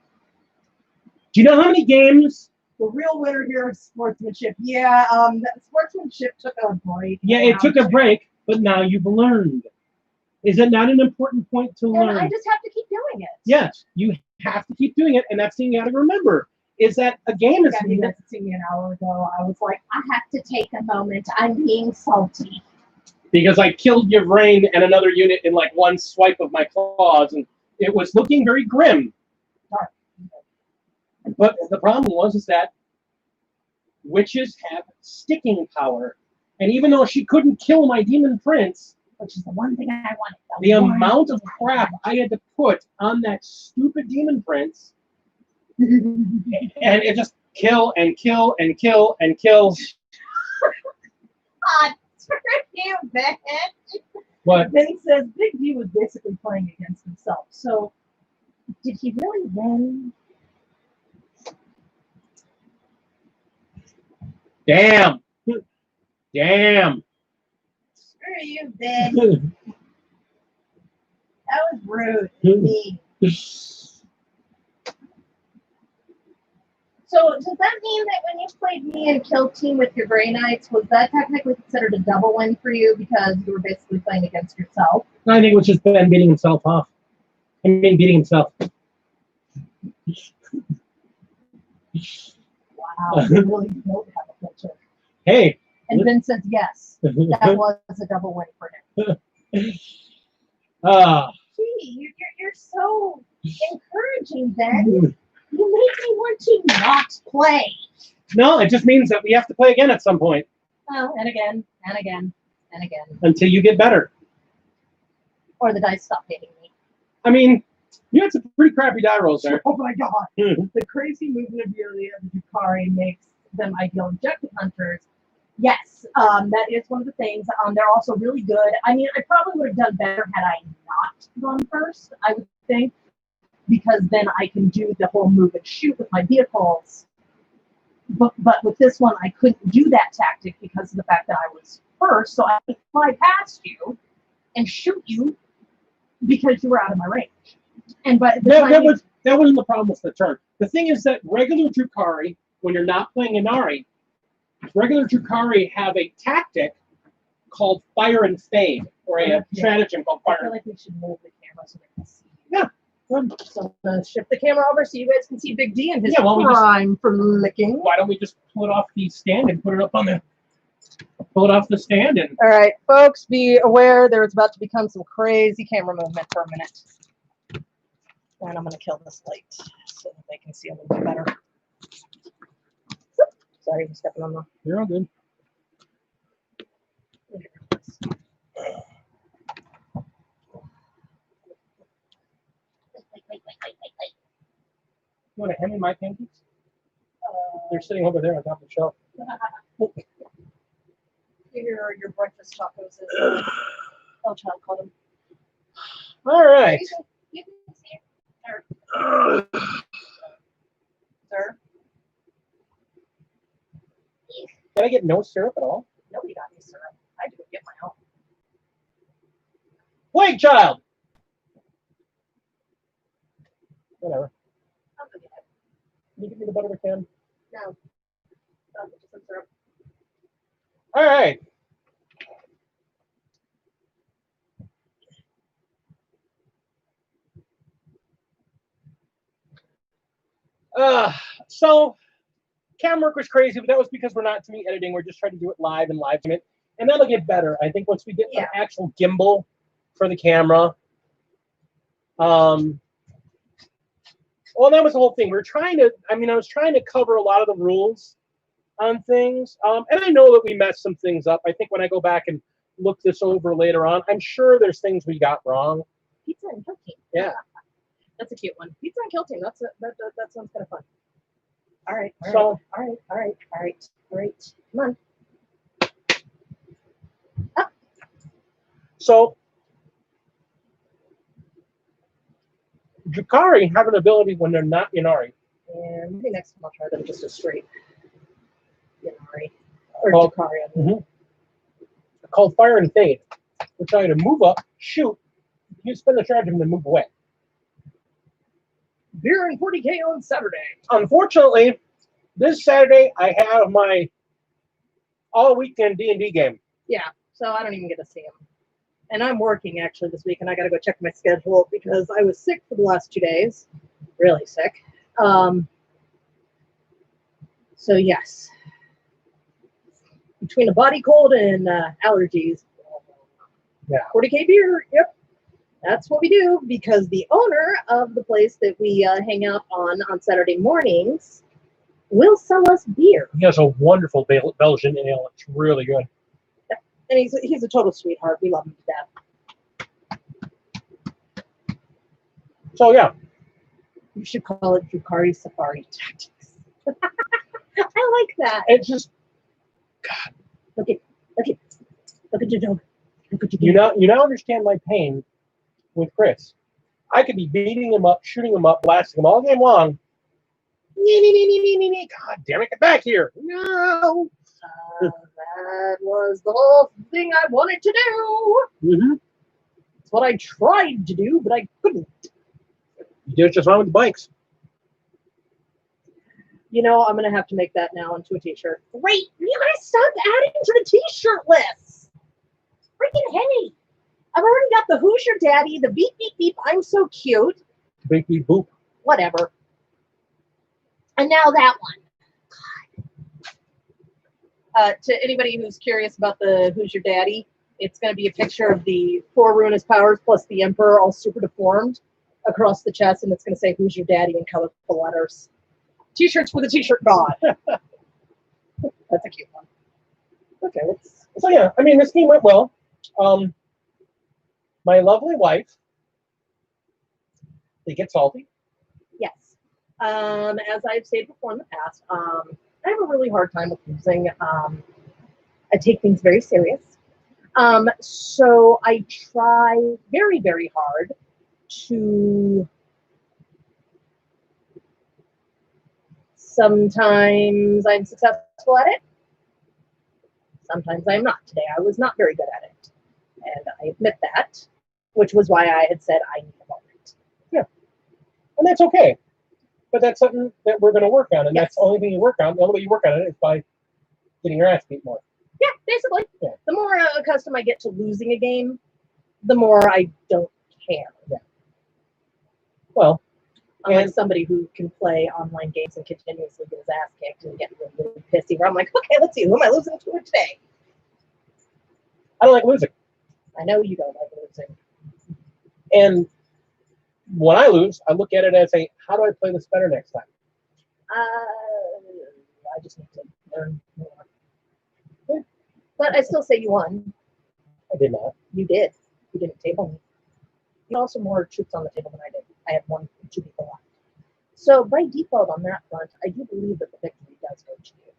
do you know how many games? The real winner here is sportsmanship. Yeah, that sportsmanship took a break. Yeah, it took a break, but now you've learned. Is it not an important point to And learn? I just have to keep doing it. Yes, you have to keep doing it, and that's the thing you got to remember. Is that a game is Yeah, you guys seen me an hour ago. I was like, I have to take a moment. I'm being salty. because I killed your brain and another unit in like one swipe of my claws, and it was looking very grim. But the problem is that witches have sticking power, and even though she couldn't kill my demon prince, Which is the one thing I wanted. the amount of crap I had to put on that stupid demon prince, and it just kill and kill and kill and kill. You bet. But Then he says Big D was basically playing against himself. So did he really win? damn. Screw you, Ben. That was rude. Me. So does that mean that when you played me and Kill Team with your Grey Knights, was that technically considered a double win for you because you were basically playing against yourself? I think it was just Ben beating himself off. I mean, beating himself. Wow, you really don't have a picture. Hey. And Ben says yes, that was a double win for him. Gee, you're so encouraging, Ben. You make me want to not play. No, it just means that we have to play again at some point. Oh, and again, and again, and again. Until you get better. Or the dice stop hitting me. I mean, you had some pretty crappy die rolls there. Oh my god. The crazy movement ability of the Yukari makes them ideal objective hunters. Yes, that is one of the things. They're also really good. I mean, I probably would have done better had I not gone first, I would think, because then I can do the whole move and shoot with my vehicles. But with this one, I couldn't do that tactic because of the fact that I was first, so I could fly past you and shoot you because you were out of my range. And but that wasn't the problem with the turn. The thing is that regular Drukhari, when you're not playing Inari, regular Drukhari have a tactic called Fire and Fade, or a stratagem called I Fire. feel like we should move the camera so they can see. Yeah. So I'm gonna shift the camera over so you guys can see Big D and his Yeah, well, we just- prime for licking. Why don't we just pull it off the stand and put it up on the, pull it off the stand and All right, folks, be aware there's about to become some crazy camera movement for a minute. And I'm gonna kill this light so that they can see a little bit better. Sorry, I'm stepping on the. you're all good. You want to hand me my pancakes? They're sitting over there on top of the shelf. Your breakfast tacos is El Child called them. All right. You can see it. Sir, Can I get no syrup at all? nobody got any syrup. I had to go get my own. Plague child. Whatever. I'll go get it. Can you give me the butter pecan? No. I'll get you some syrup. All right. So cam work was crazy, but that was because we're not doing editing. We're just trying to do it live and live stream it. And that'll get better. I think once we get an actual gimbal for the camera. Well, that was the whole thing. We're trying to, I was trying to cover a lot of the rules on things. And I know that we messed some things up. I think when I go back and look this over later on, I'm sure there's things we got wrong. Pizza and kill team. Yeah. That's a cute one. Pizza and kill team. That sounds kind of fun. All right. So- all right. Come on. So, Drukhari have an ability when they're not Inari. And maybe next time I'll try them just a straight Yanari. Or Oh. Drukhari. Called Fire and Fade. We're trying to move up, shoot, you spend the stratagem, then move away. Beer and 40K on Saturday. Unfortunately, this Saturday I have my all weekend D&D game. Yeah, so I don't even get to see him. And I'm working actually this week, and I got to go check my schedule because I was sick for the last 2 days. Really sick. So, yes. Between a body cold and allergies. Yeah. 40K beer, yep. That's what we do because the owner of the place that we hang out on Saturday mornings will sell us beer. He has a wonderful Belgian ale. It's really good. And he's a total sweetheart. We love him to death. So, yeah. You should call it Drukhari Safari Tactics. I like that. It's just, Look at your dog. Look at your dog. you now understand my pain with Chris. I could be beating him up, shooting him up, blasting him all game long. God damn it, get back here. No. That was the whole thing I wanted to do. Mm-hmm. It's what I tried to do, but I couldn't. You did it just wrong with the bikes. You know, I'm going to have to make that now into a t-shirt. Great. You guys stop adding to the t-shirt list. Freaking hey. I've already got the Who's Your Daddy, the beep, beep, beep, I'm so cute. Beep, beep, boop. Whatever. And now that one. God. To anybody who's curious about the Who's Your Daddy, it's going to be a picture of the 4 ruinous powers plus the Emperor all super deformed across the chest, and it's going to say Who's Your Daddy in colorful letters. T-shirts for the t-shirt god. That's a cute one. Okay, So yeah, this game went well. My lovely wife, they get salty. yes. As I've stated before in the past, I have a really hard time with losing. I take things very serious. So I try very, very hard to sometimes I'm successful at it. Sometimes I'm not. Today I was not very good at it. And I admit that, which was why I had said I need a moment. Yeah. And that's okay. But that's something that we're going to work on, and Yes. that's the only thing you work on. The only way you work on it is by getting your ass beat more. Yeah, basically. Yeah. The more accustomed I get to losing a game, the more I don't care. Yeah. Well, Unlike and somebody who can play online games and continuously get his ass kicked and get really pissy, where I'm like, okay, let's see, who am I losing to today? I don't like losing. I know you don't like losing. And when I lose, I look at it as how do I play this better next time? I just need to learn more. Yeah. But I still say you won. I did not. You did. You didn't table me. You had also more troops on the table than I did. I had 2 people left. So by default on that front, I do believe that the victory does go to you.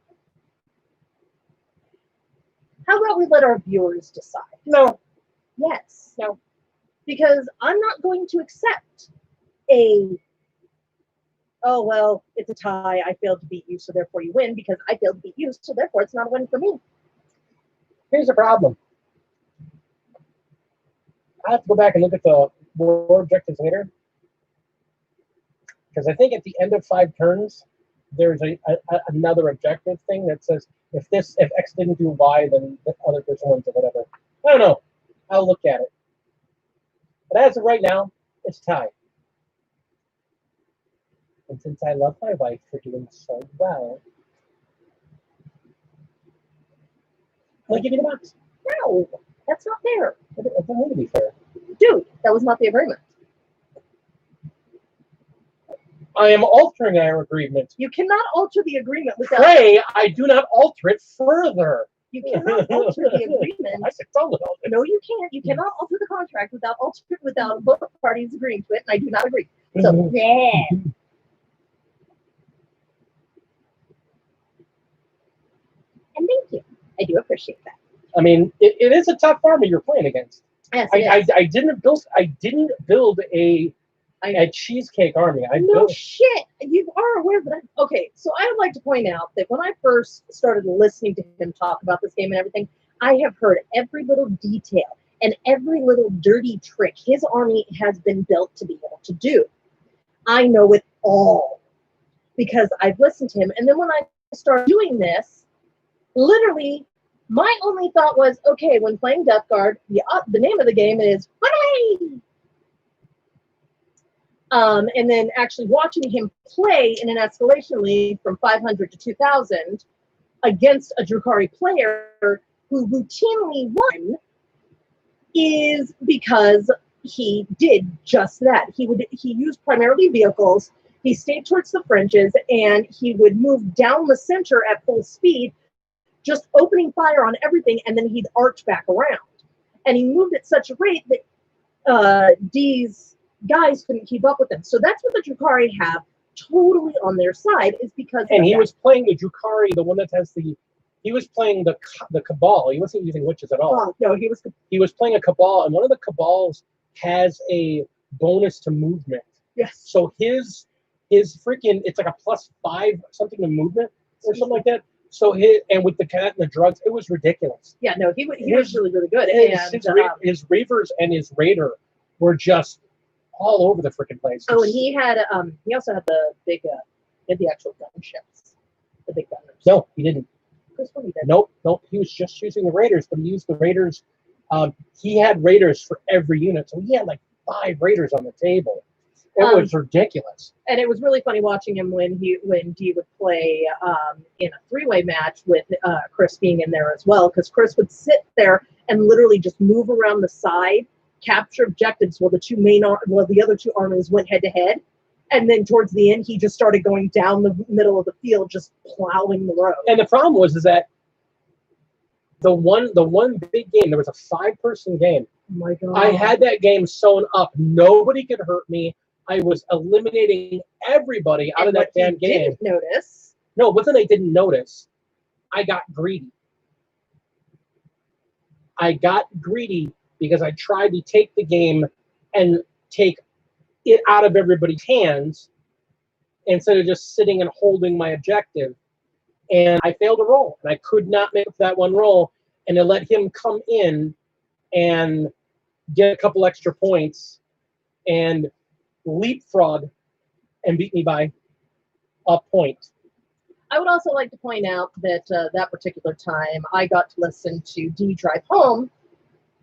How about we let our viewers decide? No. Yes. No. Because I'm not going to accept oh, well, it's a tie. I failed to beat you, so therefore you win, because I failed to beat you, so therefore it's not a win for me. Here's the problem. I have to go back and look at the war objectives later. Because I think at the end of 5 turns, there's another objective thing that says if X didn't do Y, then the other person wins or whatever. I don't know. I'll look at it. But as of right now, it's tied. And since I love my wife for doing so well, I'm gonna give you the box. No, that's not fair. It doesn't need to be fair. Dude, that was not the agreement. I am altering our agreement. You cannot alter the agreement without. Pray I do not alter it further. You cannot alter the agreement. I said totally alter it. No, you can't. You cannot alter the contract without both parties agreeing to it, and I do not agree. So, yeah. And thank you. I do appreciate that. I mean, it is a tough army you're playing against. Yes, I didn't build a cheesecake army. No shit. You are aware that. Okay, so I would like to point out that when I first started listening to him talk about this game and everything, I have heard every little detail and every little dirty trick his army has been built to be able to do. I know it all because I've listened to him. And then when I started doing this, literally, my only thought was, okay, when playing Death Guard, the name of the game is hooray! And then actually watching him play in an escalation league from 500 to 2,000 against a Drukhari player who routinely won is because he did just that. He used primarily vehicles. He stayed towards the fringes, and he would move down the center at full speed, just opening fire on everything, and then he'd arch back around. And he moved at such a rate that these guys couldn't keep up with him. So that's what the Drukhari have totally on their side, is because and he was playing the Drukhari, the one that has he was playing the Cabal. He wasn't using witches at all. Oh, no, he was playing a Cabal, and one of the Cabals has a bonus to movement. Yes. So his freaking, it's like a +5 something to movement or something like that. So and with the cat and the drugs, it was ridiculous. Yeah, no, he was really, really good. His Reavers and his Raider were just all over the freaking place. Oh, and he also had the big, he had the actual gunships, the big gunners. No, he didn't. He did. Nope. He was just using the Raiders, but he used the Raiders. He had Raiders for every unit, so he had like 5 Raiders on the table. It was ridiculous. And it was really funny watching him when D would play in a 3-way match with Chris being in there as well, because Chris would sit there and literally just move around the side, capture objectives while the other 2 armies went head to head, and then towards the end he just started going down the middle of the field, just plowing the road. And the problem was that the one big game, there was a 5-person game. Oh my God! I had that game sewn up. Nobody could hurt me. I was eliminating everybody out of that damn game. Didn't notice. No, it wasn't I didn't notice. I got greedy. Because I tried to take the game and take it out of everybody's hands instead of just sitting and holding my objective. And I failed a roll, and I could not make up that one roll, and to let him come in and get a couple extra points and leapfrog and beat me by a point. I would also like to point out that that particular time I got to listen to D Drive Home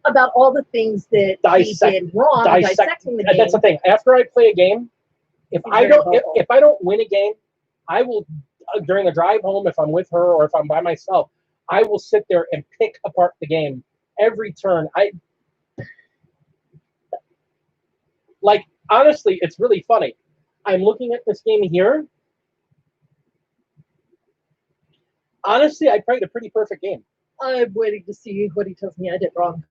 about all the things that he did wrong, dissecting the game. That's the thing. After I play a game, if I don't win a game, I will during a drive home, if I'm with her or if I'm by myself, I will sit there and pick apart the game every turn. Like, honestly, it's really funny. I'm looking at this game here. Honestly, I played a pretty perfect game. I'm waiting to see what he tells me I did wrong,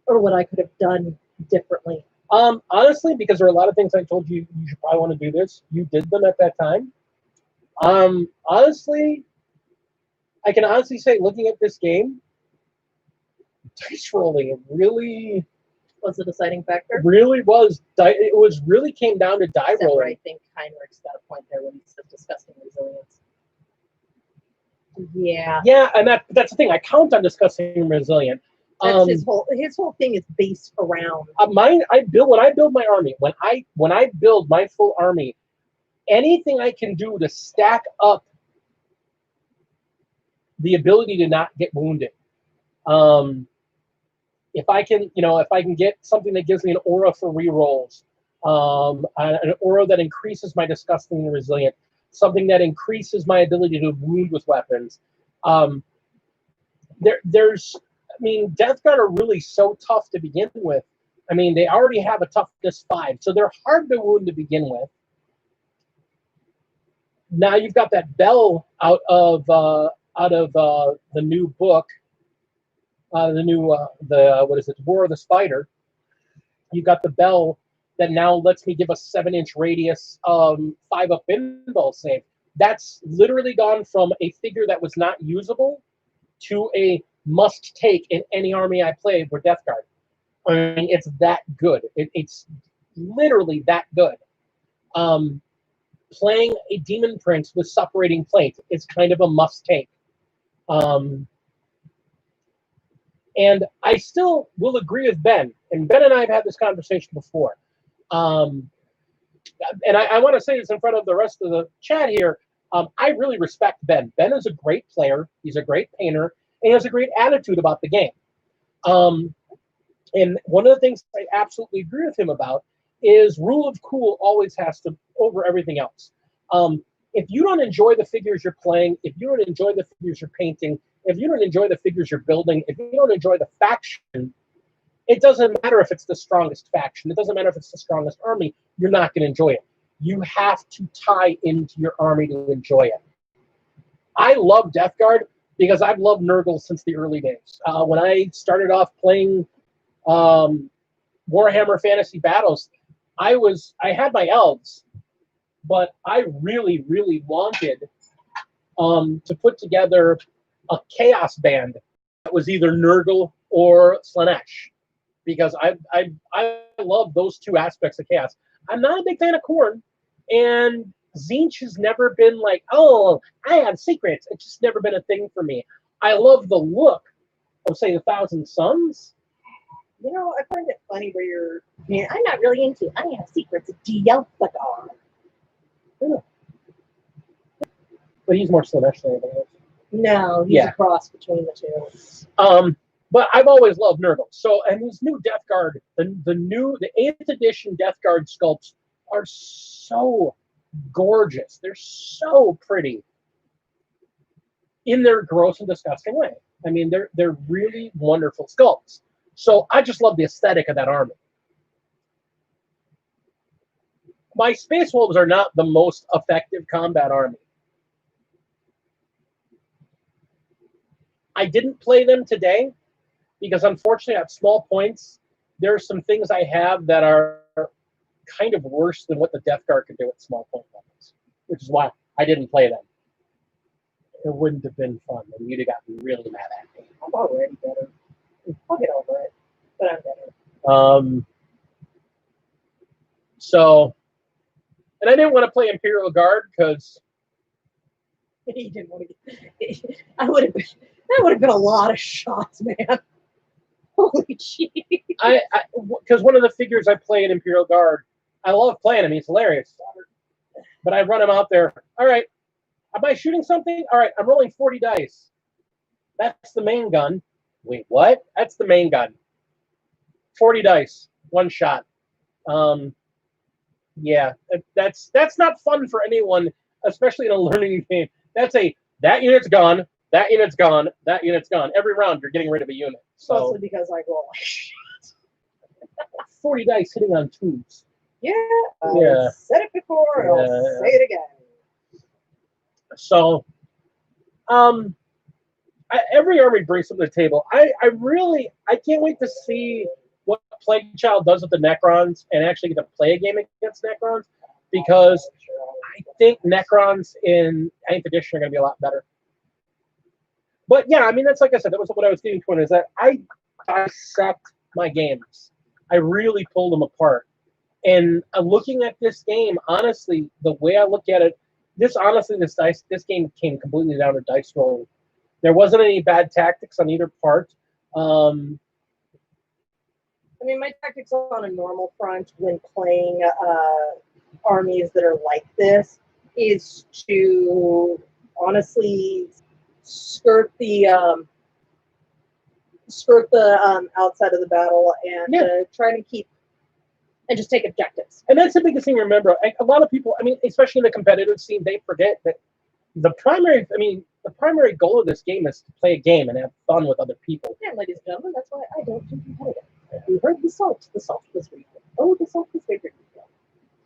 or what I could have done differently. Honestly, because there are a lot of things I told you you should probably want to do this. You did them at that time. Honestly, I can honestly say, looking at this game, dice rolling really was a deciding factor. Really was. It was really came down to die rolling. I think Heinrich's got a point there when he says disgusting resilience. Yeah. Yeah, and that's the thing. I count on discussing resilient. That's his whole thing is based around when I build my army, when I build my full army, anything I can do to stack up the ability to not get wounded. If I can get something that gives me an aura for rerolls, an aura that increases my disgusting and resilient, something that increases my ability to wound with weapons. Death Guard are really so tough to begin with. I mean, they already have a toughness 5, so they're hard to wound to begin with. Now you've got that bell out of the new book, what is it, War of the Spider. You've got the bell that now lets me give a 7-inch radius 5-up pinball save. That's literally gone from a figure that was not usable to a must take in any army I play with Death Guard. I mean, it's that good. It's literally that good. Playing a Demon Prince with separating plate is kind of a must take. And I still will agree with Ben. And Ben and I have had this conversation before. And I want to say this in front of the rest of the chat here. I really respect Ben. Ben is a great player. He's a great painter. And he has a great attitude about the game. And one of the things I absolutely agree with him about is rule of cool always has to over everything else. If you don't enjoy the figures you're playing, if you don't enjoy the figures you're painting, if you don't enjoy the figures you're building, if you don't enjoy the faction, it doesn't matter if it's the strongest faction. It doesn't matter if it's the strongest army. You're not going to enjoy it. You have to tie into your army to enjoy it. I love Death Guard because I've loved Nurgle since the early days. When I started off playing Warhammer Fantasy Battles, I had my elves, but I really, really wanted to put together a Chaos band that was either Nurgle or Slaanesh, because I love those two aspects of Chaos. I'm not a big fan of Khorne, and Tzeentch has never been like, oh, I have secrets. It's just never been a thing for me. I love the look of, say, the Thousand Suns. You know, I find it funny where I'm not really into I have secrets of Dielfagar. But he's more Slaanesh than anything else. No, he's a cross between the two. But I've always loved Nurgle. So, and this new Death Guard, the 8th edition Death Guard sculpts are so gorgeous. They're so pretty in their gross and disgusting way. I mean, they're really wonderful sculpts. So I just love the aesthetic of that army. My Space Wolves are not the most effective combat army. I didn't play them today because, unfortunately, at small points, there are some things I have that are kind of worse than what the Death Guard can do at small point levels, which is why I didn't play them. It wouldn't have been fun, and you'd have gotten really mad at me. I'm already better. I'll get over it, but I'm better. So, and I didn't want to play Imperial Guard because he didn't want to. That would have been a lot of shots, man. Holy shit! Because one of the figures I play in Imperial Guard, I love playing him. He's hilarious. But I run him out there. All right. Am I shooting something? All right. I'm rolling 40 dice. That's the main gun. Wait, what? That's the main gun. 40 dice, one shot. Yeah, that's not fun for anyone, especially in a learning game. That unit's gone. That unit's gone. That unit's gone. Every round, you're getting rid of a unit. So Mostly because I roll. 40 dice hitting on twos. Yeah, Yeah. I said it before, and I'll say it again. So, every army brings something to the table. I can't wait to see what Plague Child does with the Necrons and actually get to play a game against Necrons, because I think Necrons in 9th edition are going to be a lot better. But yeah, I mean, that's like I said, that was what I was getting to, is that I dissect my games. I really pull them apart. And looking at this game, honestly, the way I look at it, this game came completely down to dice rolling. There wasn't any bad tactics on either part. I mean, my tactics on a normal front when playing armies that are like this is to honestly skirt the outside of the battle and try to keep and just take objectives. And that's the biggest thing to remember. A lot of people, I mean, especially in the competitive scene, they forget that the primary goal of this game is to play a game and have fun with other people. Yeah, ladies and gentlemen, that's why I don't do competitive. You heard the salt was weak. Oh, the salt was bigger.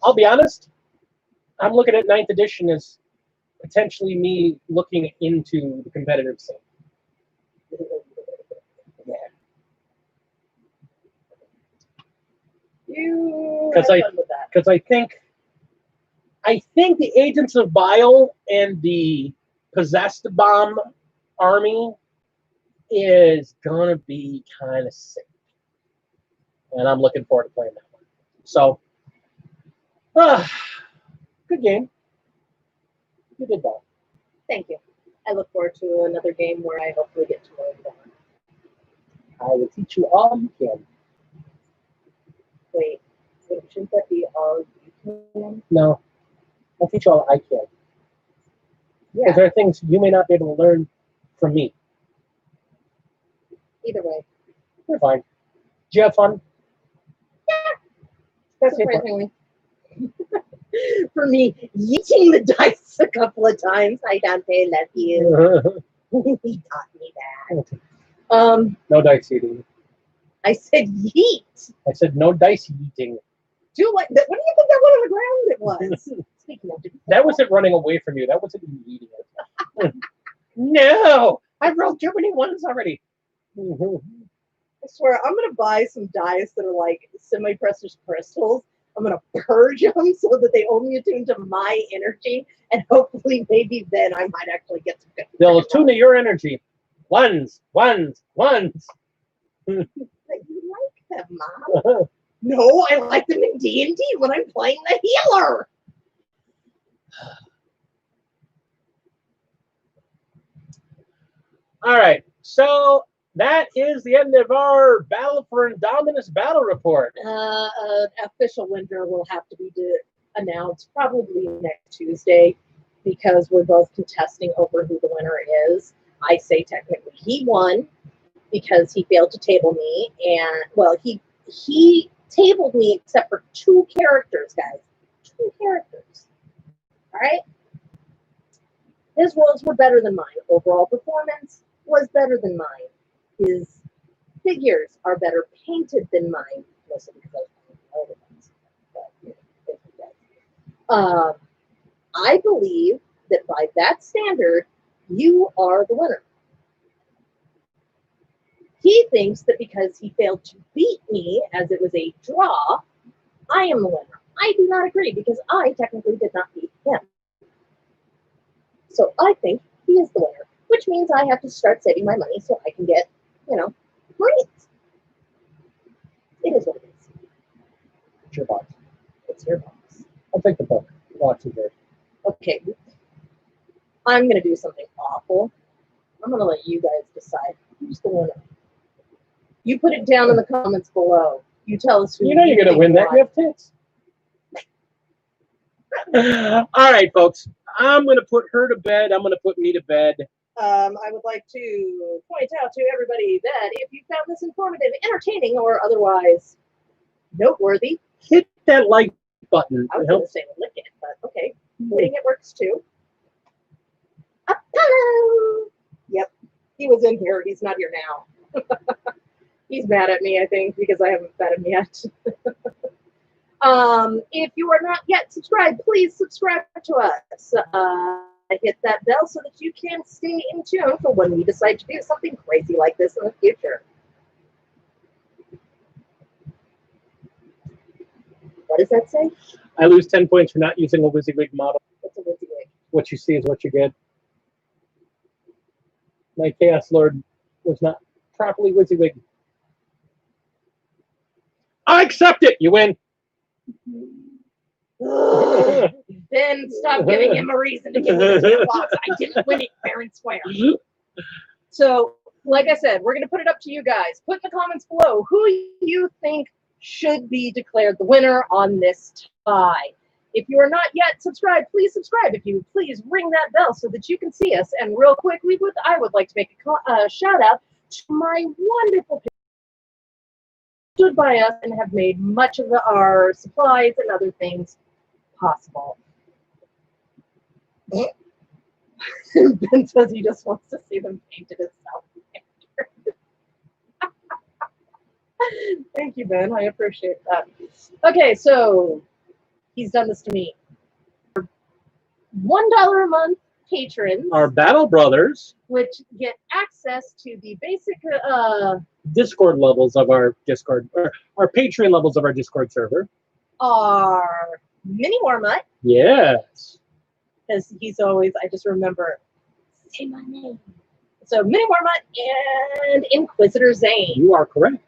I'll be honest, I'm looking at 9th edition as potentially me looking into the competitive scene. Yeah. You have fun with that. Because I think the Agents of Bile and the Possessed Bomb army is gonna be kind of sick, and I'm looking forward to playing that one. So, good game. You did that. Thank you. I look forward to another game where I hopefully get to know you better. I will teach you all you can. Wait, shouldn't that be all you can? No, I'll teach you all I can. Yeah. Because there are things you may not be able to learn from me. Either way. You're fine. Did you have fun? Yeah. That's important. Surprisingly. For me, yeeting the dice a couple of times. Hi, Dante, love you. He taught me that. No dice eating. I said yeet. I said no dice eating. Do you like that? What do you think that one on the ground it was? Speaking of, That wasn't running away from you. That wasn't you eating it. No! I've rolled too many ones already. I swear, I'm going to buy some dice that are like semi-precious crystals. I'm going to purge them so that they only attune to my energy, and hopefully maybe then I might actually get some good. They'll attune to your energy. Ones. You like them, Mom? No, I like them in D&D when I'm playing the healer. All right, so that is the end of our Battle for Indominus battle report. An official winner will have to be announced probably next Tuesday, because we're both contesting over who the winner is. I say technically he won because he failed to table me, and well, he tabled me except for 2 characters, guys. 2 characters. All right. His rolls were better than mine. Overall performance was better than mine. His figures are better painted than mine, mostly because I was playing the other ones. I believe that by that standard, you are the winner. He thinks that because he failed to beat me, as it was a draw, I am the winner. I do not agree, because I technically did not beat him. So I think he is the winner, which means I have to start saving my money so I can get, Marines. It is what it is. It's your box. It's your box. I'll take the book. The box is there. Okay. I'm going to do something awful. I'm going to let you guys decide who's the winner. You put it down in the comments below. You tell us who. You know you're going to win that. You have tits. All right, folks. I'm going to put her to bed. I'm going to put me to bed. I would like to point out to everybody that if you found this informative, entertaining, or otherwise noteworthy, Hit that like button. I was going to say lick it, but okay. Hitting it works too. Apollo! Yep. He was in here. He's not here now. He's mad at me, I think, because I haven't fed him yet. If you are not yet subscribed, please subscribe to us. Hit that bell so that you can stay in tune for when we decide to do something crazy like this in the future. What does that say? I lose 10 points for not using a WYSIWYG model. What's a WYSIWYG? What you see is what you get. My Chaos Lord was not properly WYSIWYG. I accept it. You win. Then stop giving him a reason to give me the damn box. I didn't win it fair and square. So, like I said, we're going to put it up to you guys. Put in the comments below who you think should be declared the winner on this tie. If you are not yet subscribed, please subscribe. If you please ring that bell so that you can see us. And real quick, I would like to make a shout out to my wonderful people who stood by us and have made much of our supplies and other things possible. Ben says he just wants to see them painted himself. Thank you, Ben. I appreciate that. Okay, so he's done this to me. $1 a month patrons, Our Battle Brothers, which get access to the basic Discord levels of our Discord, or our Patreon levels of our Discord server. are Mini Warmut, Yes. because he's always, I just remember, say my name. So Mini Warmut and Inquisitor Zane, You are correct.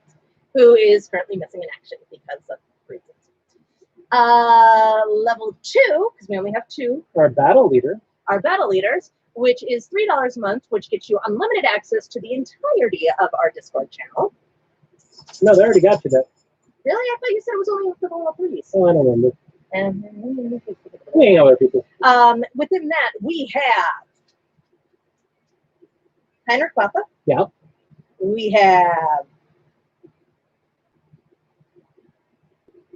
who is currently missing in action because of reasons. Level 2, because we only have 2, Our Battle Leader. are Battle Leaders, which is $3 a month, which gets you unlimited access to the entirety of our Discord channel. No, they already got you that. Really? I thought you said it was only for the level 3s. Oh, I don't remember. And We hang out with other people. within that, we have Heinrich Papa. Yeah. We have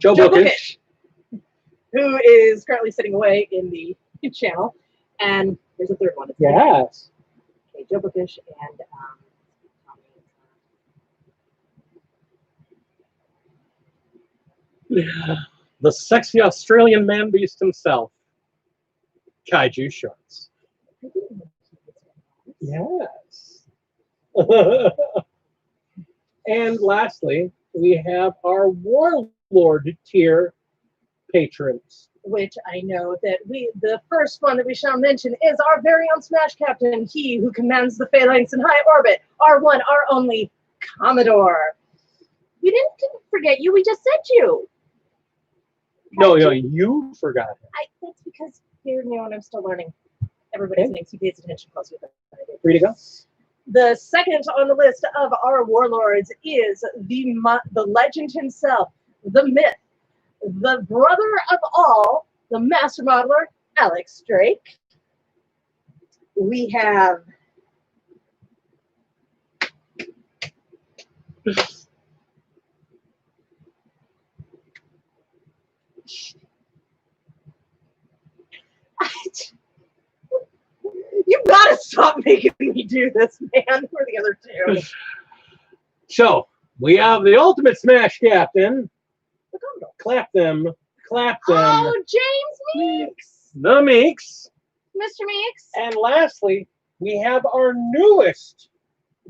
Joe Joe Bookish. who is currently sitting away in the channel. And there's a third one. Yes. Okay, Joe Bookish and The sexy Australian man beast himself. Kaiju Sharks. Yes. And lastly, we have our Warlord tier patrons. which I know that the first one that we shall mention is our very own Smash Captain, he who commands the phalanx in high orbit, our one, our only Commodore. We didn't forget you, we just said you. No, you forgot. That's because you're new and I'm still learning everybody's names. He pays attention closer than I do. Free to go. The second on the list of our warlords is the legend himself, the myth, the brother of all, the master modeler, Alex Drake. We have you gotta stop making me do this, man. Who are the other two? So we have the ultimate Smash Captain. The Commodore. Clap them. Oh, James Meeks. The Meeks. Mr. Meeks. And lastly, we have our newest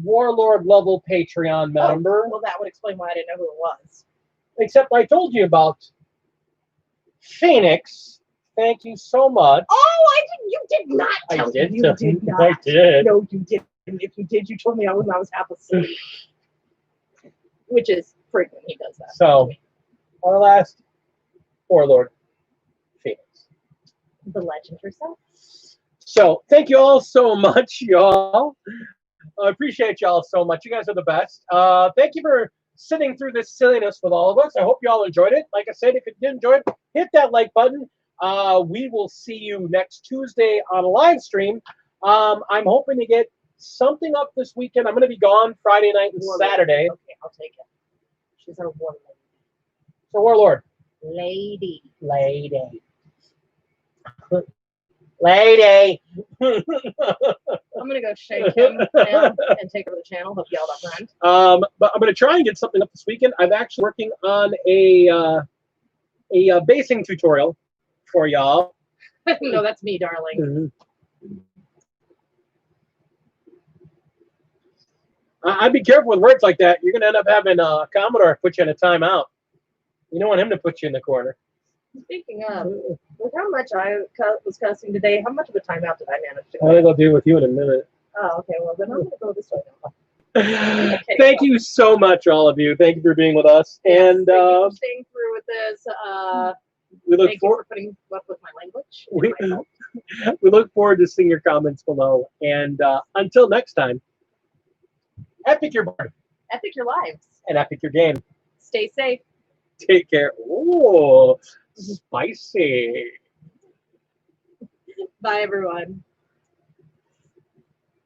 Warlord level Patreon member. Well, that would explain why I didn't know who it was. Except I told you about Phoenix. Thank you so much. Oh, you did not tell me. You did not. I did. No, you didn't. If you did, you told me when I was half asleep. Which is frequent. He does that. So, our last Warlord, Phoenix. The legend herself. So, thank you all so much, y'all. I appreciate y'all so much. You guys are the best. Thank you for sitting through this silliness with all of us. I hope you all enjoyed it. Like I said, if you did enjoy it, hit that like button. We will see you next Tuesday on a live stream. I'm hoping to get something up this weekend. I'm going to be gone Friday night and Saturday. Okay, I'll take it. She's a warlord. So Warlord. Lady. Lady. Lady. I'm gonna go shake him down and take over the channel. Hope y'all don't mind. But I'm going to try and get something up this weekend. I'm actually working on a basing tutorial for y'all. No, that's me, darling. I'd be careful with words like that. You're going to end up having Commodore put you in a timeout. You don't want him to put you in the corner. Speaking of, with how much I was cussing today, how much of a timeout did I manage to I think I'll deal with you in a minute. Oh, okay. Well, then I'm going to go this way now. Thank you so much, all of you. Thank you for being with us. Yes, And thank you for staying through with this. we look Thank you forward. for putting up with my language. and my fault. We look forward to seeing your comments below. And until next time, epic your board Epic your lives. and epic your game. Stay safe. Take care. Ooh, spicy. Bye, everyone.